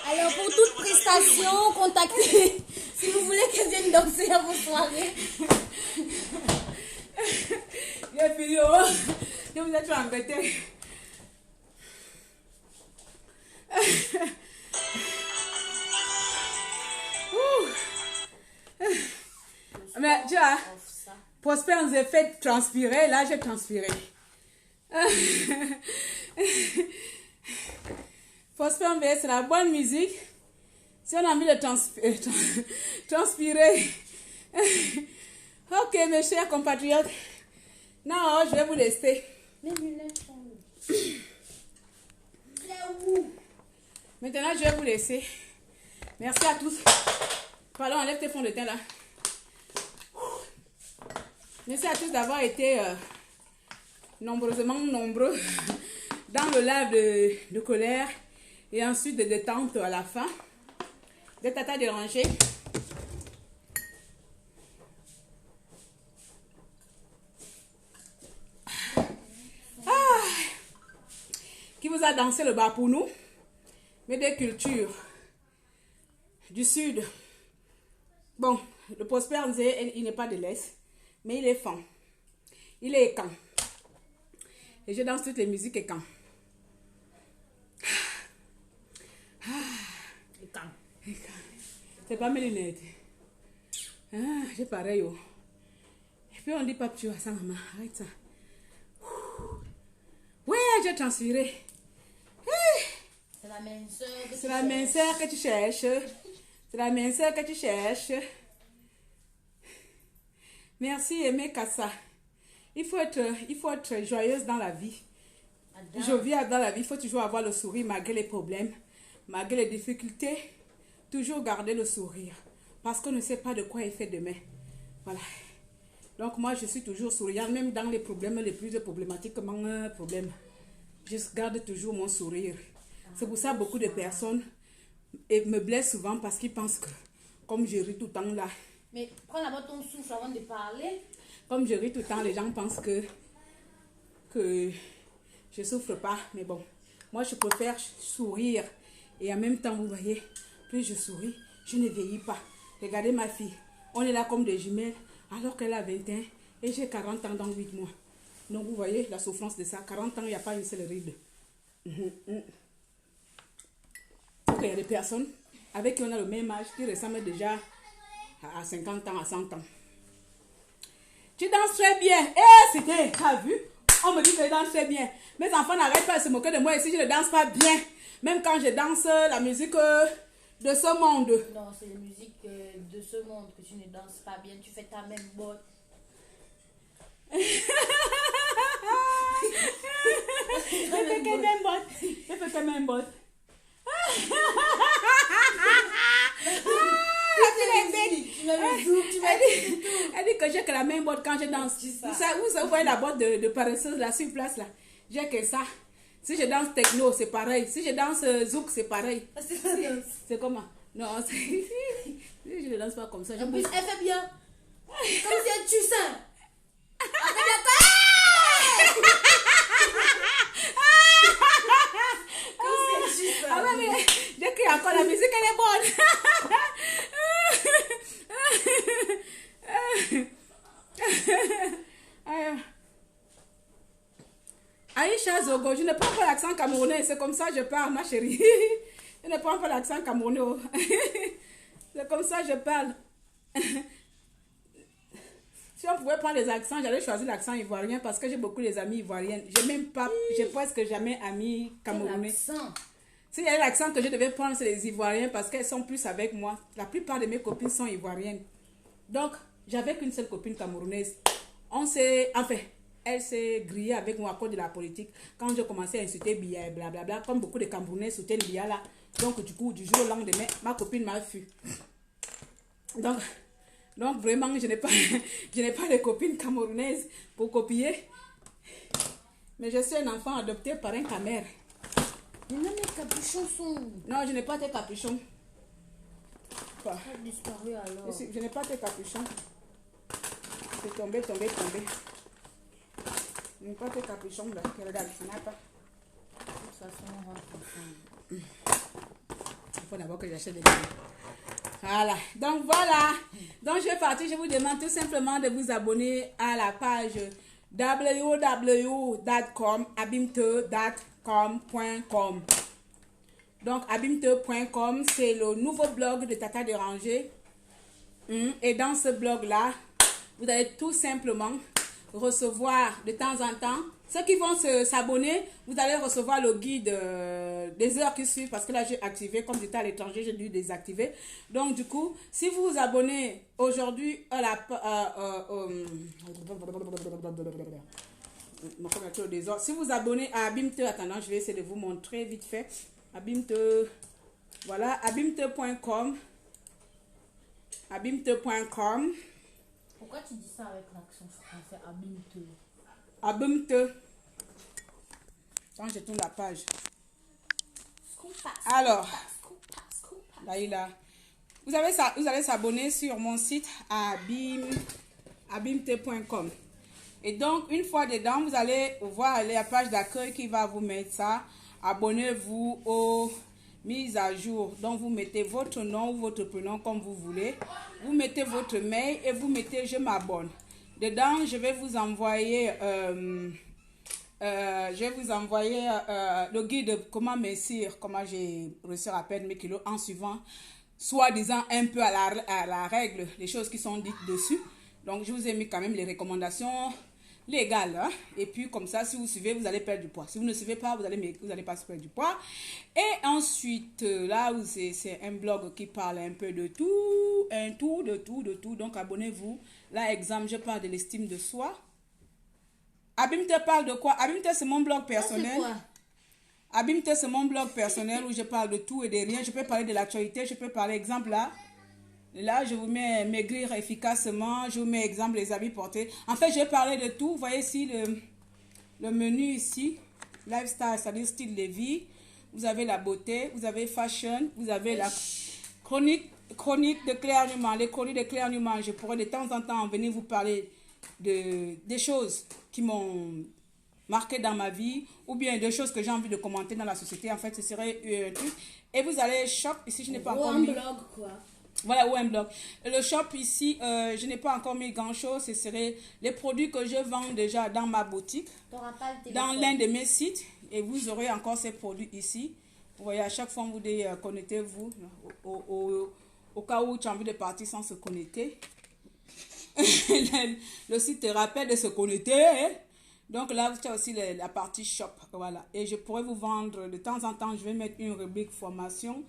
Alors pour toute prestation, contactez si vous voulez qu'elle vienne danser à vos soirées. Je vous ai fait embêter. Mais tu vois, Prosper nous a fait transpirer, là j'ai transpiré. Prosper, c'est la bonne musique. Si on a envie de transpirer. Ok, mes chers compatriotes. Non, je vais vous laisser. Maintenant, je vais vous laisser. Merci à tous. Pardon, enlève tes fonds de teint là. Merci à tous d'avoir été nombreusement nombreux dans le live de colère et ensuite de détente à la fin. Des tatas dérangés. Qui vous a dansé le bas pour nous, mais des cultures du sud. Bon, le Prosper, il n'est pas de l'Est, mais il est fan. Il est écan. Et je danse toutes les musiques écan. C'est pas mes lunettes. J'ai pareil. Oh. Et puis on dit pas tu vois ça, maman. Arrête ça. Ouais, j'ai transféré. C'est la minceur que tu C'est la minceur que tu cherches. C'est la minceur que tu cherches. Merci, Aimé Kassa. Il faut être joyeuse dans la vie. Joviale dans la vie. Il faut toujours avoir le sourire malgré les problèmes, malgré les difficultés. Toujours garder le sourire. Parce qu'on ne sait pas de quoi il fait demain. Voilà. Donc moi, je suis toujours souriante, même dans les problèmes les plus problématiques. Je garde toujours mon sourire. C'est pour ça que beaucoup de personnes me blessent souvent parce qu'ils pensent que, comme je ris tout le temps là. Mais prends d'abord ton souffle avant de parler. Comme je ris tout le temps, les gens pensent que je souffre pas. Mais bon, moi je préfère sourire. Et en même temps, vous voyez, plus je souris, je ne vieillis pas. Regardez ma fille, on est là comme des jumelles alors qu'elle a 21 et j'ai 40 ans dans 8 mois. Donc vous voyez la souffrance de ça. 40 ans, il n'y a pas une seule ride. Donc il y a des personnes avec qui on a le même âge qui ressemblent déjà à 50 ans, à 100 ans. Tu danses très bien. Eh, c'était, t'as vu? On me dit que je danse très bien. Mes enfants n'arrêtent pas de se moquer de moi et si je ne danse pas bien. Même quand je danse la musique de ce monde. Non, c'est la musique de ce monde que tu ne danses pas bien. Tu fais ta même botte. Je fais que même botte. Je fais que même botte. Elle dit que j'ai que la même botte quand je danse. Vous voyez la botte de paresseuse là sur place là. J'ai que ça. Si je danse techno, c'est pareil. Si je danse zouk, c'est pareil. C'est comment? Non, je ne danse pas comme ça. En plus, elle fait bien. Comme si elle tue ça. Ah ouais, mais j'ai crié encore, la musique elle est bonne. Aïcha Zogo, je ne prends pas l'accent camerounais, c'est comme ça que je parle, ma chérie. Je ne prends pas l'accent camerounais. C'est comme ça que je parle. Si on pouvait prendre les accents, j'allais choisir l'accent ivoirien parce que j'ai beaucoup des amis ivoiriennes. J'ai presque jamais amis camerounais. S'il y a l'accent que je devais prendre, c'est les Ivoiriens parce qu'elles sont plus avec moi. La plupart de mes copines sont ivoiriennes. Donc, j'avais qu'une seule copine camerounaise. Elle s'est grillée avec moi à cause de la politique. Quand j'ai commencé à insulter Biya et blablabla, comme beaucoup de Camerounais soutiennent Biya là. Donc, du coup, du jour au lendemain, ma copine m'a fui. Donc vraiment, je n'ai pas de copine camerounaise pour copier. Mais je suis un enfant adopté par un Camer. Mais non, mes capuchons sont... Non, je n'ai pas tes capuchons. Quoi? Ça a disparu alors. Je n'ai pas tes capuchons. C'est tombé. Je n'ai pas tes capuchons là. Regarde, je n'ai pas. De toute façon, on rentre ensemble. Il faut d'abord que j'achète des livres. Voilà. Donc voilà. Donc je vais partir. Je vous demande tout simplement de vous abonner à la page www.abimte.com. Donc abimte.com, c'est le nouveau blog de Tata Déranger. Et dans ce blog-là, vous allez tout simplement recevoir de temps en temps, ceux qui vont s'abonner, vous allez recevoir le guide des heures qui suivent, parce que là j'ai activé, comme j'étais à l'étranger, j'ai dû désactiver. Donc du coup, si vous vous abonnez aujourd'hui à la... si vous abonnez à Abimte, attendant, je vais essayer de vous montrer vite fait. Abimte, voilà, abimte.com. Abimte.com. Pourquoi tu dis ça avec l'accent français? Abimte. Abimte. Quand je tourne la page. Alors, là. Vous allez s'abonner sur mon site abimte.com. Et donc, une fois dedans, vous allez voir la page d'accueil qui va vous mettre ça. Abonnez-vous aux mises à jour. Donc, vous mettez votre nom ou votre prénom comme vous voulez. Vous mettez votre mail et vous mettez « Je m'abonne ». Dedans, je vais vous envoyer, le guide de comment mincir, comment j'ai réussi à perdre mes kilos en suivant, soi-disant un peu à la règle, les choses qui sont dites dessus. Donc, je vous ai mis quand même les recommandations légales. Hein? Et puis, comme ça, si vous suivez, vous allez perdre du poids. Si vous ne suivez pas, vous allez pas perdre du poids. Et ensuite, là, c'est un blog qui parle un peu de tout. Donc, abonnez-vous. Là, exemple, je parle de l'estime de soi. Abimte parle de quoi? Abimte, c'est mon blog personnel. Abimte, c'est mon blog personnel où je parle de tout et de rien. Je peux parler de l'actualité. Je peux parler, exemple, là. Là, je vous mets maigrir efficacement. Je vous mets, exemple, les habits portés. En fait, je vais parler de tout. Vous voyez ici le menu ici. Lifestyle, c'est-à-dire style de vie. Vous avez la beauté. Vous avez fashion. Vous avez la chronique de Claire Newman. Les chroniques de Claire Newman. Je pourrais de temps en temps venir vous parler des choses qui m'ont marqué dans ma vie. Ou bien des choses que j'ai envie de commenter dans la société. En fait, ce serait un truc. Et vous allez shop. Ici, je n'ai pas encore mis... blog, quoi. Voilà, ou un blog. Le shop ici, je n'ai pas encore mis grand-chose. Ce serait les produits que je vends déjà dans ma boutique. Dans l'un de mes sites. Et vous aurez encore ces produits ici. Vous voyez, à chaque fois, vous dites, connectez-vous. Au cas où tu as envie de partir sans se connecter. le site te rappelle de se connecter. Hein. Donc là, tu as aussi la partie shop. Voilà. Et je pourrais vous vendre de temps en temps, je vais mettre une rubrique formation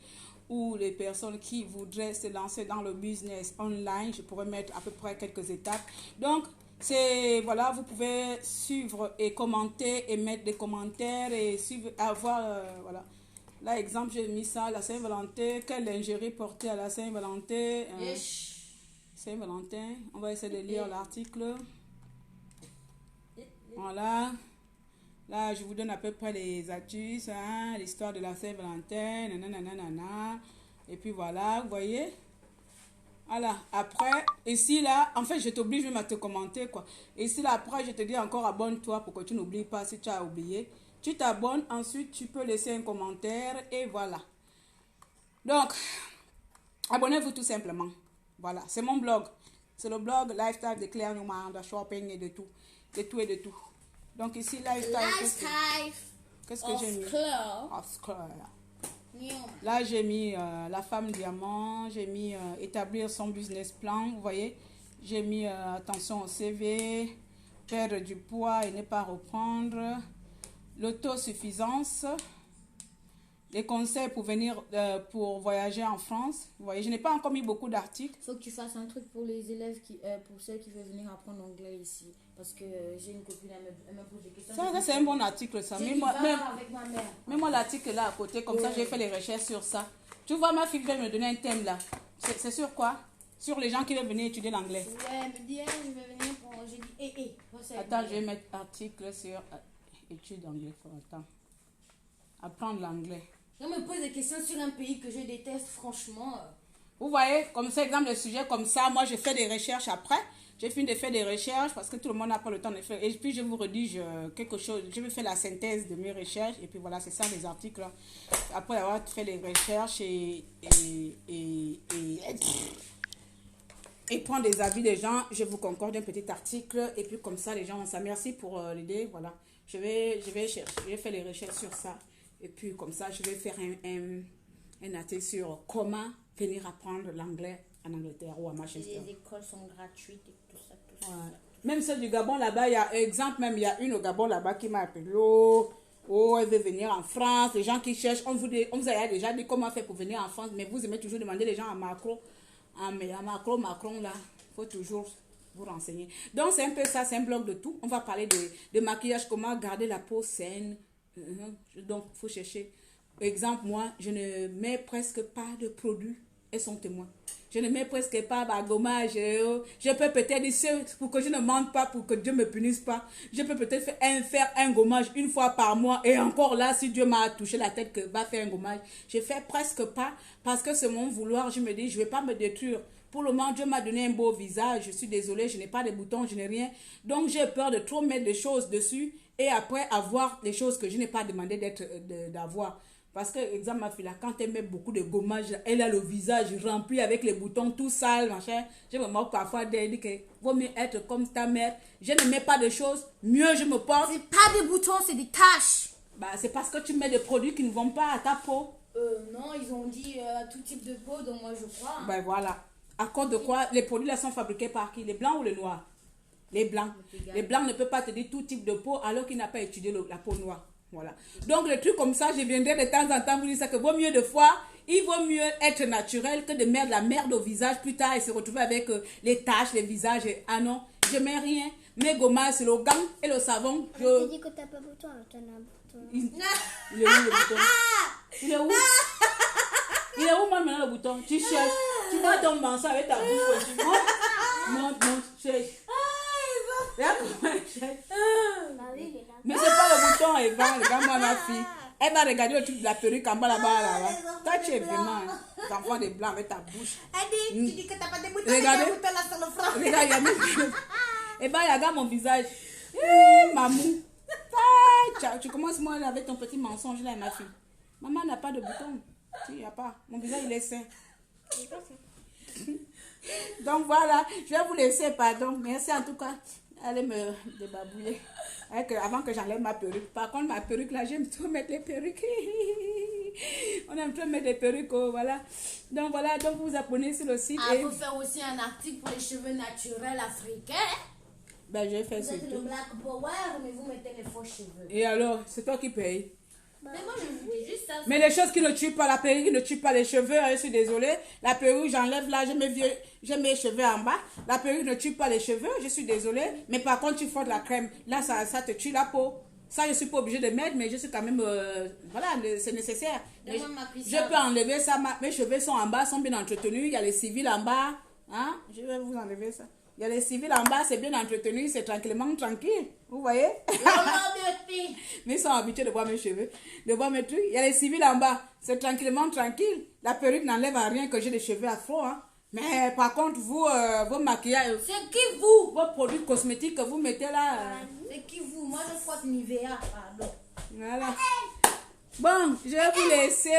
où les personnes qui voudraient se lancer dans le business online, je pourrais mettre à peu près quelques étapes. Donc, c'est, voilà, vous pouvez suivre et commenter et mettre des commentaires et suivre, avoir, voilà. Là, exemple, j'ai mis ça, la Saint-Valentin. Quelle lingerie portée à la Saint-Valentin? Saint-Valentin. On va essayer de lire l'article. Voilà. Là, je vous donne à peu près les astuces, hein, l'histoire de la Saint-Valentin. Nanana. Et puis voilà, vous voyez? Voilà. Après, ici, là, en fait, je t'oblige même à te commenter, quoi. Ici, là, après, je te dis encore abonne-toi pour que tu n'oublies pas si tu as oublié. Tu t'abonnes, ensuite tu peux laisser un commentaire et voilà. Donc, abonnez-vous tout simplement. Voilà, c'est mon blog. C'est le blog Lifestyle de Claire Newman, de shopping et de tout. De tout et de tout. Donc ici, Lifestyle. Qu'est-ce que j'ai mis? Of Claire. Là, j'ai mis la femme diamant. J'ai mis établir son business plan. Vous voyez? J'ai mis attention au CV. Perdre du poids et ne pas reprendre. L'autosuffisance, les conseils pour venir, pour voyager en France. Vous voyez, je n'ai pas encore mis beaucoup d'articles. Il faut que tu fasses un truc pour les élèves, pour ceux qui veulent venir apprendre l'anglais ici. Parce que j'ai une copine, elle me pose des questions. Ça c'est un bon article, ça. Mets-moi l'article là à côté, comme ça j'ai fait les recherches sur ça. Tu vois, ma fille vient me donner un thème là. C'est sur quoi? Sur les gens qui veulent venir étudier l'anglais. Ouais, elle me dit, je vais venir pour... J'ai dit, attends, je vais mettre article sur... études anglais, attends. Apprendre l'anglais. On me pose des questions sur un pays que je déteste, franchement. Vous voyez, comme ça, exemple de sujet comme ça, moi je fais des recherches après. J'ai fini de faire des recherches parce que tout le monde n'a pas le temps de faire. Et puis je vous rédige quelque chose. Je vais faire la synthèse de mes recherches. Et puis voilà, c'est ça les articles. Après avoir fait les recherches et prendre des avis des gens, je vous concorde un petit article. Et puis comme ça, les gens vont ça. Merci pour l'idée. Voilà. Je vais chercher, je vais faire les recherches sur ça. Et puis comme ça, je vais faire un article sur comment venir apprendre l'anglais en Angleterre ou à Manchester. Les écoles sont gratuites et tout ça. Même celle du Gabon là-bas, il y a exemple, même il y a une au Gabon là-bas qui m'a appelé. Elle veut venir en France. Les gens qui cherchent, on vous a déjà dit comment faire pour venir en France. Mais vous aimez toujours demander les gens à Macron. Mais à Macron là, il faut toujours vous renseigner. Donc c'est un peu ça, c'est un bloc de tout. On va parler de maquillage, comment garder la peau saine. Donc il faut chercher. Exemple, moi, je ne mets presque pas de produits. Elles sont témoins. Je ne mets presque pas de gommage. Je peux peut-être dire, pour que je ne mente pas, pour que Dieu ne me punisse pas, je peux peut-être faire un gommage une fois par mois. Et encore là, si Dieu m'a touché la tête que va faire un gommage, je fais presque pas parce que c'est mon vouloir. Je me dis, je ne vais pas me détruire. Pour le moment, Dieu m'a donné un beau visage. Je suis désolée, je n'ai pas de boutons, je n'ai rien. Donc, j'ai peur de trop mettre des choses dessus et après avoir des choses que je n'ai pas demandé d'avoir. Parce que, exemple, ma fille, là, quand elle met beaucoup de gommage, elle a le visage rempli avec les boutons tout sales, machin. Je me moque parfois d'elle, dit qu'il vaut mieux être comme ta mère. Je ne mets pas de choses, mieux je me porte. C'est pas des boutons, c'est des taches. Bah, c'est parce que tu mets des produits qui ne vont pas à ta peau. Non, ils ont dit tout type de peau, donc moi je crois. Ben voilà. À cause de quoi les produits là sont fabriqués par qui? Les blancs ou les noirs? Les blancs. Les blancs ne peuvent pas te dire tout type de peau alors qu'ils n'ont pas étudié la peau noire. Voilà. Donc, les trucs comme ça, je viendrai de temps en temps vous dire ça que vaut mieux de fois, il vaut mieux être naturel que de mettre la merde au visage plus tard et se retrouver avec les taches, les visages. Ah non, je mets rien. Mes gommages, c'est le gant et le savon. Je te dis que t'as pas bouton, alors t'en as un bouton. Il est où le bouton? Il est où? Il est où moi maintenant le bouton? Tu cherches. Tu vas donc danser avec ta bouche. Tu monte, cherche. Regarde comment elle cherche. Mais c'est pas le bouton, Eva. Regarde-moi ma fille. Elle va regarder le truc de la perruque en bas là-bas. Toi, tu es vraiment des enfants de blanc avec ta bouche. Elle dit, tu dis que t'as pas de bouton, Regardez. t'as un bouton là sur le front. Regarde, Eva, regarde mon visage. Mamou. Tu commences moi avec ton petit mensonge là, ma fille. Maman n'a pas de bouton. Il n'y a pas. Mon visage, il est sain. Donc voilà, je vais vous laisser, pardon. Merci en tout cas. Allez me débabouiller. Avant que j'enlève ma perruque. Par contre, ma perruque là, j'aime trop mettre les perruques. On est en train de mettre des perruques, oh, voilà. Donc voilà, donc vous vous abonnez sur le site. Ah, il faut faire aussi un article pour les cheveux naturels africains. Ben, je vais faire Vous ça. êtes le Black Power, mais vous mettez les faux cheveux. Et alors, c'est toi qui payes. Mais moi, je vous dis juste ça. Mais les choses qui ne tuent pas, la perruque ne tue pas les cheveux, hein, je suis désolée. La perruque, j'enlève là, j'ai mes cheveux en bas. La perruque ne tue pas les cheveux, je suis désolée. Mais par contre, tu fous de la crème. Là, ça te tue la peau. Ça, je suis pas obligée de mettre, mais je suis quand même... voilà, c'est nécessaire. Mais je peux enlever ça. Mes cheveux sont en bas, sont bien entretenus. Il y a les civils en bas. Hein? Je vais vous enlever ça. Il y a les civils en bas, c'est bien entretenu, c'est tranquillement tranquille. Vous voyez? Mais ils sont habitués de voir mes cheveux, de voir mes trucs. Il y a les civils en bas, c'est tranquillement tranquille. La perruque n'enlève à rien que j'ai des cheveux afro. Hein. Mais par contre, vous, vos maquillages... C'est qui vous? Vos produits cosmétiques que vous mettez là... C'est qui vous? Moi, je crois que Nivea, pardon. Voilà. Bon, je vais vous laisser.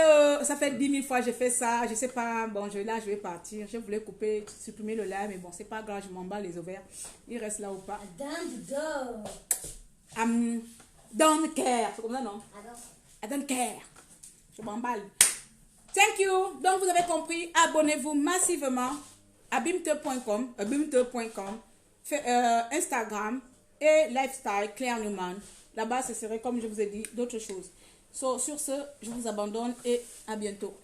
Ça fait 10 000 fois que j'ai fait ça. Je sais pas. Bon, là, je vais partir. Je voulais couper, supprimer le lait, mais bon, c'est pas grave. Je m'emballe les ovaires. Il reste là ou pas. Don't care. C'est comme ça, non? I don't care. Je m'emballe. Thank you. Donc, vous avez compris. Abonnez-vous massivement à bimte.com, Instagram et Lifestyle Claire Newman. Là-bas, ce serait, comme je vous ai dit, d'autres choses. Sur ce, je vous abandonne et à bientôt.